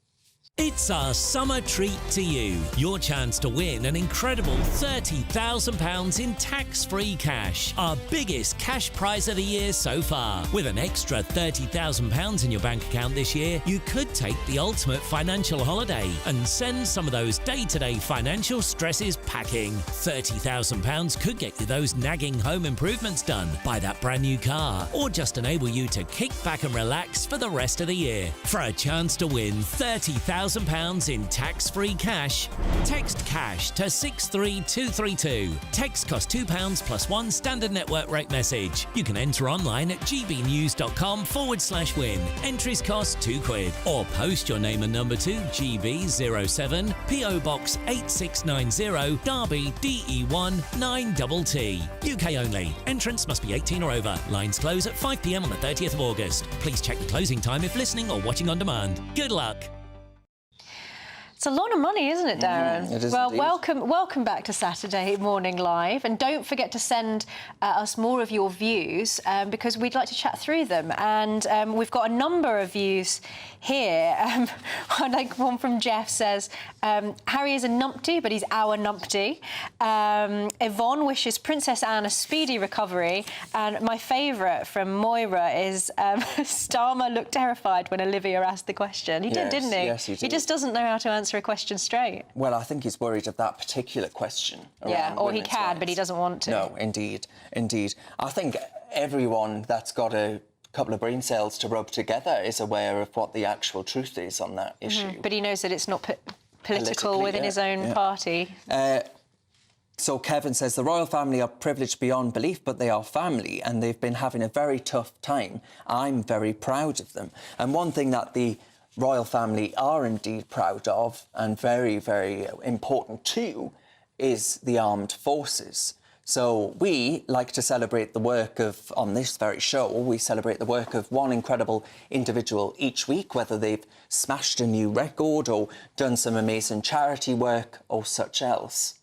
Speaker 15: It's our summer treat to you. Your chance to win an incredible £30,000 in tax-free cash. Our biggest cash prize of the year so far. With an extra £30,000 in your bank account this year, you could take the ultimate financial holiday and send some of those day-to-day financial stresses packing. £30,000 could get you those nagging home improvements done, buy that brand new car, or just enable you to kick back and relax for the rest of the year. For a chance to win £30,000 in tax-free cash, text cash to 63232. Text costs £2 plus one standard network rate message. You can enter online at gbnews.com/win. Entries cost £2. Or post your name and number to GB07 PO Box 8690 Derby DE1 9TT. UK only. Entrance must be 18 or over. Lines close at 5 p.m. on the 30th of August. Please check the closing time if listening or watching on demand. Good luck.
Speaker 7: It's a lot of money, isn't it, Darren?
Speaker 6: It is
Speaker 7: well,
Speaker 6: indeed.
Speaker 7: welcome back to Saturday Morning Live, and don't forget to send us more of your views because we'd like to chat through them. And we've got a number of views here. Like one from Jeff says, Harry is a numpty, but he's our numpty. Yvonne wishes Princess Anne a speedy recovery, and my favourite from Moira is Starmer looked terrified when Olivia asked the question. He did, didn't he?
Speaker 6: Yes, he did.
Speaker 7: He just doesn't know how to answer a question straight.
Speaker 6: Well, I think he's worried of that particular question.
Speaker 7: Yeah, or he
Speaker 6: women's
Speaker 7: can,
Speaker 6: rights.
Speaker 7: but he doesn't want to.
Speaker 6: No, indeed. I think everyone that's got a couple of brain cells to rub together is aware of what the actual truth is on that issue.
Speaker 7: But he knows that it's not political within his own party.
Speaker 6: So Kevin says the royal family are privileged beyond belief, but they are family and they've been having a very tough time. I'm very proud of them. And one thing that the royal family are indeed proud of, and very, very important too, is the armed forces. So we like to celebrate the work of, on this very show, we celebrate the work of one incredible individual each week, whether they've smashed a new record or done some amazing charity work or such else.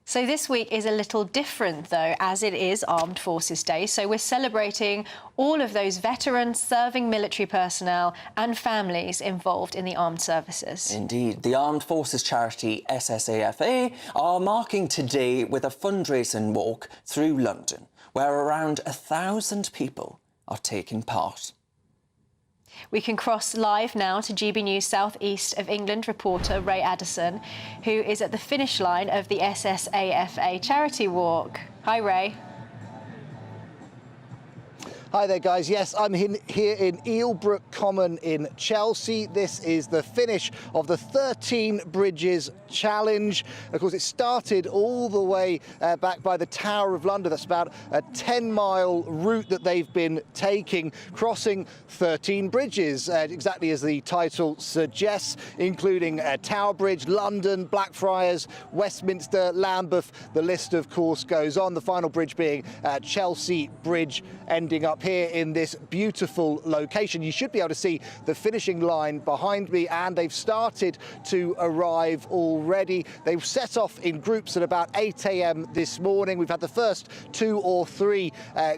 Speaker 7: So this week is a little different, though, as it is Armed Forces Day. So we're celebrating all of those veterans, serving military personnel and families involved in the armed services.
Speaker 6: Indeed. The Armed Forces charity SSAFA are marking today with a fundraising walk through London, where around 1,000 people are taking part.
Speaker 7: We can cross live now to GB News South East of England reporter Ray Addison, who is at the finish line of the SSAFA charity walk. Hi, Ray.
Speaker 1: Hi there, guys. Yes, I'm here in Eelbrook Common in Chelsea. This is the finish of the 13 Bridges Challenge. Of course, it started all the way back by the Tower of London. That's about a 10-mile route that they've been taking, crossing 13 bridges, exactly as the title suggests, including Tower Bridge, London, Blackfriars, Westminster, Lambeth. The list, of course, goes on. The final bridge being Chelsea Bridge, ending up here in this beautiful location. You should be able to see the finishing line behind me, and they've started to arrive already. They've set off in groups at about 8 a.m. this morning. We've had the first 2 or 3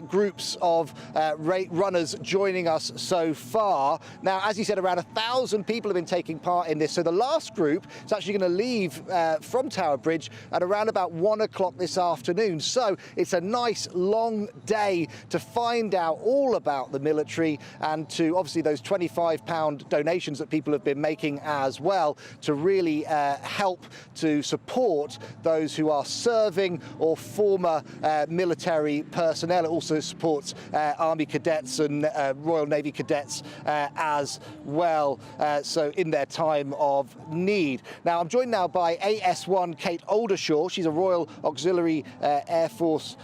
Speaker 1: groups of runners joining us so far. Now, as you said, around 1,000 people have been taking part in this. So the last group is actually going to leave from Tower Bridge at around about 1 o'clock this afternoon. So it's a nice long day to find out all about the military, and to obviously those £25 donations that people have been making as well, to really help to support those who are serving or former military personnel. It also supports Army cadets and Royal Navy cadets as well, so in their time of need. Now, I'm joined now by AS1 Kate Oldershaw. She's a Royal Auxiliary Air Force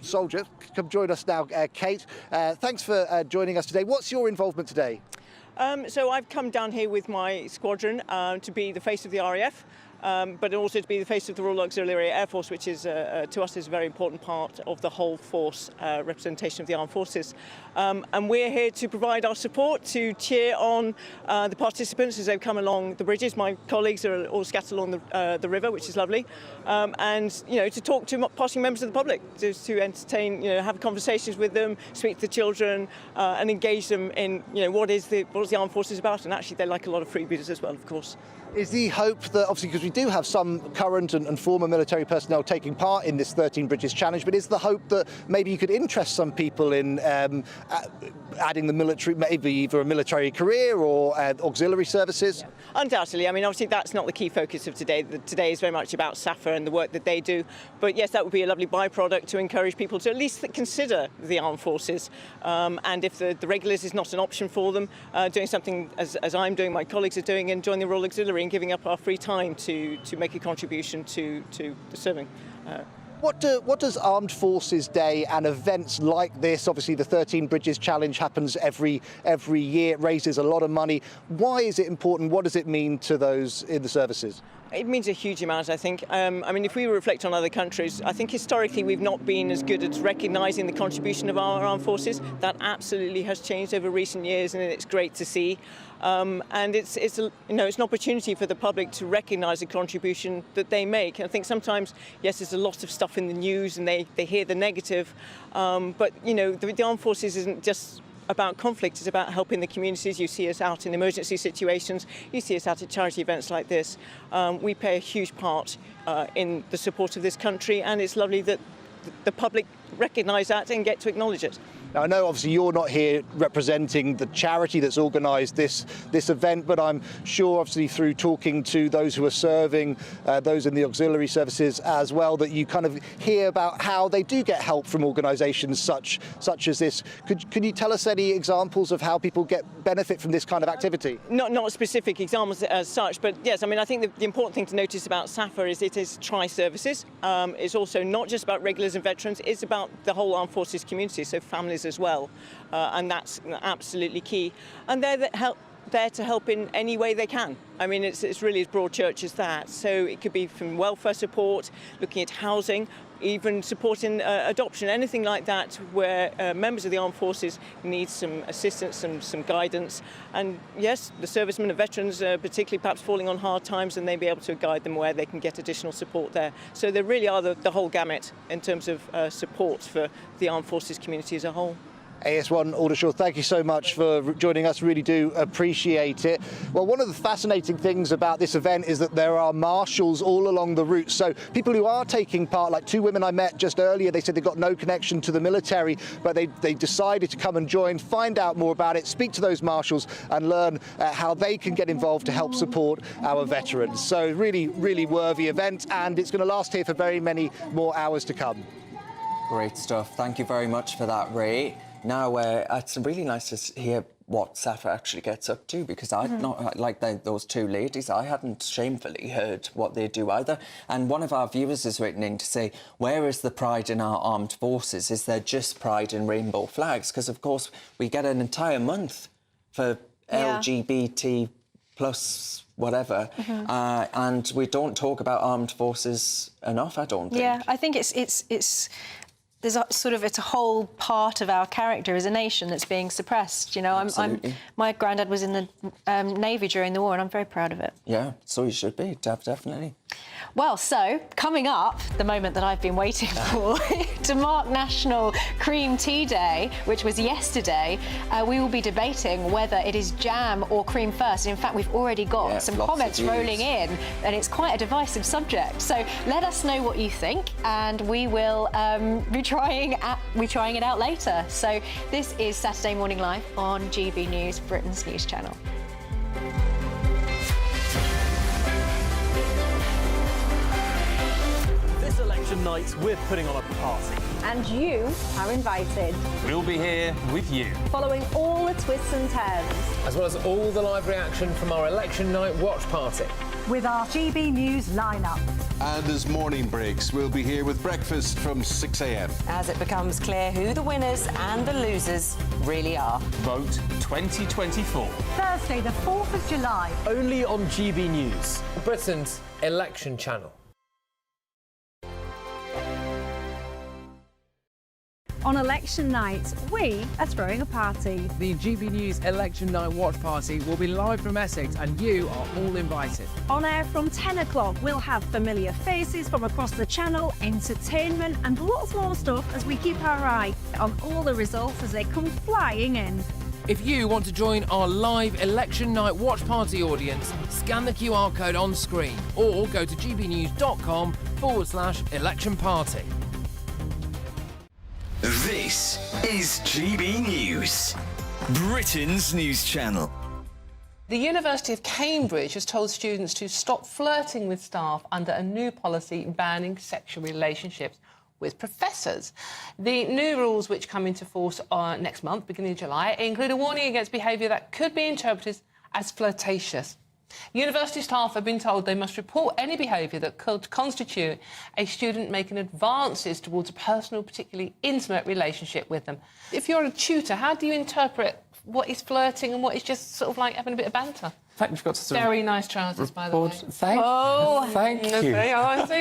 Speaker 1: soldier. Come join us now, Kate. Thanks for joining us today. What's your involvement today?
Speaker 11: So I've come down here with my squadron to be the face of the RAF, but also to be the face of the Royal Auxiliary Air Force, which is, to us, is a very important part of the whole force representation of the armed forces. And we're here to provide our support, to cheer on the participants as they've come along the bridges. My colleagues are all scattered along the river, which is lovely. And, you know, to talk to passing members of the public, to entertain, you know, have conversations with them, speak to the children, and engage them in, you know, what is the armed forces about. And actually, they like a lot of freebies as well, of course.
Speaker 1: Is the hope that, obviously, because we do have some current and former military personnel taking part in this 13 Bridges Challenge, but is the hope that maybe you could interest some people in adding the military, maybe either a military career or auxiliary services?
Speaker 11: Yeah. Undoubtedly. I mean, obviously, that's not the key focus of today. Today is very much about SAFA and the work that they do. But yes, that would be a lovely byproduct to encourage people to at least consider the armed forces. And if the regulars is not an option for them, doing something as I'm doing, my colleagues are doing, and join the Royal Auxiliary and giving up our free time to make a contribution to the serving.
Speaker 1: What does Armed Forces Day and events like this, obviously the 13 Bridges Challenge happens every year, it raises a lot of money. Why is it important? What does it mean to those in the services?
Speaker 11: It means a huge amount, I think. I mean, if we reflect on other countries, I think historically we've not been as good at recognising the contribution of our armed forces. That absolutely has changed over recent years, and it's great to see. And it's an opportunity for the public to recognise the contribution that they make. And I think sometimes, yes, there's a lot of stuff in the news, and they hear the negative. But you know, the armed forces isn't just about conflict, it's about helping the communities. You see us out in emergency situations, you see us out at charity events like this. We play a huge part in the support of this country, and it's lovely that the public recognise that and get to acknowledge it.
Speaker 1: Now, I know obviously you're not here representing the charity that's organised this event, but I'm sure obviously through talking to those who are serving, those in the auxiliary services as well, that you kind of hear about how they do get help from organisations such as this. Can you tell us any examples of how people get benefit from this kind of activity?
Speaker 11: Not specific examples as such, but yes, I mean, I think the important thing to notice about SAFA is it is tri-services. It's also not just about regulars and veterans, it's about the whole armed forces community, so families as well, and that's absolutely key. And they're there to help in any way they can. I mean, it's really as broad church as that. So it could be from welfare support, looking at housing, even supporting adoption, anything like that where members of the armed forces need some assistance and some guidance. And yes, the servicemen and veterans, particularly perhaps falling on hard times, and they'll be able to guide them where they can get additional support there. So there really are the whole gamut in terms of support for the armed forces community as a whole.
Speaker 1: AS1 Aldershaw, thank you so much for joining us. Really do appreciate it. Well, one of the fascinating things about this event is that there are marshals all along the route. So people who are taking part, like two women I met just earlier, they said they've got no connection to the military, but they decided to come and join, find out more about it, speak to those marshals and learn how they can get involved to help support our veterans. So really, really worthy event, and it's going to last here for very many more hours to come.
Speaker 6: Great stuff. Thank you very much for that, Ray. Now, it's really nice to hear what Safa actually gets up to, because I'd not, like those two ladies, I hadn't shamefully heard what they do either. And one of our viewers has written in to say, where is the pride in our armed forces? Is there just pride in rainbow flags? Because, of course, we get an entire month for LGBT plus whatever, and we don't talk about armed forces enough, I don't think.
Speaker 7: Yeah, I think it's there's it's a whole part of our character as a nation that's being suppressed. You know, my granddad was in the Navy during the war, and I'm very proud of it.
Speaker 6: Yeah, so you should be, definitely.
Speaker 7: Well, so coming up, the moment that I've been waiting for, to mark National Cream Tea Day, which was yesterday, we will be debating whether it is jam or cream first. And in fact, we've already got some comments rolling in, and it's quite a divisive subject. So let us know what you think, and we will be trying it out later. So this is Saturday Morning Live on GB News, Britain's news channel.
Speaker 13: This election night, we're putting on a party.
Speaker 16: And you are invited.
Speaker 13: We'll be here with you.
Speaker 16: Following all the twists and turns.
Speaker 18: As well as all the live reaction from our election night watch party.
Speaker 16: With our GB News lineup.
Speaker 3: And as morning breaks, we'll be here with breakfast from 6 a.m.
Speaker 8: As it becomes clear who the winners and the losers really are.
Speaker 13: Vote 2024.
Speaker 16: Thursday, the 4th of July.
Speaker 13: Only on GB News.
Speaker 18: Britain's election channel.
Speaker 16: On election night, we are throwing a party.
Speaker 18: The GB News Election Night Watch Party will be live from Essex, and you are all invited.
Speaker 16: On air from 10 o'clock, we'll have familiar faces from across the channel, entertainment and lots more stuff as we keep our eye on all the results as they come flying in.
Speaker 18: If you want to join our live Election Night Watch Party audience, scan the QR code on screen or go to gbnews.com/election party.
Speaker 17: This is GB News, Britain's news channel.
Speaker 19: The University of Cambridge has told students to stop flirting with staff under a new policy banning sexual relationships with professors. The new rules, which come into force next month, beginning of July, include a warning against behaviour that could be interpreted as flirtatious. University staff have been told they must report any behaviour that could constitute a student making advances towards a personal, particularly intimate relationship with them. If you're a tutor, how do you interpret what is flirting and what is just sort of like having a bit of banter?
Speaker 20: In fact, we've got to sort
Speaker 19: Very nice trousers, by the way.
Speaker 20: Thank you.
Speaker 19: Okay, I see,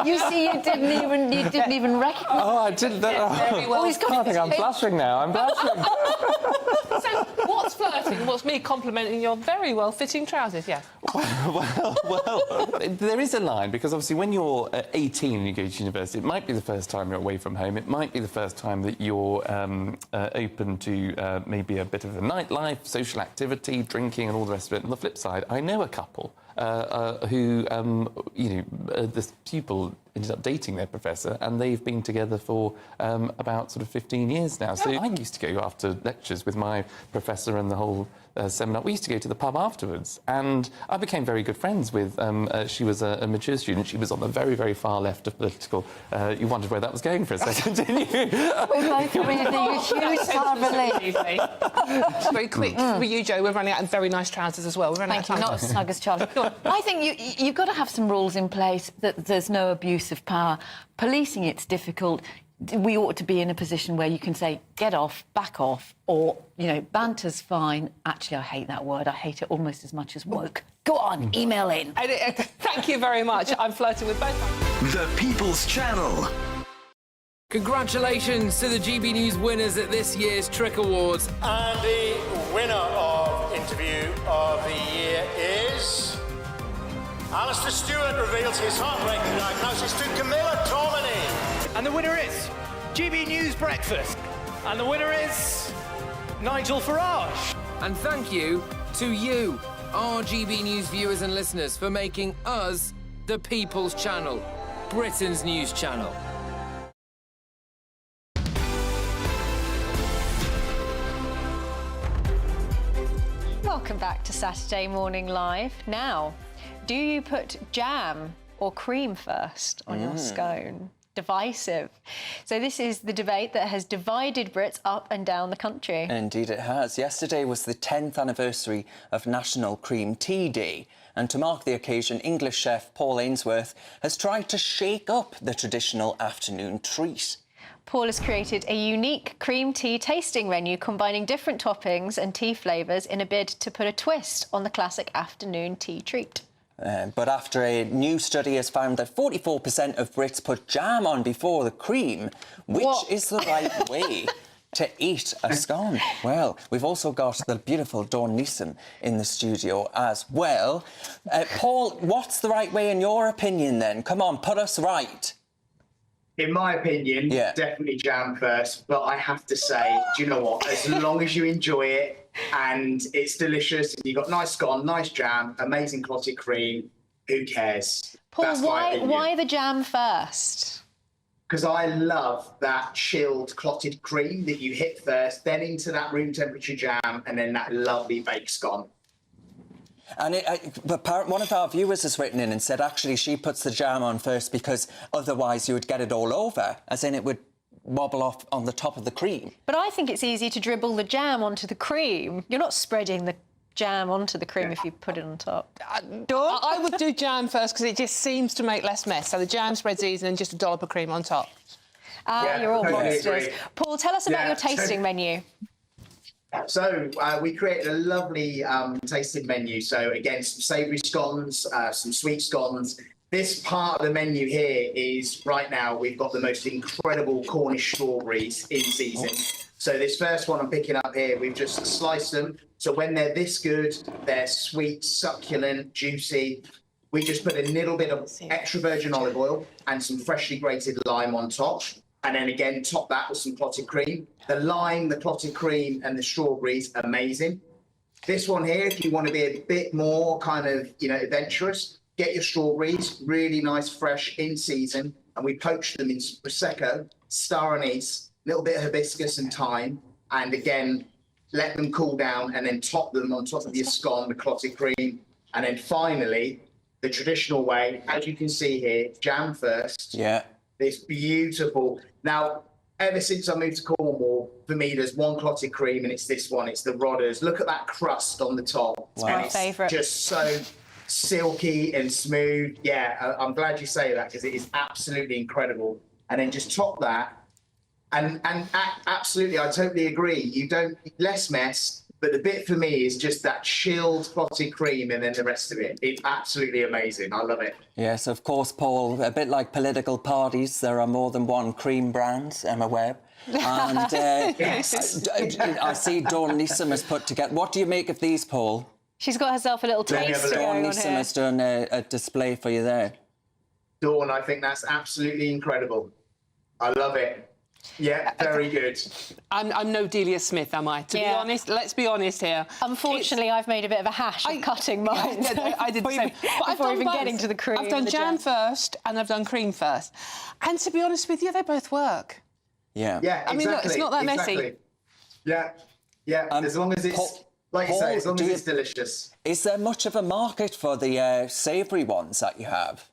Speaker 26: You see, you didn't even recognise.
Speaker 20: Oh, I didn't.
Speaker 19: Very well.
Speaker 20: I think I'm blushing now. I'm blushing.
Speaker 19: So, what's flirting? What's me complimenting your very well-fitting trousers? Yes.
Speaker 20: Well, there is a line, because obviously when you're 18 and you go to university, it might be the first time you're away from home. It might be the first time that you're open to maybe a bit of a nightlife, social activity, drinking, and all the rest of it. On the flip side, I know a couple who, this pupil ended up dating their professor, and they've been together for about sort of 15 years now. So I used to go after lectures with my professor and the whole seminar. We used to go to the pub afterwards, and I became very good friends with, she was a mature student. She was on the very, very far left of political. You wondered where that was going for a second, didn't you?
Speaker 26: We're both breathing a huge sigh of relief.
Speaker 19: Very quick for you, Joe. We're running out of very nice trousers as well. We're running
Speaker 26: Thank you, not as snug as Charlie. I think you've got to have some rules in place that there's no abuse of power. Policing it's difficult. We ought to be in a position where you can say, get off, back off, or, banter's fine. Actually, I hate that word. I hate it almost as much as woke. Go on, email in.
Speaker 19: Thank you very much. I'm flirting with both.
Speaker 17: The People's Channel.
Speaker 18: Congratulations to the GB News winners at this year's Trick Awards.
Speaker 24: And the winner of Interview of the Year is... Alistair Stewart reveals his heartbreaking diagnosis to Camilla Tormini.
Speaker 13: And the winner is GB News Breakfast. And the winner is Nigel Farage.
Speaker 18: And thank you to you, our GB News viewers and listeners, for making us the People's Channel, Britain's news channel.
Speaker 7: Welcome back to Saturday Morning Live. Now, do you put jam or cream first on your scone? Divisive. So this is the debate that has divided Brits up and down the country.
Speaker 6: Indeed it has. Yesterday was the 10th anniversary of National Cream Tea Day. And to mark the occasion, English chef Paul Ainsworth has tried to shake up the traditional afternoon treat.
Speaker 7: Paul has created a unique cream tea tasting menu combining different toppings and tea flavours in a bid to put a twist on the classic afternoon tea treat.
Speaker 6: But after a new study has found that 44% of Brits put jam on before the cream, which is the right way to eat a scone? Well, we've also got the beautiful Dawn Neeson in the studio as well. Paul, what's the right way in your opinion then? Come on, put us right.
Speaker 5: In my opinion, definitely jam first, but I have to say, do you know what? As long as you enjoy it and it's delicious, and you've got nice scone, nice jam, amazing clotted cream, who cares?
Speaker 7: Paul, why the jam first?
Speaker 5: Because I love that chilled clotted cream that you hit first, then into that room temperature jam, and then that lovely baked scone.
Speaker 6: And one of our viewers has written in and said actually she puts the jam on first because otherwise you would get it all over, as in it would wobble off on the top of the cream.
Speaker 7: But I think it's easy to dribble the jam onto the cream. You're not spreading the jam onto the cream if you put it on top.
Speaker 19: I would do jam first because it just seems to make less mess. So the jam spreads easy and just a dollop of cream on top.
Speaker 7: You're all
Speaker 5: totally
Speaker 7: monsters.
Speaker 5: agree.
Speaker 7: Paul, tell us about your tasting menu.
Speaker 5: So we created a lovely tasting menu. So again, some savoury scones, some sweet scones. This part of the menu here is, right now, we've got the most incredible Cornish strawberries in season. So this first one I'm picking up here, we've just sliced them. So when they're this good, they're sweet, succulent, juicy. We just put a little bit of extra virgin olive oil and some freshly grated lime on top. And then again, top that with some clotted cream. The lime, the clotted cream and the strawberries, amazing. This one here, if you want to be a bit more kind of, adventurous, get your strawberries, really nice, fresh, in season, and we poach them in Prosecco, star anise, a little bit of hibiscus and thyme, and again, let them cool down and then top them on top of your scone, the clotted cream. And then finally, the traditional way, as you can see here, jam first.
Speaker 6: Yeah.
Speaker 5: This beautiful. Now, ever since I moved to Cornwall, for me, there's one clotted cream, and it's this one. It's the Rodders. Look at that crust on the top.
Speaker 7: It's my favourite.
Speaker 5: Just so silky and smooth. Yeah, I'm glad you say that because it is absolutely incredible. And then just top that. And absolutely, I totally agree. You don't, less mess. But the bit for me is just that chilled clotted cream and then the rest of it. It's absolutely amazing. I love it.
Speaker 6: Yes, of course, Paul. A bit like political parties, there are more than one cream brand, Emma Webb. And
Speaker 5: Yes.
Speaker 6: I see Dawn Neeson has put together. What do you make of these, Paul?
Speaker 7: She's got herself a little taste
Speaker 6: Dawn
Speaker 7: going on
Speaker 6: Neeson
Speaker 7: here.
Speaker 6: has done a display for you there.
Speaker 5: Dawn, I think that's absolutely incredible. I love it. Yeah, very good.
Speaker 19: I'm no Delia Smith, am I? To be honest, let's be honest here.
Speaker 7: Unfortunately, I've made a bit of a hash of cutting mine.
Speaker 19: I did the same. But I've
Speaker 7: Before
Speaker 19: done
Speaker 7: even
Speaker 19: both.
Speaker 7: getting to the cream.
Speaker 19: I've done
Speaker 7: and the
Speaker 19: jam first and I've done cream first. And to be honest with you, they both work.
Speaker 6: Yeah.
Speaker 5: Yeah, exactly.
Speaker 19: I mean, look, it's not that messy.
Speaker 5: Yeah, as long as it's, like you say, as long as it's delicious.
Speaker 6: Is there much of a market for the savoury ones that you have?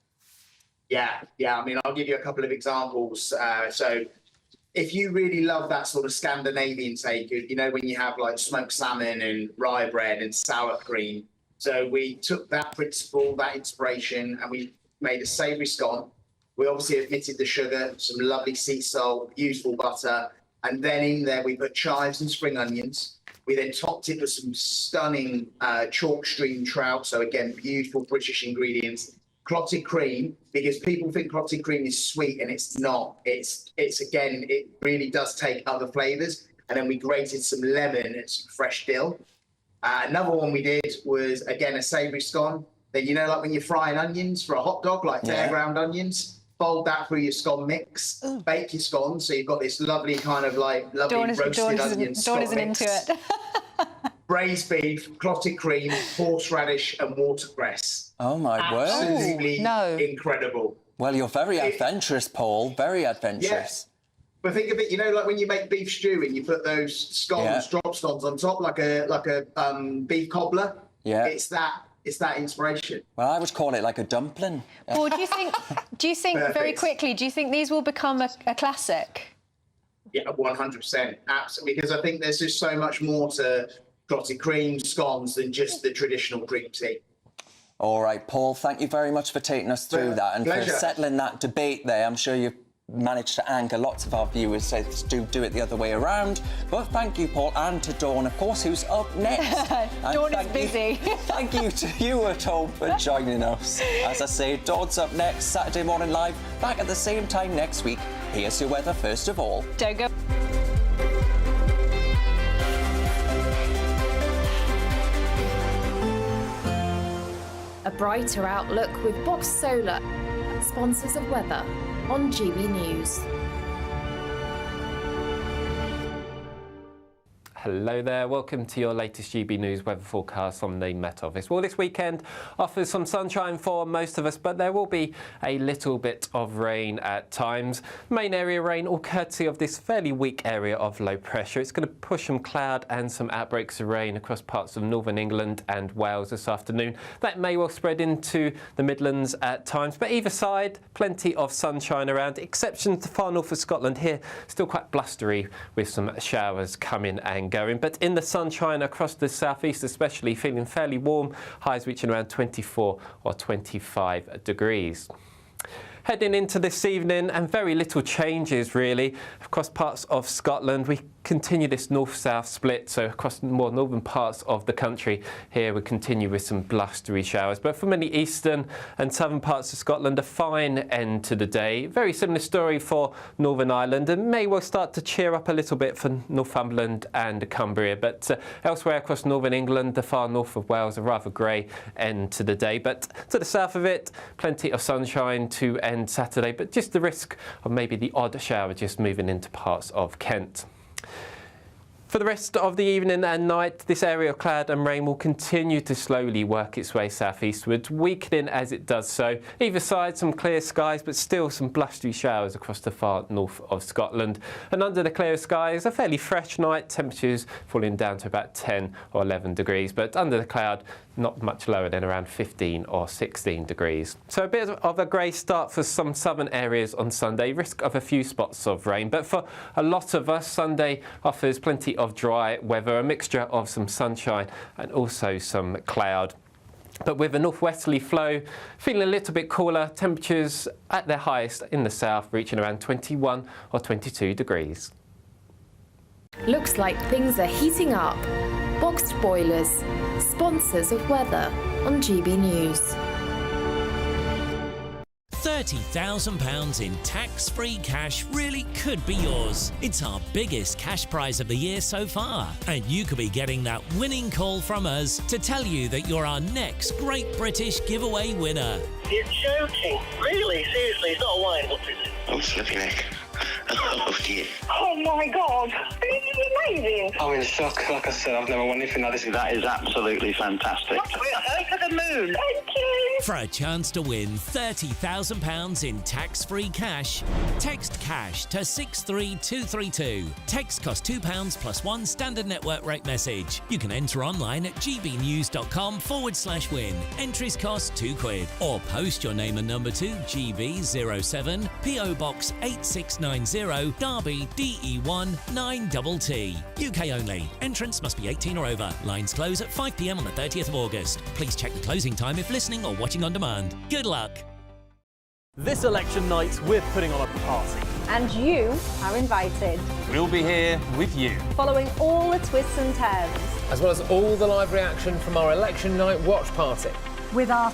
Speaker 5: Yeah. I mean, I'll give you a couple of examples. So if you really love that sort of Scandinavian take, when you have like smoked salmon and rye bread and sour cream. So we took that principle, that inspiration, and we made a savoury scone. We obviously omitted the sugar, some lovely sea salt, beautiful butter, and then in there we put chives and spring onions. We then topped it with some stunning chalk stream trout. So again, beautiful British ingredients. Clotted cream, because people think clotted cream is sweet and it's not. It's again, it really does take other flavours. And then we grated some lemon and some fresh dill. Another one we did was, again, a savoury scone. Then, like when you're frying onions for a hot dog, like fairground onions, fold that through your scone mix, bake your scones, so you've got this lovely kind of like roasted onion scone
Speaker 7: Dawn isn't
Speaker 5: mix.
Speaker 7: into it.
Speaker 5: Braised beef, clotted cream, horseradish and watercress.
Speaker 6: Oh my word.
Speaker 5: Absolutely incredible.
Speaker 6: Well, you're very adventurous, Paul. Very adventurous.
Speaker 5: Yes. But think of it, you know, like when you make beef stew and you put those scones, drop scones on top, like a beef cobbler.
Speaker 6: Yeah.
Speaker 5: It's that inspiration.
Speaker 6: Well, I would call it like a dumpling.
Speaker 7: Paul, do you think very quickly, do you think these will become a classic?
Speaker 5: Yeah, 100%. Absolutely. Because I think there's just so much more to clotted cream, scones than just the traditional Greek tea.
Speaker 6: All right, Paul, thank you very much for taking us through that and for settling that debate there. I'm sure you've managed to anger lots of our viewers so do it the other way around. But thank you, Paul, and to Dawn, of course, who's up next.
Speaker 7: Dawn is busy.
Speaker 6: Thank you to you at home for joining us. As I say, Dawn's up next, Saturday Morning Live, back at the same time next week. Here's your weather first of all.
Speaker 7: Don't go.
Speaker 4: A brighter outlook with Box Solar, sponsors of weather on GB News.
Speaker 10: Hello there, welcome to your latest GB News weather forecast from the Met Office. Well, this weekend offers some sunshine for most of us, but there will be a little bit of rain at times. Main area rain, all courtesy of this fairly weak area of low pressure. It's going to push some cloud and some outbreaks of rain across parts of northern England and Wales this afternoon. That may well spread into the Midlands at times, but either side, plenty of sunshine around. Exceptions to far north of Scotland here, still quite blustery with some showers coming and going, but in the sunshine across the southeast especially, feeling fairly warm, highs reaching around 24 or 25 degrees. Heading into this evening, and very little changes really across parts of Scotland. We continue this north-south split, so across more northern parts of the country here we continue with some blustery showers, but for many eastern and southern parts of Scotland, a fine end to the day. Very similar story for Northern Ireland, and may well start to cheer up a little bit for Northumberland and Cumbria, but elsewhere across northern England, the far north of Wales, a rather grey end to the day, but to the south of it, plenty of sunshine to end Saturday, but just the risk of maybe the odd shower just moving into parts of Kent. For the rest of the evening and night, this area of cloud and rain will continue to slowly work its way southeastwards, weakening as it does so. Either side, some clear skies, but still some blustery showers across the far north of Scotland. And under the clear skies, a fairly fresh night, temperatures falling down to about 10 or 11 degrees, but under the cloud, not much lower than around 15 or 16 degrees. So a bit of a grey start for some southern areas on Sunday, risk of a few spots of rain, but for a lot of us, Sunday offers plenty of dry weather, a mixture of some sunshine and also some cloud. But with a northwesterly flow, feeling a little bit cooler, temperatures at their highest in the south reaching around 21 or 22 degrees.
Speaker 4: Looks like things are heating up. Boxed Boilers, sponsors of weather on GB News.
Speaker 15: £30,000 in tax-free cash really could be yours. It's our biggest cash prize of the year so far, and you could be getting that winning call from us to tell you that you're our next Great British Giveaway winner.
Speaker 21: You're joking. Really? Seriously? It's not a wine. What is it?
Speaker 22: Oh, slipping neck. Oh, dear.
Speaker 21: Oh, my God. This is amazing.
Speaker 22: I'm in shock. Like I said, I've never won anything like this. That is absolutely fantastic.
Speaker 21: We're over the moon. Thank you.
Speaker 15: For a chance to win £30,000 in tax-free cash, text cash to 63232. Text costs £2 plus one standard network rate message. You can enter online at gbnews.com/win. Entries cost £2, or post your name and number to GB07 PO Box 8690 Derby DE1 9TT. UK only. Entrance must be 18 or over. Lines close at 5 p.m. on the 30th of August. Please check the closing time if listening or watching on demand. Good luck.
Speaker 13: This election night, we're putting on a party.
Speaker 23: And you are invited.
Speaker 13: We'll be here with you.
Speaker 23: Following all the twists and turns.
Speaker 13: As well as all the live reaction from our election night watch party.
Speaker 23: With our